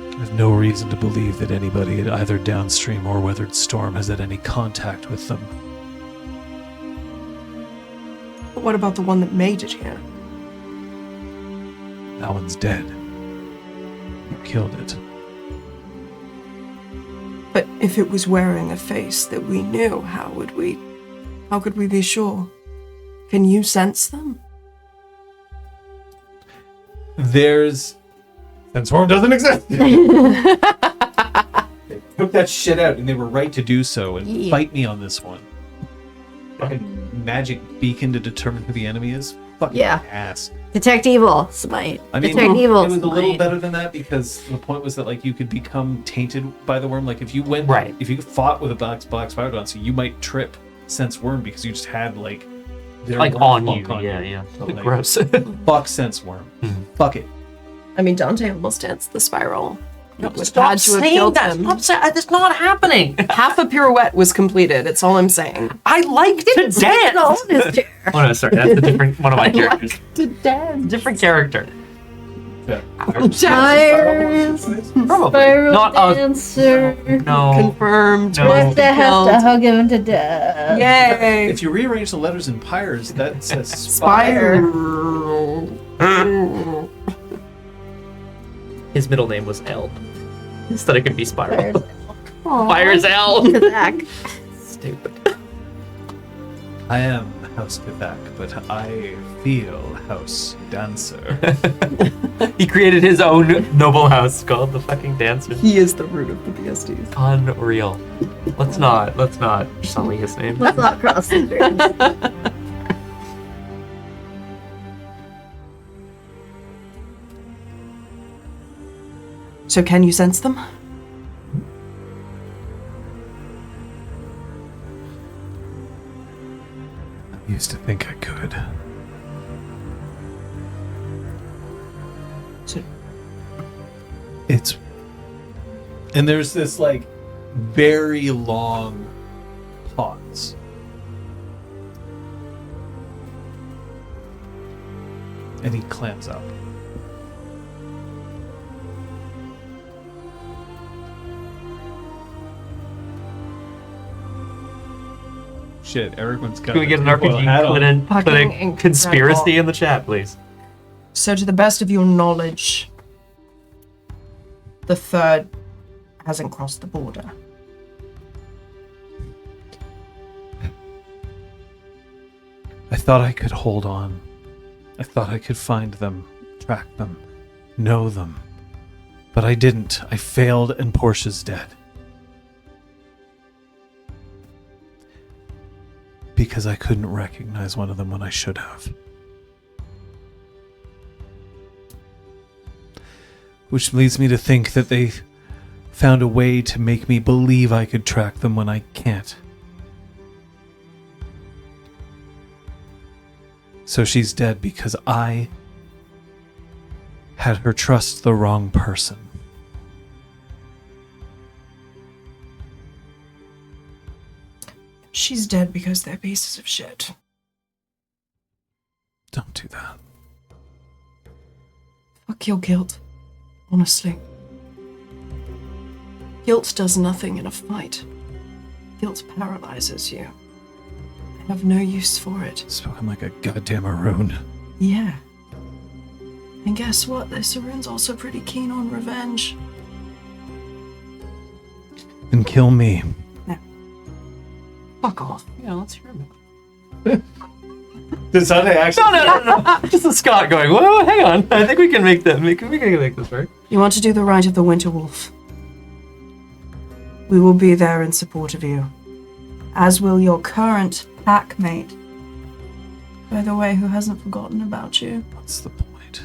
I have no reason to believe that anybody at either Downstream or Weathered Storm has had any contact with them. But what about the one that made it here? That one's dead. You killed it. But if it was wearing a face that we knew, how could we be sure? Can you sense them? Transform doesn't exist! They took that shit out, and they were right to do so, and fight me on this one. Fucking magic beacon to determine who the enemy is? Fucking ass. Detect evil, smite. I mean, Detect evil, it was a little smite. better than that, because the point was that, like, you could become tainted by the worm. Like, if you went... Right. If you fought with a black spider dancer, you might trip sense worm, because you just had, like... their Like worm on you, funk yeah. So, like, Gross. fuck sense worm. Fuck it. I mean, Dante almost danced the spiral. Stop saying that! Stop saying that's not happening! Half a pirouette was completed. It's all I'm saying. I like to dance! No, on his chair. Oh no, sorry, that's a different one of my characters. To dance. Different character. Yeah. Tires. Probably. Spiral Not dancer. No. Confirmed. No. Have to Killed. hug him to death. Yay! If you rearrange the letters in pyres, that says Spire. His middle name was L. Instead it could be Spiral. Fires. Fire's L! Kazak. Stupid. I am House Kavak, but I feel House Dancer. He created his own noble house called the fucking Dancer. He is the root of the BSDs. Unreal. Let's not sully his name. Let's not cross the streams. So can you sense them? I used to think I could. So It's... And there's this, like, very long pause. And he clams up. Shit, everyone's got... Can we get an a tinfoil hat on. RPG Fucking Clinic conspiracy incredible. in the chat, please? So to the best of your knowledge, the third hasn't crossed the border. I thought I could hold on. I thought I could find them, track them, know them. But I didn't. I failed, and Portia's dead. Because I couldn't recognize one of them when I should have. Which leads me to think that they found a way to make me believe I could track them when I can't. So she's dead because I had her trust the wrong person. She's dead because they're pieces of shit. Don't do that. Fuck your guilt. Honestly. Guilt does nothing in a fight. Guilt paralyzes you. I have no use for it. Spoken like a goddamn maroon. Yeah. And guess what? This Saroon's also pretty keen on revenge. And kill me. Fuck off. Yeah, let's hear it. Does Sunday actually? No. Just a Scott going, whoa, hang on. I think we can make that. We can make this work. You want to do the right of the Winter Wolf? We will be there in support of you. As will your current pack mate. By the way, who hasn't forgotten about you? What's the point?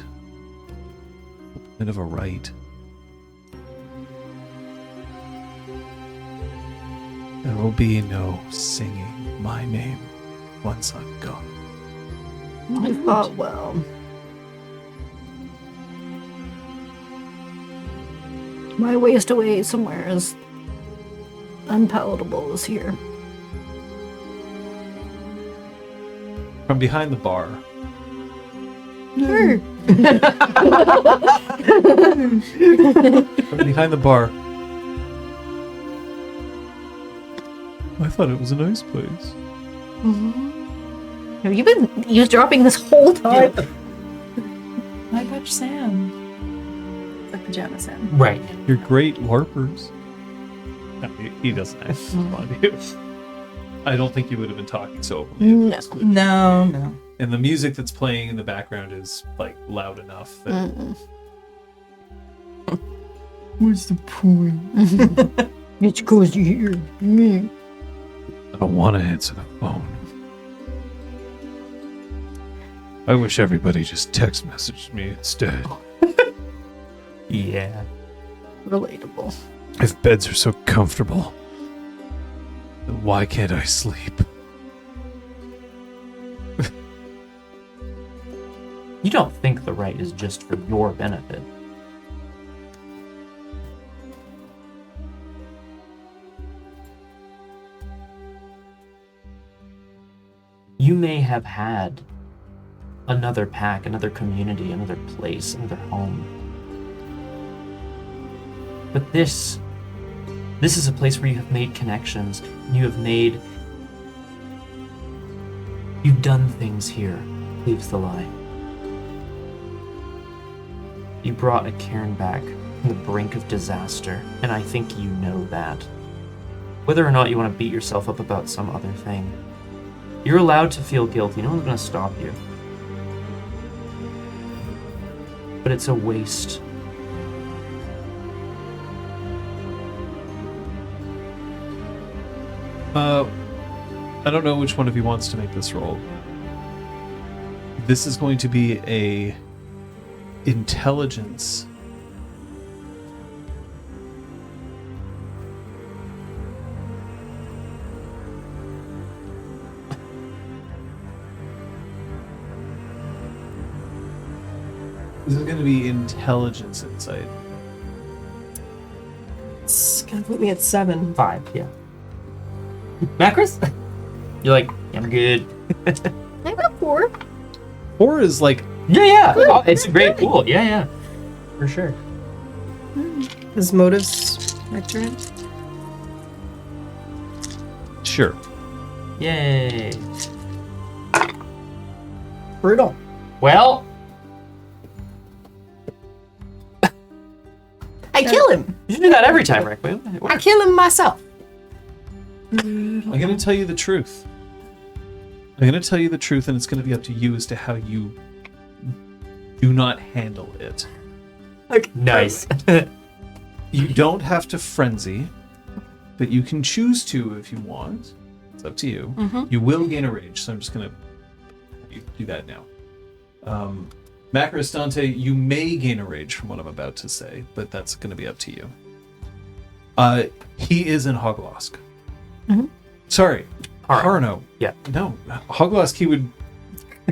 Bit of a right. There will be no singing my name once I'm gone. I thought, well. My waste away somewhere as unpalatable as here. From behind the bar, Sure. from behind the bar. I thought it was a nice place. Have you been eavesdropping this whole time? My Dutch Sam. It's like pajama Sam. Right. You're great LARPers. No, he doesn't actually respond to you. I don't think you would have been talking so openly. No. No. And the music that's playing in the background is like loud enough that What's the point? It's cozy here. Me. I don't want to answer the phone. I wish everybody just text messaged me instead. Yeah. Relatable. If beds are so comfortable, then why can't I sleep? You don't think the right is just for your benefit. You may have had another pack, another community, another place, another home. But this is a place where you have made connections. You've done things here, leaves the lie. You brought a cairn back from the brink of disaster, and I think you know that. Whether or not you want to beat yourself up about some other thing, you're allowed to feel guilty. No one's going to stop you. But it's a waste. I don't know which one of you wants to make this roll. This is going to be a intelligence. This is going to be intelligence insight. It's gonna put me at 7. 5, yeah. Macros? You're like, I'm good. I got 4. 4 is like, Yeah. Oh, it's a great pool. Yeah. For sure. Does motives factor in? sure. Yay. Brutal. Well, I kill him. you should do that every time, Requiem. I kill him myself. I'm going to tell you the truth. I'm going to tell you the truth, and it's going to be up to you as to how you do not handle it. Okay. Nice. You don't have to frenzy, but you can choose to if you want. It's up to you. You will gain a rage, so I'm just going to do that now. Macros Dante, you may gain a rage from what I'm about to say, but that's going to be up to you. He is in Hoglosk. Sorry, Harno. Yeah. No, Hoglosk, he would...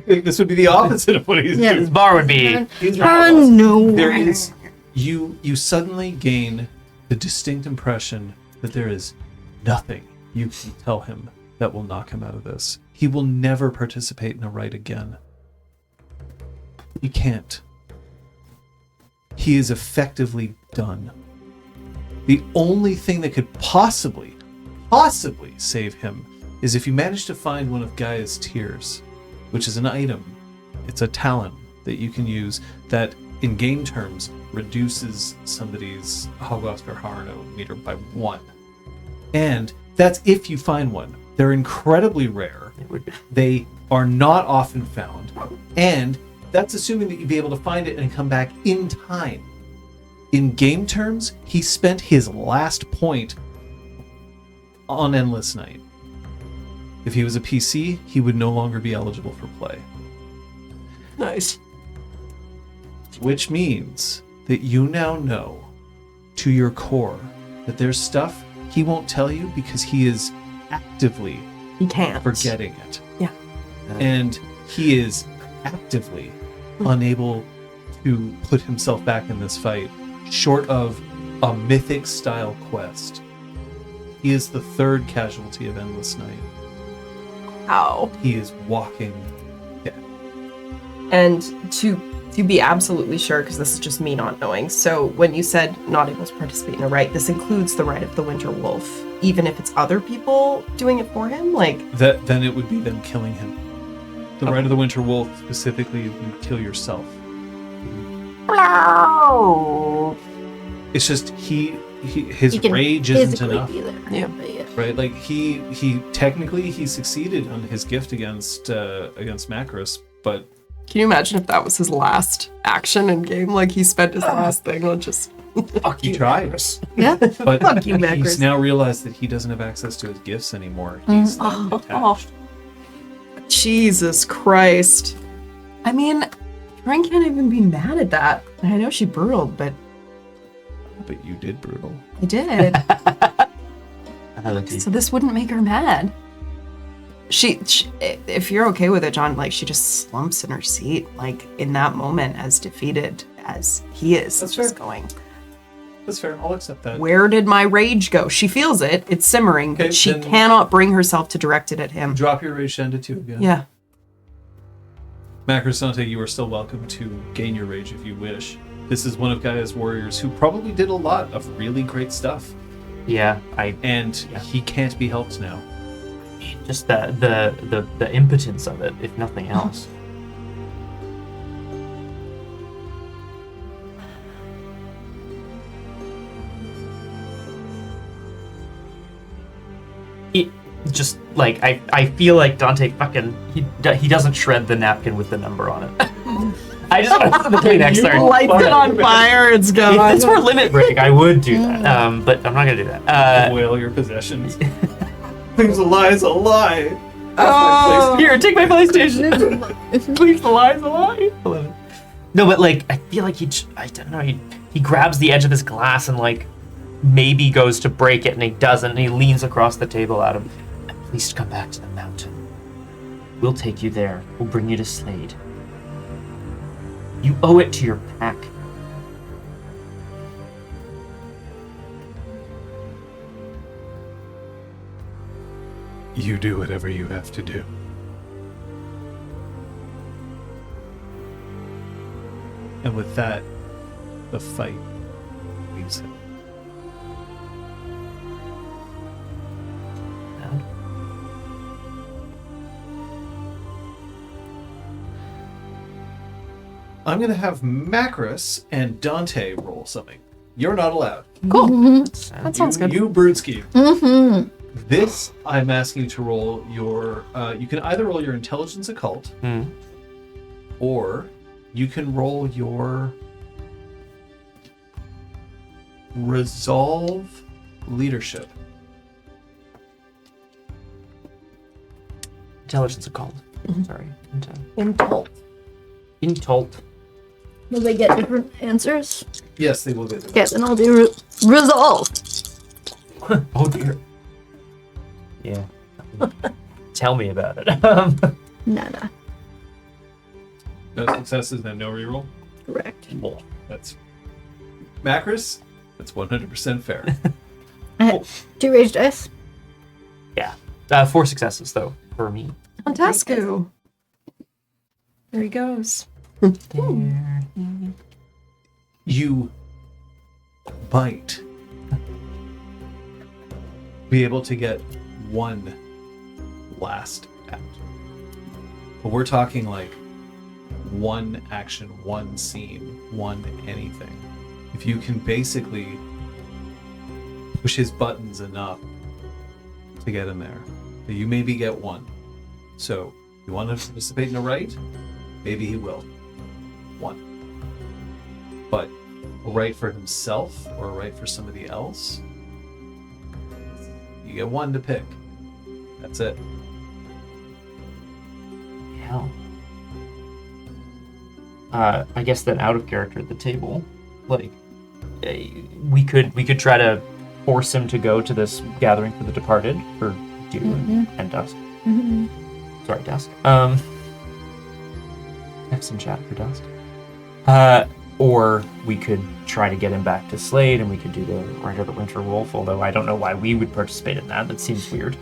This would be the opposite of what he's Yeah. doing. This bar would be. He's no. There is... You suddenly gain the distinct impression that there is nothing you can tell him that will knock him out of this. He will never participate in a rite again. He can't. He is effectively done. The only thing that could possibly save him is if you manage to find one of Gaia's tears, which is an item. It's a talent that you can use that, in game terms, reduces somebody's Hoglosk or Harno meter by 1. And that's if you find one. They're incredibly rare. It would be. They are not often found. And that's assuming that you'd be able to find it and come back in time. In game terms, he spent his last point on Endless Night. If he was a PC, he would no longer be eligible for play. Nice. Which means that you now know to your core that there's stuff he won't tell you because he is actively He can't. forgetting it. Yeah. And he is actively unable to put himself back in this fight, short of a mythic style quest. He is the third casualty of Endless Night. Ow. He is walking dead. And to be absolutely sure, because this is just me not knowing, so when you said not able to participate in a rite, this includes the rite of the Winter Wolf, even if it's other people doing it for him? Like, Then it would be them killing him. The Rite of the Winter Wolf specifically, you kill yourself. It's just his He can rage isn't physically enough, be there. Yeah. But yeah. right? Like he technically he succeeded on his gift against Macros, but can you imagine if that was his last action in game? Like, he spent his last thing on just... Fuck he you, tried. Macros. Yeah. But Fuck you, he's Macros. now realized that he doesn't have access to his gifts anymore. He's attached. Jesus Christ. I mean, Ren can't even be mad at that. I know she brutaled, but But you did brutal. I did. Ability. So this wouldn't make her mad. She, if you're okay with it, John, like, she just slumps in her seat, like, in that moment, as defeated as he is. That's just fair. going, That's fair. I'll accept that. where did my rage go? She feels it. It's simmering, Okay, but she then- cannot bring herself to direct it at him. Drop your rage down to 2 again. Yeah. Macros Dante, you are still welcome to gain your rage if you wish. This is one of Gaia's warriors who probably did a lot of really great stuff, Yeah, and Yeah. he can't be helped now. just the impotence of it, if nothing else. It just like I feel like Dante fucking he doesn't shred the napkin with the number on it. I just want to put the play next turn. Lights it on fire, it's If gone. it's for limit break, I would do that. But I'm not gonna do that. Boil your possessions. Things a lie's a lie. Oh. Here, take my PlayStation. Please, the lie's a lie. I love it. No, but like I feel like I don't know. He grabs the edge of his glass and like maybe goes to break it, and he doesn't. And he leans across the table at him. Please come back to the mountain. We'll take you there. We'll bring you to Slade. You owe it to your pack. You do whatever you have to do. And with that, the fight leaves him. I'm going to have Macros and Dante roll something. You're not allowed. Cool. That That sounds good. You Birdski. Mm-hmm. This, I'm asking you to roll your... you can either roll your Intelligence Occult, or you can roll your Resolve Leadership. Intelligence called. Sorry. Intolt. Intult. Will they get different answers? Yes, they will get it. Okay, then I'll do resolve. Oh dear. Yeah. Tell me about it. Nada. No successes and no reroll. Correct. That's Macros. That's 100% fair. I had 2 rage dice. Yeah. 4 successes though for me. Fantasco. There he goes. You might be able to get one last out. But we're talking like one action, one scene, one anything. If you can basically push his buttons enough to get in there, you maybe get one. So, you want to participate in a rite? Maybe he will. One. But a rite for himself or a rite for somebody else? You get one to pick. That's it. Hell. I guess then out of character at the table, like we could try to force him to go to this gathering for the departed for Dew and Dusk. Sorry, Dusk. F's in chat for Dusk. Or we could try to get him back to Slade, and we could do the Rider of the Winter Wolf, although I don't know why we would participate in that. That seems weird.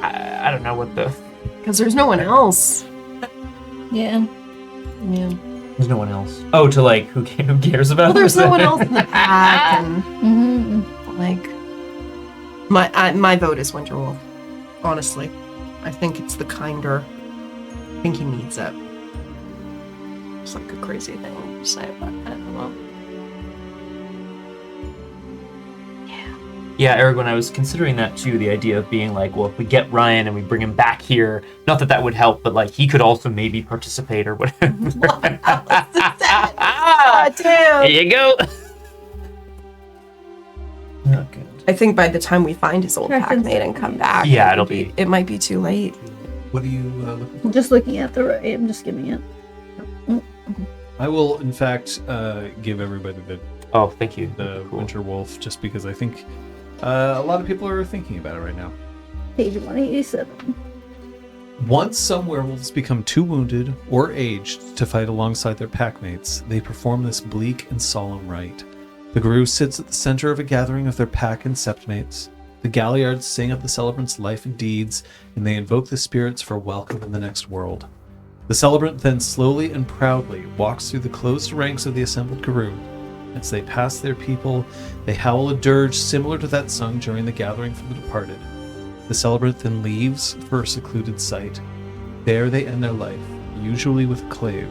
I don't know what the... Because there's no one else. Yeah. Yeah. There's no one else. Oh, to like, who cares about Well, there's this? no one else in the pack, and like, my vote is Winter Wolf. Honestly, I think it's the kinder. I think he needs it. It's like a crazy thing to say, but I don't know. Yeah, Eric, when I was considering that too, the idea of being like, well, if we get Ryan and we bring him back here, not that that would help, but like he could also maybe participate or whatever. God damn. There you go. Okay. I think by the time we find his old packmate and come back, Yeah, it might be too late. What are you looking for? I'm just looking at the right. I'm just giving it. I will, in fact, give everybody Oh, thank you. the Cool. Winter Wolf, just because I think a lot of people are thinking about it right now. Page 187. Once some werewolves become too wounded or aged to fight alongside their packmates, they perform this bleak and solemn rite. The guru sits at the center of a gathering of their pack and septmates. The galliards sing of the celebrant's life and deeds, and they invoke the spirits for welcome in the next world. The celebrant then slowly and proudly walks through the closed ranks of the assembled guru. As they pass their people, they howl a dirge similar to that sung during the gathering for the departed. The celebrant then leaves for a secluded site. There they end their life, usually with a clave.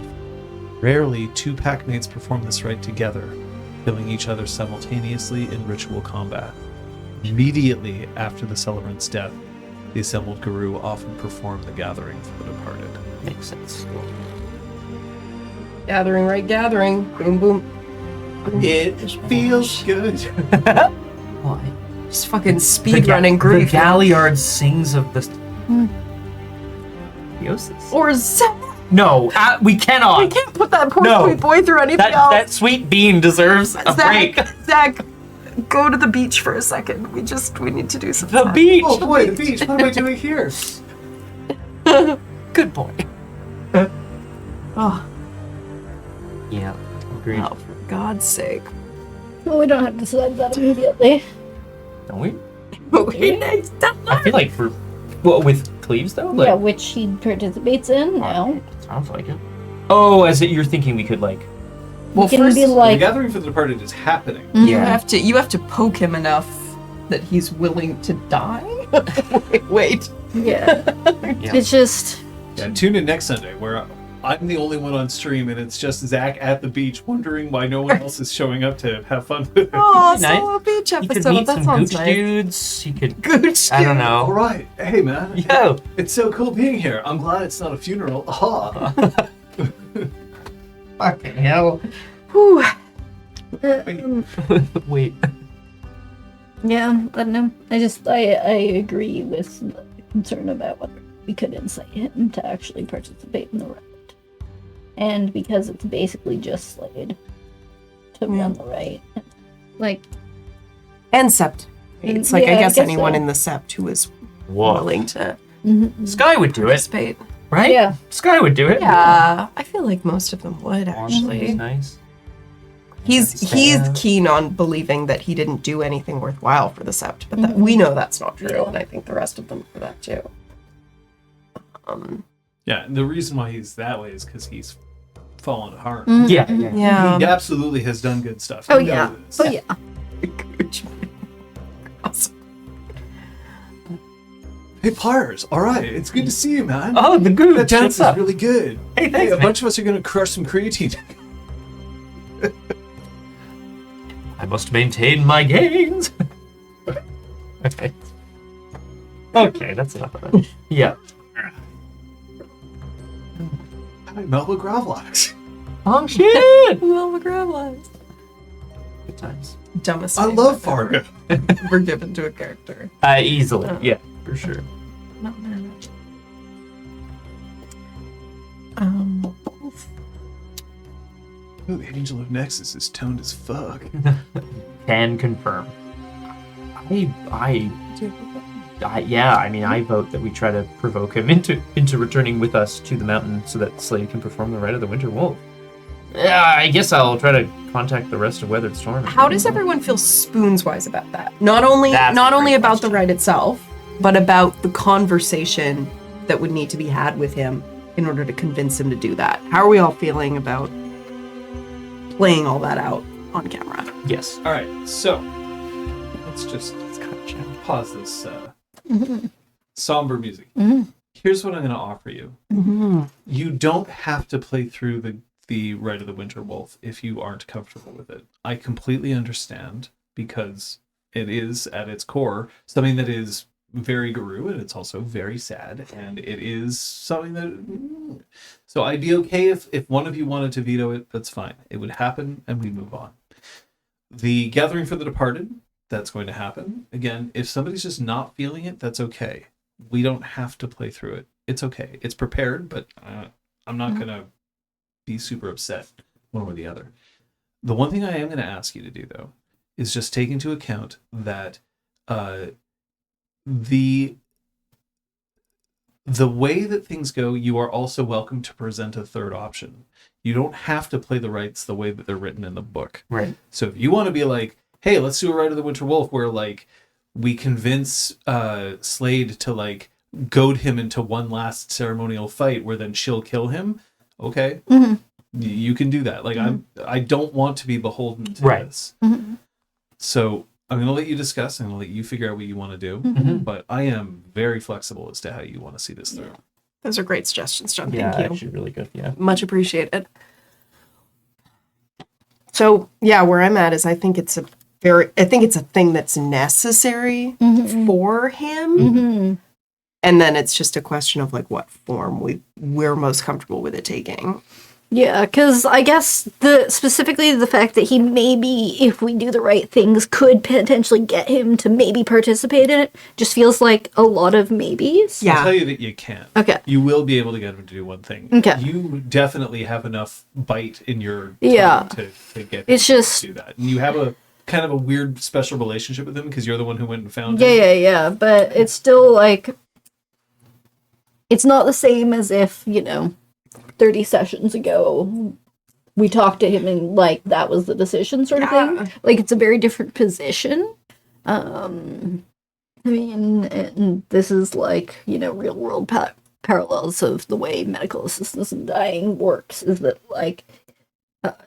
Rarely, two packmates perform this rite together, killing each other simultaneously in ritual combat. Immediately after the celebrant's death, the assembled guru often perform the gathering for the departed. Makes sense. Gathering, right? Gathering. Boom, boom. It feels good. Why? Just fucking speed running grief. The Galliard sings of the... Theosis? Or Zach. No, we cannot. We can't put that poor No. sweet boy through anything else. That sweet bean deserves a break. Zach, go to the beach for a second. We need to do some The fun. beach. Oh boy, the beach. What am I doing here? Good boy. Oh, Yeah, agreed. oh, for God's sake. Well, we don't have to decide that immediately. Don't we? Okay. I feel like for... Well, with Cleves, though? Like, Yeah, which he participates in now. sounds like it. Oh, as it, you're thinking we could, like... Well, We can first, be The like, gathering for the departed is happening. you have to poke him enough that he's willing to die. Wait. yeah. Yeah. It's just, Yeah, tune in next Sunday where I'm the only one on stream and it's just Zach at the beach wondering why no one else is showing up to have fun with it. Oh, Nice. so a beach You could episode. meet That some sounds gooch nice. dudes. You could... Gooch I don't dude. All know. right, hey man, Yo! it's so cool being here. I'm glad it's not a funeral. Aha. Fucking hell. Whew. Wait. yeah, I don't know. I agree with the concern about whether we could incite him to actually participate in the rite. And because it's basically just Slade to run the rite. Like, And Sept. It's like, Yeah, I I guess guess anyone so. in the Sept who is Whoa. willing to Sky would do it, participate. right? Yeah. Sky would do it. Yeah, I feel like most of them would Actually. actually. Nice. He's Yeah. keen on believing that he didn't do anything worthwhile for the Sept, but that, we know that's not true, and I think the rest of them for that too. Yeah, and the reason why he's that way is because he's fallen hard. Yeah. Yeah. He absolutely has done good stuff. oh He yeah. knows. Oh yeah. Awesome. Hey, Pars. All right, it's good to see you, man. Oh, the gooch. That dance What's is up? really good. Hey, thanks, a man. bunch of us are gonna crush some creatine. I must maintain my gains. Okay. Okay, that's enough of that. Yeah. Hi, Melba Gravlax. Oh shit! Well, the grab lines. Good times. Dumbest I name love I've Fargo. ever given to a character. Easily. Yeah, for sure. Not mad. Ooh, the Angel of Nexus is toned as fuck. can confirm. I vote that we try to provoke him into returning with us to the mountain so that Slade can perform the rite of the Winter Wolf. Yeah, I guess I'll try to contact the rest of Weathered Storm. How does everyone feel spoons-wise about that? Not only That's a great about the question. rite itself, but about the conversation that would need to be had with him in order to convince him to do that. How are we all feeling about playing all that out on camera? Yes. All right, so let's pause this somber music. Here's what I'm going to offer you. You don't have to play through the Rite of the Winter Wolf if you aren't comfortable with it. I completely understand, because it is at its core something that is very Guru, and it's also very sad, and it is something that... So I'd be okay if one of you wanted to veto it. That's fine. It would happen, and we move on. The Gathering for the Departed, that's going to happen. Again, if somebody's just not feeling it, that's okay. We don't have to play through it. It's okay. It's prepared, but I'm not going to be super upset one way or the other. The one thing I am going to ask you to do, though, is just take into account that the way that things go, you are also welcome to present a third option. You don't have to play the rites the way that they're written in the book. Right. So if you want to be like, hey, let's do a Rite of the Winter Wolf where, like, we convince Slade to, like, goad him into one last ceremonial fight where then she'll kill him, okay, you can do that. Like, I don't want to be beholden to this. So I'm going to let you discuss. I'm going to let you figure out what you want to do. But I am very flexible as to how you want to see this through. Those are great suggestions, John. Yeah, Thank you. actually really good. Yeah. Much appreciated. So, yeah, where I'm at is I think it's a thing that's necessary for him. And then it's just a question of, like, what form we're most comfortable with it taking. Yeah, because I guess specifically the fact that he maybe, if we do the right things, could potentially get him to maybe participate in it just feels like a lot of maybes. Yeah. I'll tell you that you can. Okay. You will be able to get him to do one thing. Okay. You definitely have enough bite in your Yeah. tongue to get him It's just- to do that. And you have a kind of a weird special relationship with him because you're the one who went and found him. Yeah, but it's still like, it's not the same as if, 30 sessions ago we talked to him and, like, that was the decision sort of thing. Like, it's a very different position. I mean, and this is like, real world parallels of the way medical assistance in dying works, is that, like,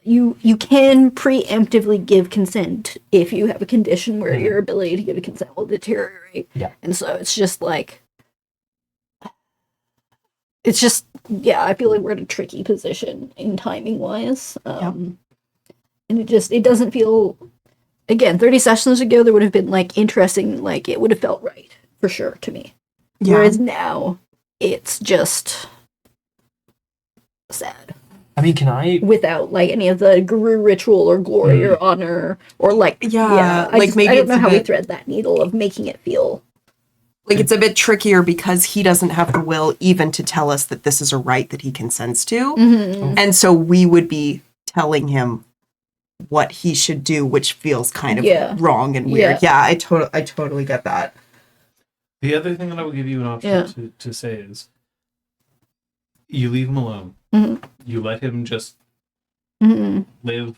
you can preemptively give consent if you have a condition where your ability to give a consent will deteriorate. Yeah. And so it's just like, I feel like we're in a tricky position in timing wise. And it doesn't feel, again, 30 sessions ago, there would have been, like, interesting, like, it would have felt right for sure to me. Yeah. Whereas now it's just sad. I mean, can I... Without, like, any of the guru ritual or glory or honor or, like, maybe I don't it's know a how we bit- thread that needle of making it feel. Like, it's a bit trickier because he doesn't have the will even to tell us that this is a right that he consents to. And so we would be telling him what he should do, which feels kind of wrong and weird. Yeah, I totally get that. The other thing that I will give you an option to say is you leave him alone. You let him just live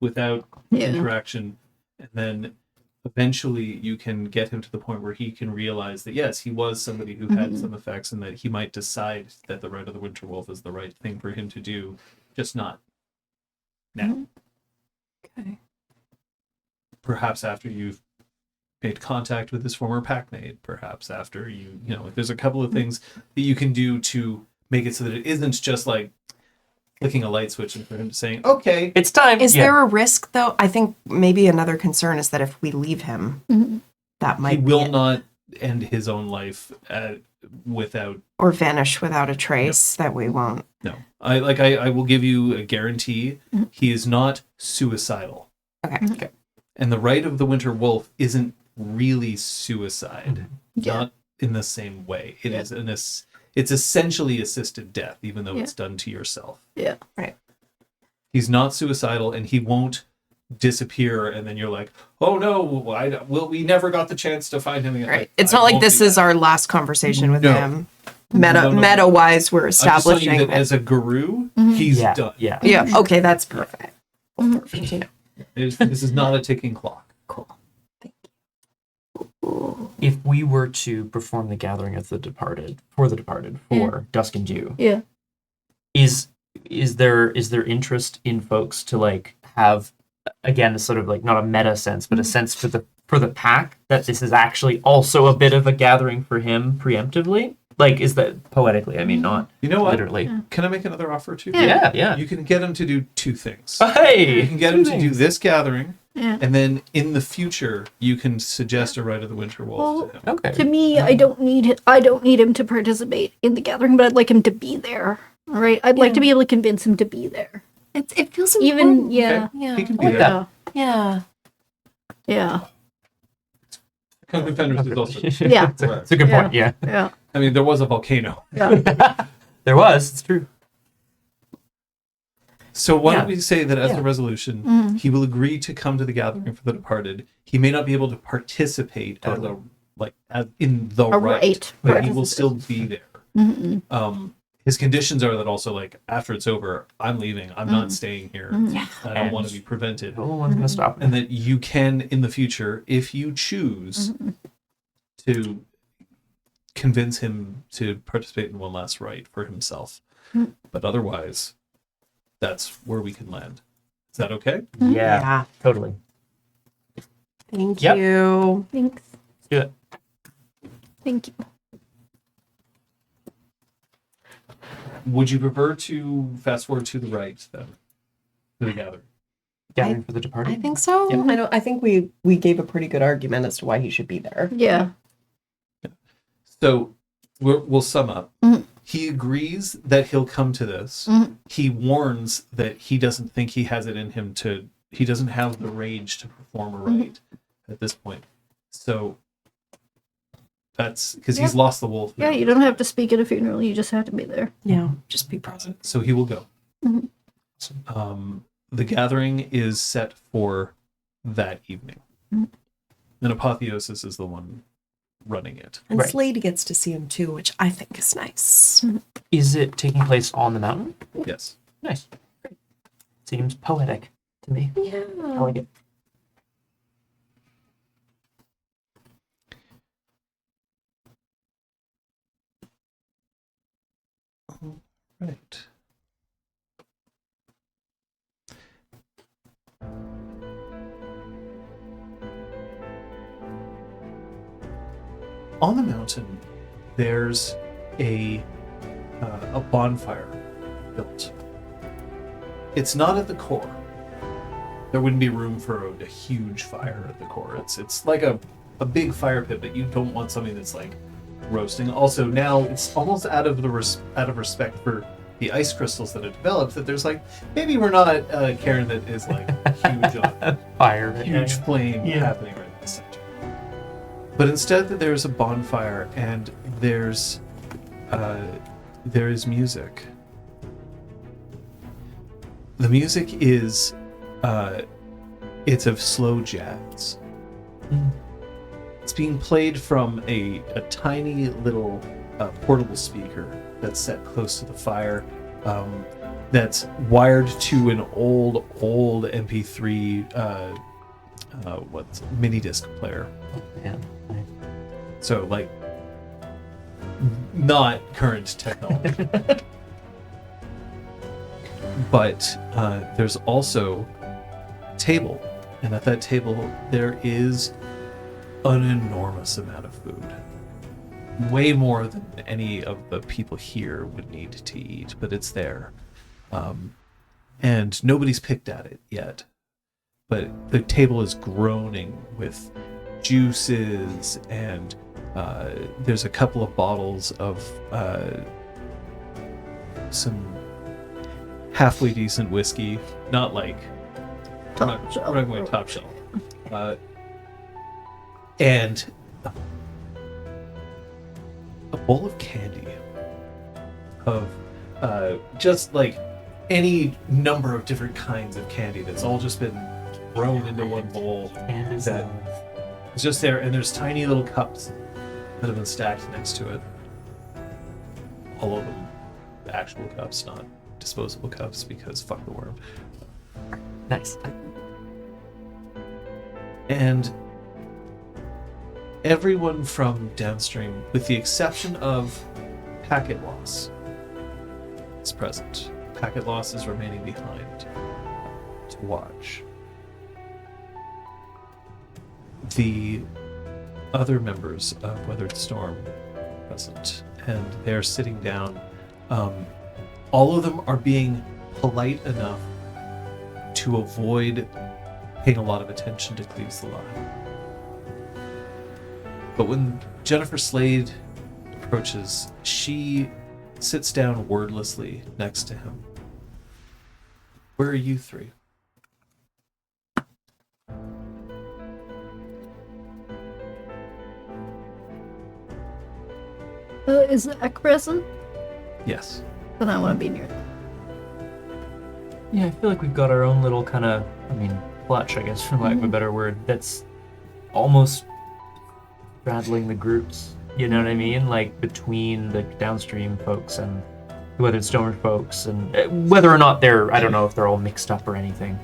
without interaction, and then eventually you can get him to the point where he can realize that, yes, he was somebody who had some effects, and that he might decide that the Rite of the Winter Wolf is the right thing for him to do, just not now. Okay. Perhaps after you've made contact with his former packmate, perhaps after like, there's a couple of things that you can do to make it so that it isn't just like flicking a light switch and for him saying, okay, It's time. Is there a risk, though? I think maybe another concern is that if we leave him, that might he will be not end his own life without or vanish without a trace that we won't. no. I will give you a guarantee. He is not suicidal. Okay. And the Rite of the Winter Wolf isn't really suicide. Not in the same way. It is it's essentially assisted death, even though it's done to yourself. Yeah. Right. He's not suicidal, and he won't disappear, and then you're like, oh no, we never got the chance to find him again. Right. Like, It's I not like won't this do is that. our last conversation with No. him. No. Meta-wise, we're I'm just telling establishing you that that. as a guru, he's Yeah, done. yeah. Yeah, okay, that's perfect. Perfect, you know. This is not a ticking clock. Cool. If we were to perform the gathering of the departed for Dusk and Dew, Yeah. is there interest in folks to like have, again, a sort of like not a meta sense, but a sense for the pack that this is actually also a bit of a gathering for him preemptively? Like, is that poetically? I mean, not You know what? literally. Can I make another offer too? Yeah. You can get him to do two things. Hey, You can get him to do this gathering, Yeah. and then in the future, you can suggest a Rite of the Winter Wolf to him. Okay. To me, I don't need him to participate in the gathering, but I'd like him to be there. All right, I'd like to be able to convince him to be there. It feels Even important. yeah, Yeah. He can be like there. that. Yeah. yeah, Contenders is also. yeah, It's a good point. Yeah. yeah. I mean, there was a volcano. There was. It's true. So why Yeah. don't we say that as Yeah. a resolution, he will agree to come to the gathering for the departed. He may not be able to participate Totally. as in the A rite, rite. but Right. he will still be there. His conditions are that also, like, after it's over, I'm leaving. I'm not staying here. I don't want to be prevented. No one's gonna stop me. And that you can, in the future, if you choose to convince him to participate in one last rite for himself. But otherwise, that's where we can land. Is that okay? Yeah. Totally. Thank Yep. you. Thanks. Let's do it. Thank you. Would you prefer to fast forward to the right then? To the gathering? Gathering for the departed. I think so. Yeah. I think we gave a pretty good argument as to why he should be there. Yeah. So we'll sum up. He agrees that he'll come to this. He warns that he doesn't think he has it in him to. He doesn't have the rage to perform a rite at this point. So that's because he's lost the wolf. Yeah, now. you don't have to speak at a funeral. You just have to be there. Yeah. Just be present. So he will go. The gathering is set for that evening. And Apotheosis is the one running it. And Right. Slade gets to see him too, which I think is nice. Is it taking place on the mountain? Yes. Nice. Great. Seems poetic to me. Yeah. I like it. Right. On the mountain, there's a bonfire built. It's not at the core. There wouldn't be room for a huge fire at the core. It's like a big fire pit, but you don't want something that's like roasting. Also, now it's almost out of respect for the ice crystals that have developed that there's like maybe we're not a cairn that is like huge on Fire. huge flame happening right in the center. But instead, that there's a bonfire and there is music. The music is it's of slow jazz. It's being played from a tiny little portable speaker that's set close to the fire. That's wired to an old MP3 mini disc player. Yeah. Nice. So like not current technology. But there's also a table, and at that table there is an enormous amount of food. Way more than any of the people here would need to eat, but it's there. And nobody's picked at it yet. But the table is groaning with juices, and there's a couple of bottles of some halfway decent whiskey. Not like... I'm not going top shelf. And a bowl of candy of just like any number of different kinds of candy that's all just been thrown into one bowl And is that is just there, and there's tiny little cups that have been stacked next to it. All of them actual cups, not disposable cups, because fuck the worm. nice. And everyone from downstream, with the exception of Packet Loss, is present. Packet Loss is remaining behind to watch. The other members of Weathered Storm are present, and they're sitting down. All of them are being polite enough to avoid paying a lot of attention to Cleves the Lie. But when Jennifer Slade approaches, she sits down wordlessly next to him. Where are you three? Is Zach present? Yes. Then I want to be near them. Yeah, I feel like we've got our own little kind of, clutch, I guess, for lack of a better word, that's almost straddling the groups. You know what I mean? Like, between the downstream folks and the Weathered Storm folks, and whether or not I don't know if they're all mixed up or anything.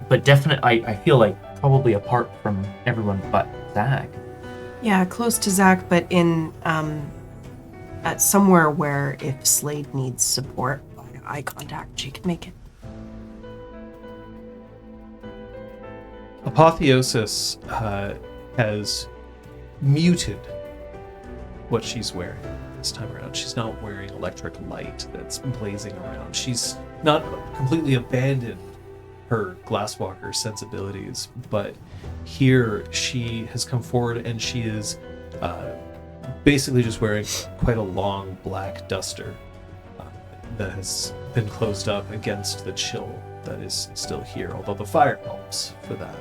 But definitely, I feel like probably apart from everyone but Zach. Yeah, close to Zach, but in at somewhere where if Slade needs support by eye contact, she can make it. Apotheosis has muted what she's wearing this time around. She's not wearing electric light that's blazing around. She's not completely abandoned her glasswalker sensibilities, but here she has come forward and she is basically just wearing quite a long black duster that has been closed up against the chill that is still here, although the fire helps for that.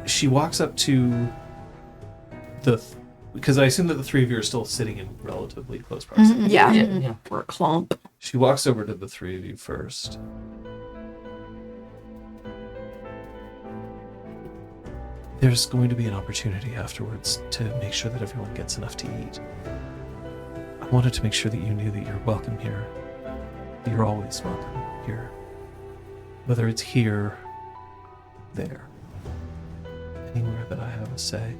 She walks up to because I assume that the three of you are still sitting in relatively close proximity. Yeah, we're a clump. She walks over to the three of you first. There's going to be an opportunity afterwards to make sure that everyone gets enough to eat. I wanted to make sure that you knew that you're welcome here. That you're always welcome here. Whether it's here, there, anywhere that I have a say.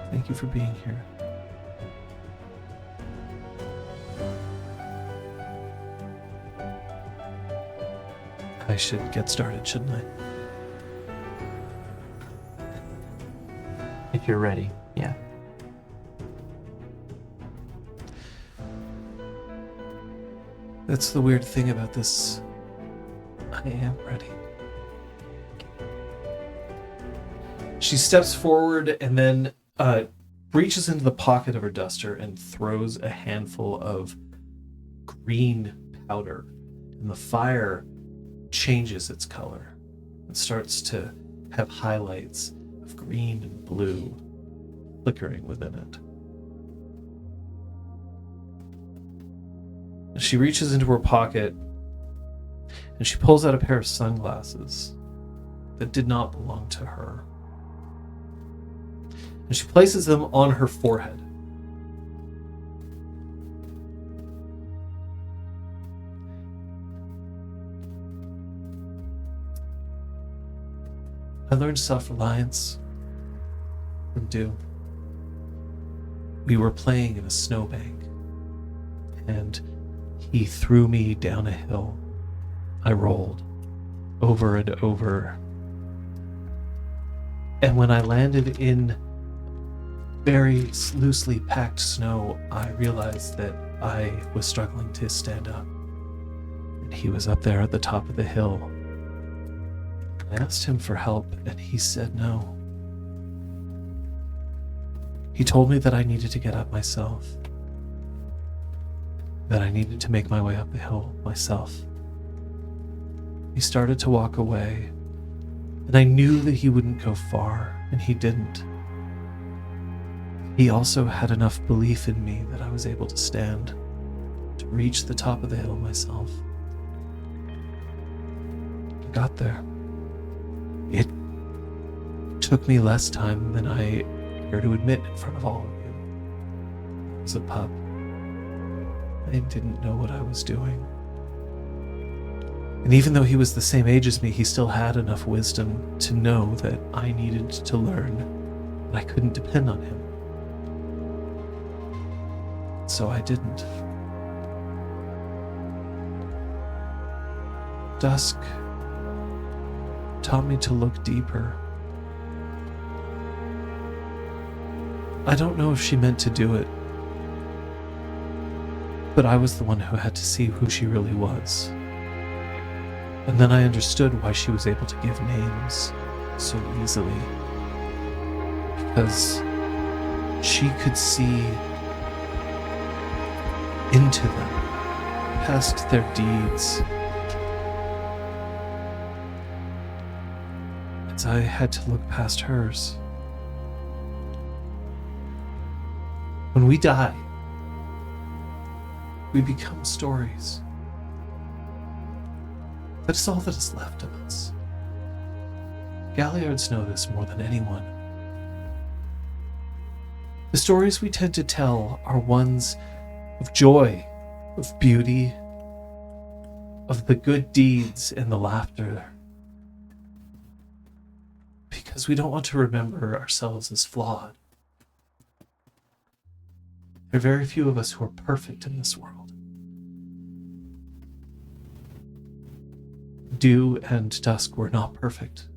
Thank you for being here. I should get started, shouldn't I? If you're ready, yeah. That's the weird thing about this. I am ready. She steps forward and then reaches into the pocket of her duster and throws a handful of green powder. And the fire changes its color and starts to have highlights of green and blue flickering within it. She reaches into her pocket and she pulls out a pair of sunglasses that did not belong to her. And she places them on her forehead. I learned self-reliance from Dew. We were playing in a snowbank, and he threw me down a hill. I rolled over and over. And when I landed in very loosely packed snow, I realized that I was struggling to stand up. And he was up there at the top of the hill. I asked him for help, and he said no. He told me that I needed to get up myself, that I needed to make my way up the hill myself. He started to walk away, and I knew that he wouldn't go far, and he didn't. He also had enough belief in me that I was able to stand. to reach the top of the hill myself. I got there. It took me less time than I care to admit in front of all of you. As a pup, I didn't know what I was doing. And even though he was the same age as me, he still had enough wisdom to know that I needed to learn that I couldn't depend on him. So I didn't. Dusk taught me to look deeper. I don't know if she meant to do it, but I was the one who had to see who she really was. And then I understood why she was able to give names so easily. Because she could see into them, past their deeds. As I had to look past hers. When we die, we become stories. That is all that is left of us. Galliards know this more than anyone. The stories we tend to tell are ones of joy, of beauty, of the good deeds and the laughter. Because we don't want to remember ourselves as flawed. There are very few of us who are perfect in this world. Dew and Dusk were not perfect.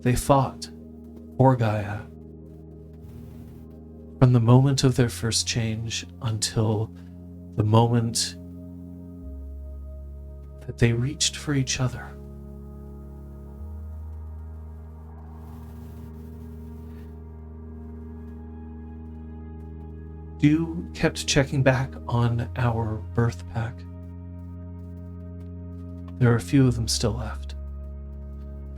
They fought for Gaia from the moment of their first change until the moment that they reached for each other. Dew kept checking back on our birth pack. There are a few of them still left.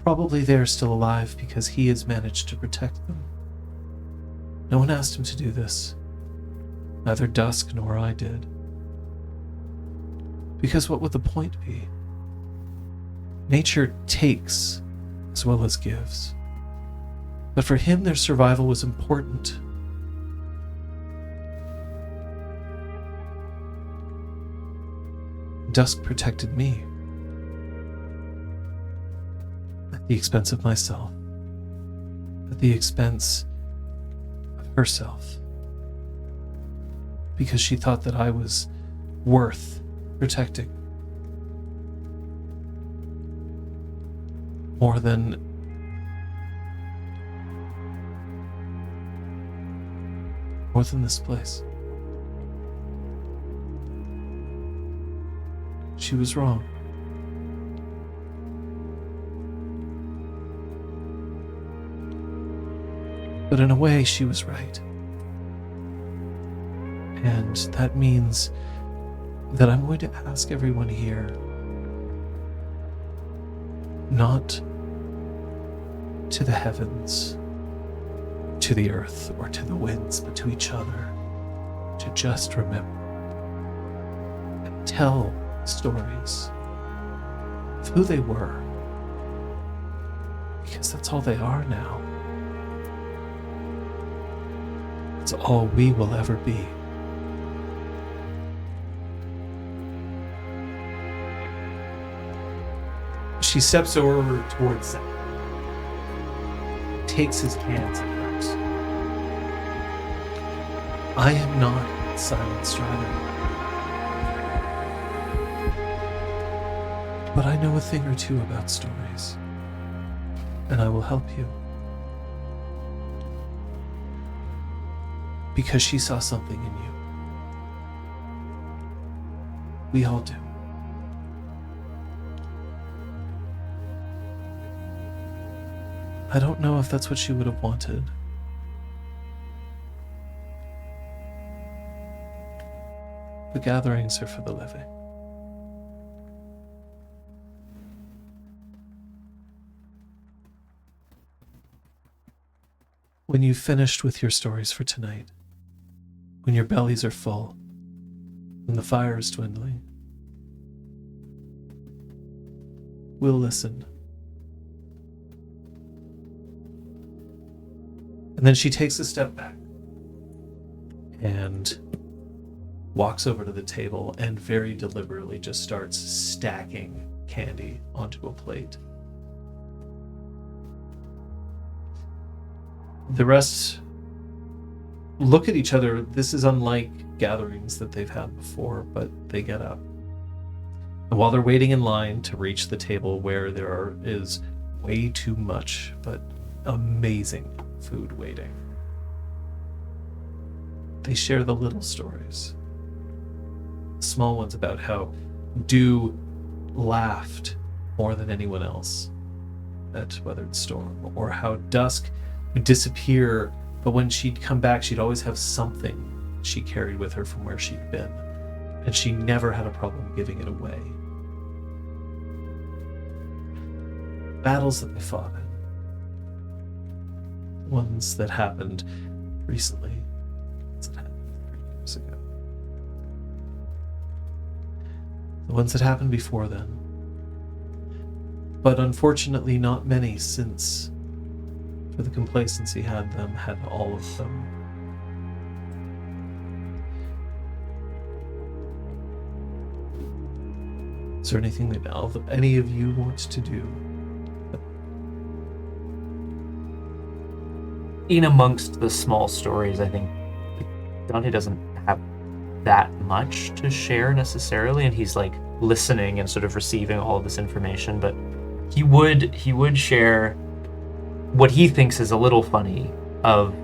Probably they are still alive because he has managed to protect them. No one asked him to do this. Neither Dusk nor I did. Because what would the point be? Nature takes as well as gives. But for him, their survival was important. Dusk protected me. At the expense of myself. At the expense of herself. Because she thought that I was worth protecting. More than this place. She was wrong. But in a way, she was right. And that means that I'm going to ask everyone here not to the heavens, to the earth, or to the winds, but to each other, to just remember and tell stories of who they were, because that's all they are now. It's all we will ever be. She steps over towards Zach, takes his hands and hers. I am not Silent Strider, but I know a thing or two about stories, and I will help you. Because she saw something in you. We all do. I don't know if that's what she would have wanted. The gatherings are for the living. When you've finished with your stories for tonight, when your bellies are full, when the fire is dwindling, we'll listen. And then she takes a step back and walks over to the table and very deliberately just starts stacking candy onto a plate. The rest look at each other. This is unlike gatherings that they've had before, but they get up. And while they're waiting in line to reach the table where is way too much, but amazing food waiting, they share the little stories. Small ones about how Dew laughed more than anyone else at Weathered Storm, or how Dusk would disappear, but when she'd come back, she'd always have something she carried with her from where she'd been, and she never had a problem giving it away. Battles that they fought in, ones that happened recently, ones that happened 3 years ago, the ones that happened before then, but unfortunately not many, since for the complacency had all of them. Is there anything that any of you want to do? In amongst the small stories, I think Dante doesn't have that much to share necessarily, and he's like listening and sort of receiving all of this information, but he would share what he thinks is a little funny of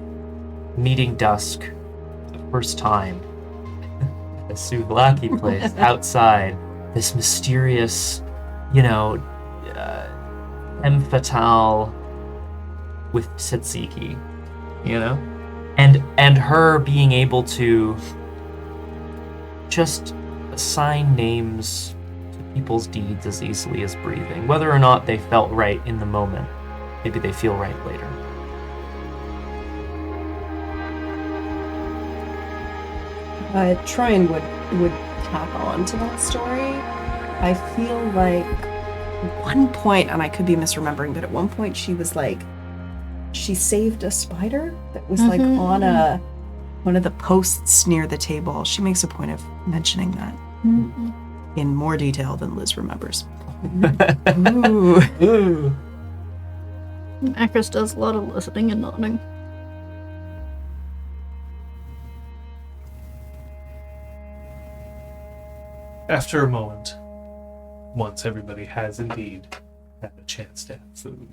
meeting Dusk the first time at a Souvlaki place outside, this mysterious, femme fatale with tzatziki, and her being able to just assign names to people's deeds as easily as breathing, whether or not they felt right in the moment. Maybe they feel right later. Trine would tap on to that story. I feel like at one point, and I could be misremembering, but at one point she was like, she saved a spider that was like on one of the posts near the table. She makes a point of mentioning that in more detail than Liz remembers. Ooh. Akris does a lot of listening and nodding. After a moment, once everybody has indeed had a chance to have food,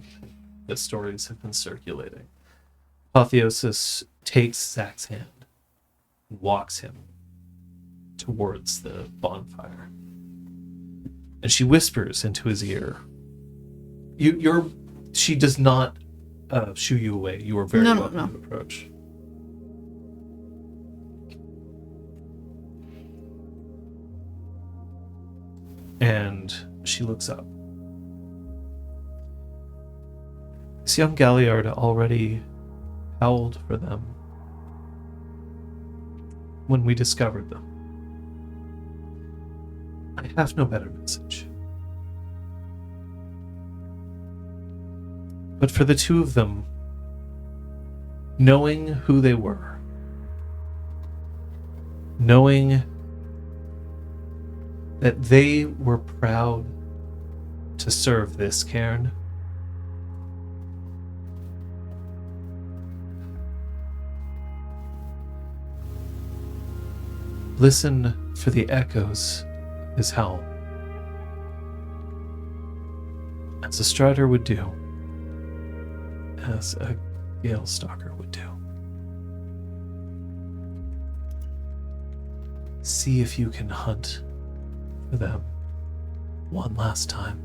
the stories have been circulating. Apotheosis takes Zach's hand and walks him towards the bonfire. And she whispers into his ear. She does not shoo you away. You are very welcome to approach. And she looks up. This young Galliard already howled for them when we discovered them. I have no better message. But for the two of them, knowing who they were, knowing that they were proud to serve this cairn, listen for the echoes of his howl, as a strider would do, as a Gale Stalker would do. See if you can hunt for them one last time.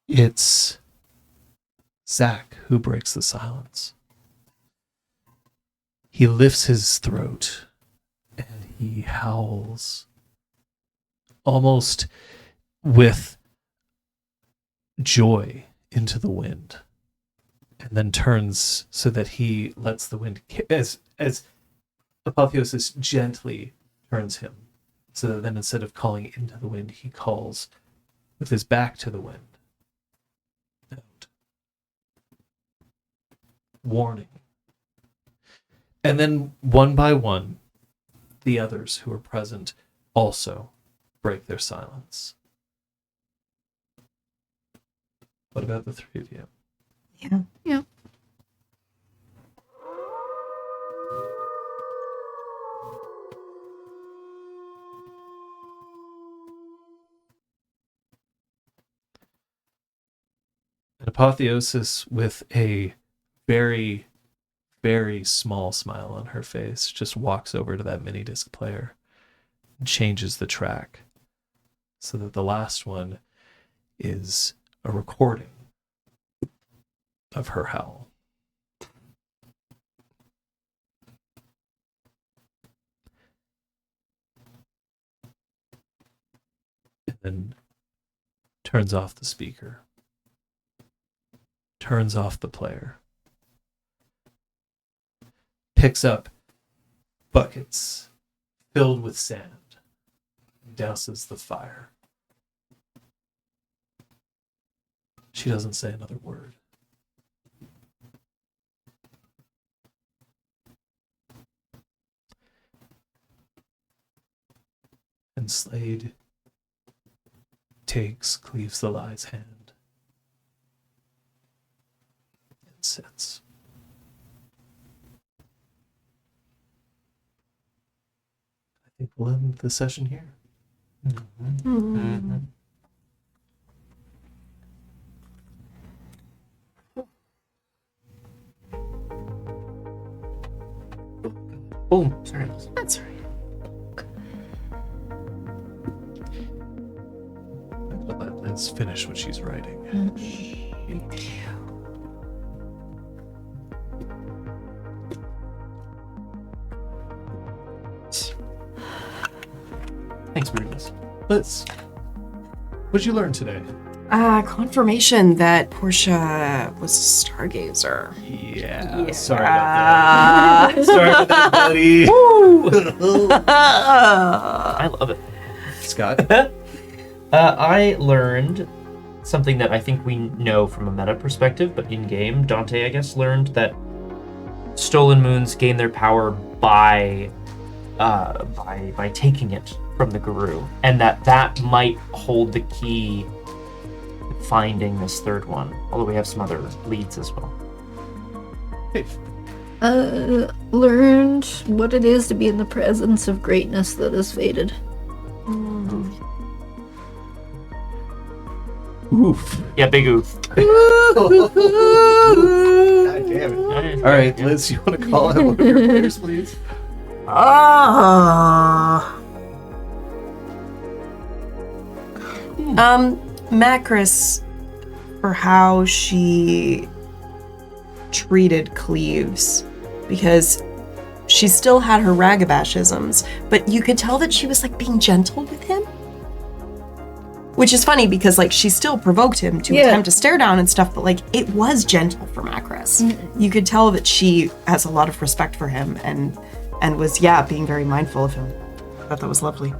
It's Zach who breaks the silence. He lifts his throat and he howls almost with joy into the wind, and then turns so that he lets the wind as Apotheosis gently turns him, so that then instead of calling into the wind, he calls with his back to the wind out. Warning. And then one by one, the others who are present also break their silence. What about the three of you? Yeah. An Apotheosis with a very, very small smile on her face just walks over to that mini disc player and changes the track so that the last one is a recording of her howl. And then turns off the speaker. Turns off the player. Picks up buckets filled with sand. Douses the fire. She doesn't say another word. And Slade cleaves the lie's hand and sits. I think we'll end the session here. Oh, sorry. That's right. Let Liz finish what she's writing. Thanks, Marinus. Liz, what'd you learn today? Confirmation that Portia was a stargazer. Yeah. Sorry about that. Sorry about that, buddy. I love it. Scott? I learned something that I think we know from a meta perspective, but in-game, Dante, I guess, learned that stolen moons gain their power by taking it from the guru, and that might hold the key to finding this third one, although we have some other leads as well. Hey. Learned what it is to be in the presence of greatness that is fated. Oof. Yeah, big oof. God damn it. All right, Liz, you want to call out one of your players, please? Macris, for how she treated Cleves, because she still had her ragabashisms, but you could tell that she was like being gentle with him. Which is funny because like she still provoked him to attempt to stare down and stuff, but like it was gentle for Macris. You could tell that she has a lot of respect for him and was being very mindful of him. I thought that was lovely.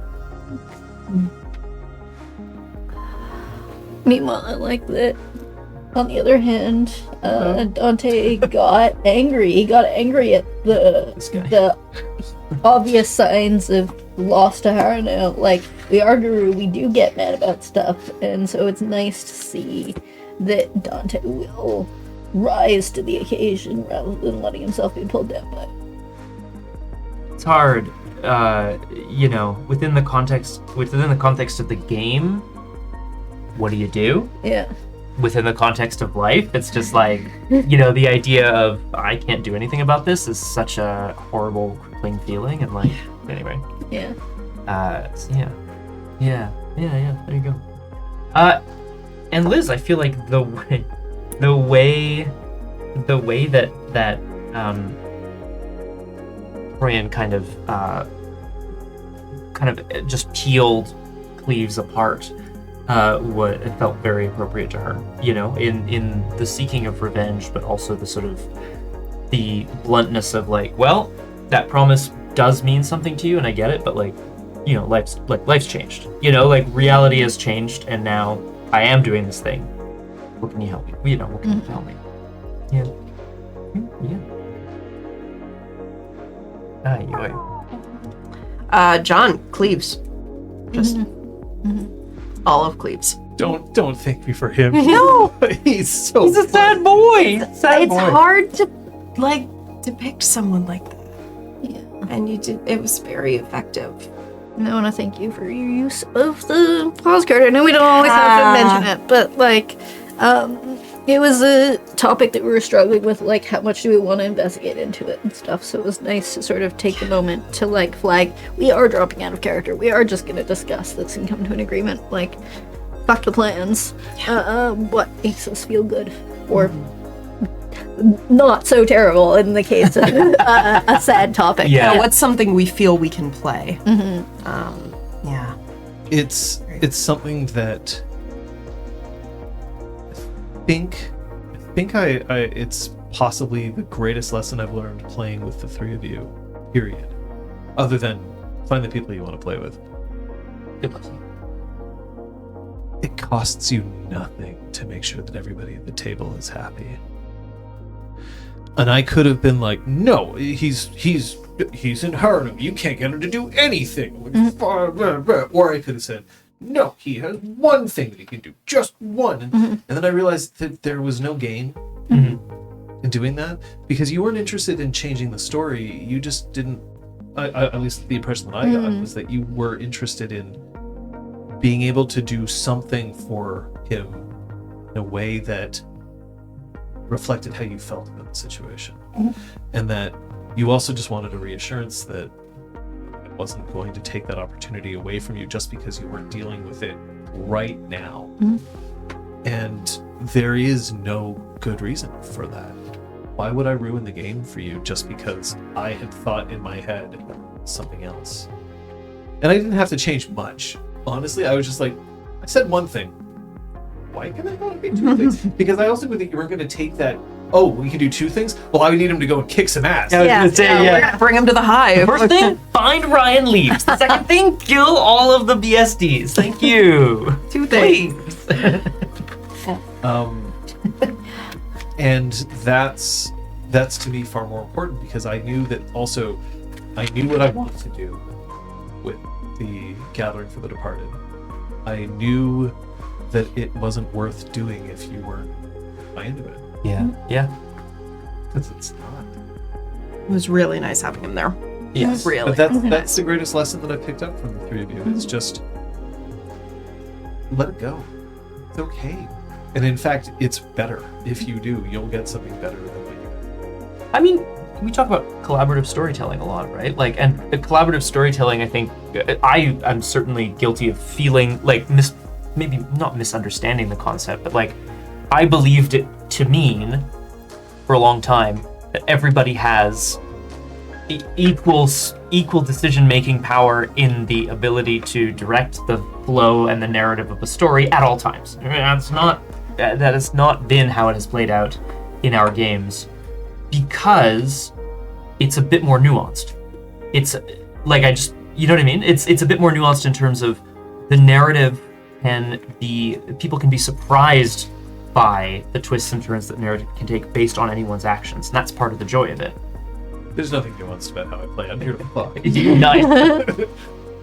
Meanwhile, I like that. On the other hand, Dante got angry. He got angry at the obvious signs of loss to Harano. Like, we are Guru, we do get mad about stuff, and so it's nice to see that Dante will rise to the occasion rather than letting himself be pulled down by it. It's hard, within the context of the game. What do you do? Yeah. Within the context of life, it's just like, the idea of I can't do anything about this is such a horrible, crippling feeling, and like, anyway. Yeah. Yeah, there you go. And Liz, I feel like the way that Brian kind of just peeled Cleves apart, it felt very appropriate to her, in the seeking of revenge, but also the sort of the bluntness of like, well, that promise does mean something to you, and I get it, but life's changed. Reality has changed, and now I am doing this thing. What can you help me? What can you tell me? Yeah. John, Cleves. Just all of Cleves. Don't thank me for him. No. He's so. He's a sad boy. It's hard to. Depict someone like that. Yeah. And you did. It was very effective. I want to thank you for your use of the pause card. I know we don't always have to mention it, but it was a topic that we were struggling with, like how much do we want to investigate into it and stuff. So it was nice to sort of take the moment to flag, we are dropping out of character. We are just going to discuss this and come to an agreement. Fuck the plans. What makes us feel good or not so terrible in the case of a sad topic. Yeah. What's something we feel we can play? Yeah. It's something that I think it's possibly the greatest lesson I've learned playing with the three of you, period. Other than find the people you want to play with. Good lesson. It costs you nothing to make sure that everybody at the table is happy. And I could have been like, no, he's in Harlem. You can't get him to do anything. Or I could have said, no, he has one thing that he can do, just one. And then I realized that there was no gain in doing that because you weren't interested in changing the story. You just didn't. At least the impression that I got was that you were interested in being able to do something for him in a way that reflected how you felt about the situation. And that you also just wanted a reassurance that I wasn't going to take that opportunity away from you just because you weren't dealing with it right now. And there is no good reason for that. Why would I ruin the game for you just because I had thought in my head something else? And I didn't have to change much. Honestly, I was just like, I said one thing. Why can I not be two things? Because I also knew that you weren't going to take that, oh, we can do two things? Well, I would need him to go and kick some ass. We're gonna bring him to the hive. First thing, find Ryan Leaves. The second thing, kill all of the BSDs. Thank you. Two things. And that's to me far more important because I knew what I wanted to do with the Gathering for the Departed. I knew that it wasn't worth doing if you weren't into it. Yeah. Because it's not. It was really nice having him there. Yes. Really. But that's the greatest lesson that I picked up from the three of you. It's just let it go. It's okay. And in fact, it's better. If you do, you'll get something better than what you get. I mean, we talk about collaborative storytelling a lot, right? And collaborative storytelling, I think, I'm certainly guilty of feeling maybe not misunderstanding the concept, but I believed it to mean for a long time that everybody has equal decision-making power in the ability to direct the flow and the narrative of a story at all times. That has not been how it has played out in our games because it's a bit more nuanced. It's you know what I mean? It's a bit more nuanced in terms of the narrative, and the people can be surprised by the twists and turns that narrative can take based on anyone's actions, and that's part of the joy of it. There's nothing nuanced about how I play. I'm here to fuck. Nice.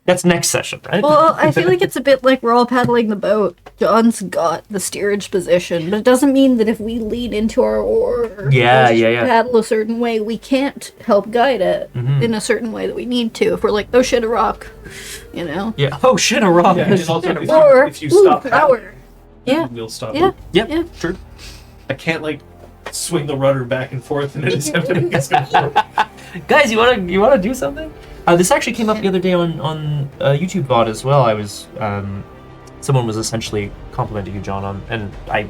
That's next session, right? Well, I feel like it's a bit like we're all paddling the boat. John's got the steerage position, but it doesn't mean that if we lean into our oar or paddle a certain way, we can't help guide it in a certain way that we need to. If we're like, oh shit, a rock, Yeah. Oh shit, a rock. Yeah, and also, if you ooh, stop power. Yeah. We'll stop. Yeah. Yep. True. I can't swing the rudder back and forth and it's happening. Guys, you wanna do something? This actually came up the other day on YouTube VOD as well. I was someone was essentially complimenting you, John, on, and I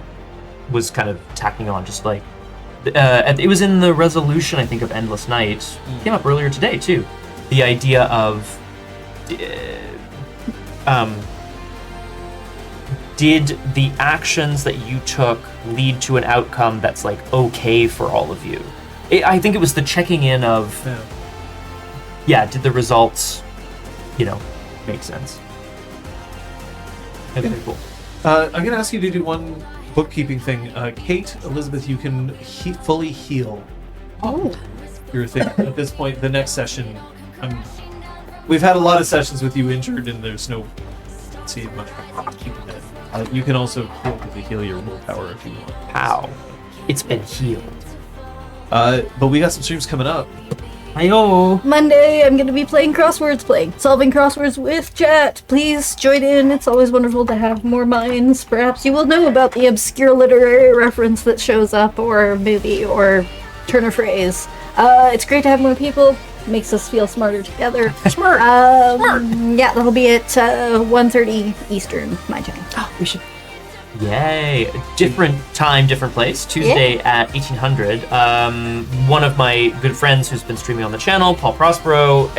was kind of tacking on just like, it was in the resolution, I think, of Endless Night. Came up earlier today, too. The idea of, did the actions that you took lead to an outcome that's like okay for all of you? I think it was the checking in of, did the results, make sense? That's pretty cool. I'm going to ask you to do one bookkeeping thing. Kate, Elizabeth, you can fully heal. Oh. Your thing. At this point, the next session, we've had a lot of sessions with you injured, and there's no see much keeping it. You can also heal your willpower if you want. How? It's been healed. But we got some streams coming up. Hi-yo. Monday, I'm going to be solving crosswords with chat. Please join in. It's always wonderful to have more minds. Perhaps you will know about the obscure literary reference that shows up, or movie, or turn of phrase. It's great to have more people. Makes us feel smarter together. Smart. Yeah, that'll be at 1:30 Eastern, my time. Oh, we should. Yay. Different time, different place. Tuesday at 1800. One of my good friends who's been streaming on the channel, Paul Prospero,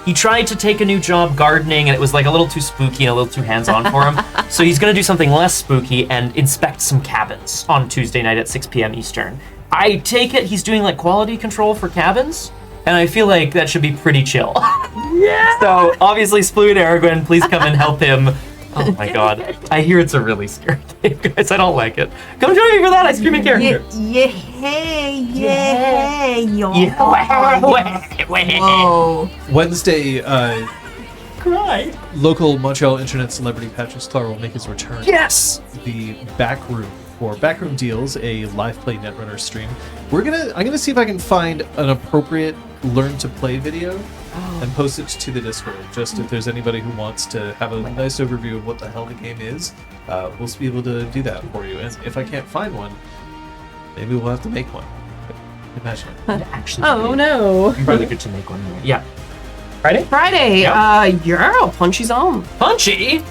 he tried to take a new job gardening, and it was like a little too spooky and a little too hands-on for him. So he's going to do something less spooky and inspect some cabins on Tuesday night at 6 p.m. Eastern. I take it he's doing like quality control for cabins, and I feel like that should be pretty chill. Yeah. So obviously, Sploo and Aragorn, please come and help him. Oh my god. I hear it's a really scary game, guys. I don't like it. Come join me for that. I stream a character. Whoa. Wednesday, Cry. local Montreal internet celebrity Patrick Sklar will make his return. Yes. The Backroom for Backroom Deals, a live play Netrunner stream. I'm gonna see if I can find an appropriate learn to play video and post it to the Discord. Just if there's anybody who wants to have a nice overview of what the hell the game is, we'll be able to do that for you. And if I can't find one, maybe we'll have to make one. Imagine it. Actually, Oh no. probably good to make one. Yeah. Friday? Friday. Yeah. Punchy's on. Punchy.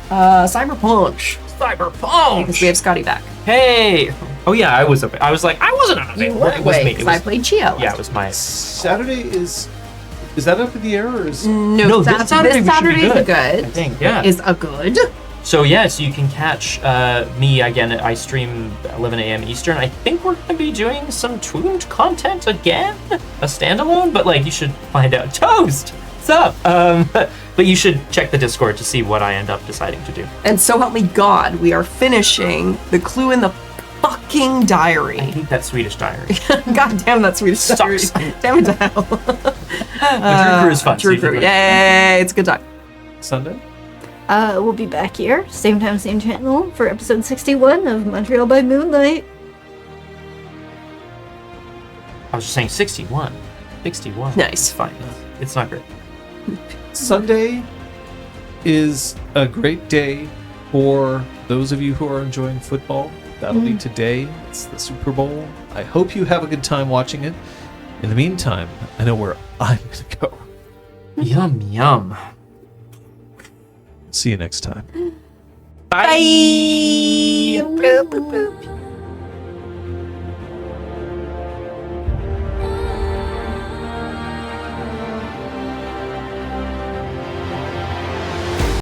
Cyber Punch. Cyberpunk. Because we have Scotty back. Hey. Oh yeah, I was like, I wasn't unavailable. It was me. It because I was, played Chio. yeah, it was my. Saturday is that up in the air or is No, this Saturday we should be Saturday's good. a good. I think, yeah. Is a good. So yeah, so you can catch me again. I stream 11 a.m. Eastern. I think we're gonna be doing some Tooned content again, a standalone. But like, you should find out. Toast, what's up? But you should check the Discord to see what I end up deciding to do. And so help me God, we are finishing the Clue in the fucking diary. I hate that Swedish diary. God damn that Swedish diary. Sucks. Damn it to hell. The Drew Crew is fun. so Drew you should Crew. go- Yay, it's a good time. Sunday? We'll be back here, same time, same channel, for episode 61 of Montreal by Moonlight. I was just saying 61. 61. Nice. It's fine. It's not great. Sunday is a great day for those of you who are enjoying football. That'll be today. It's the Super Bowl. I hope you have a good time watching it. In the meantime, I know where I'm going to go. Yum, yum. See you next time. Bye. Boop, boop, boop.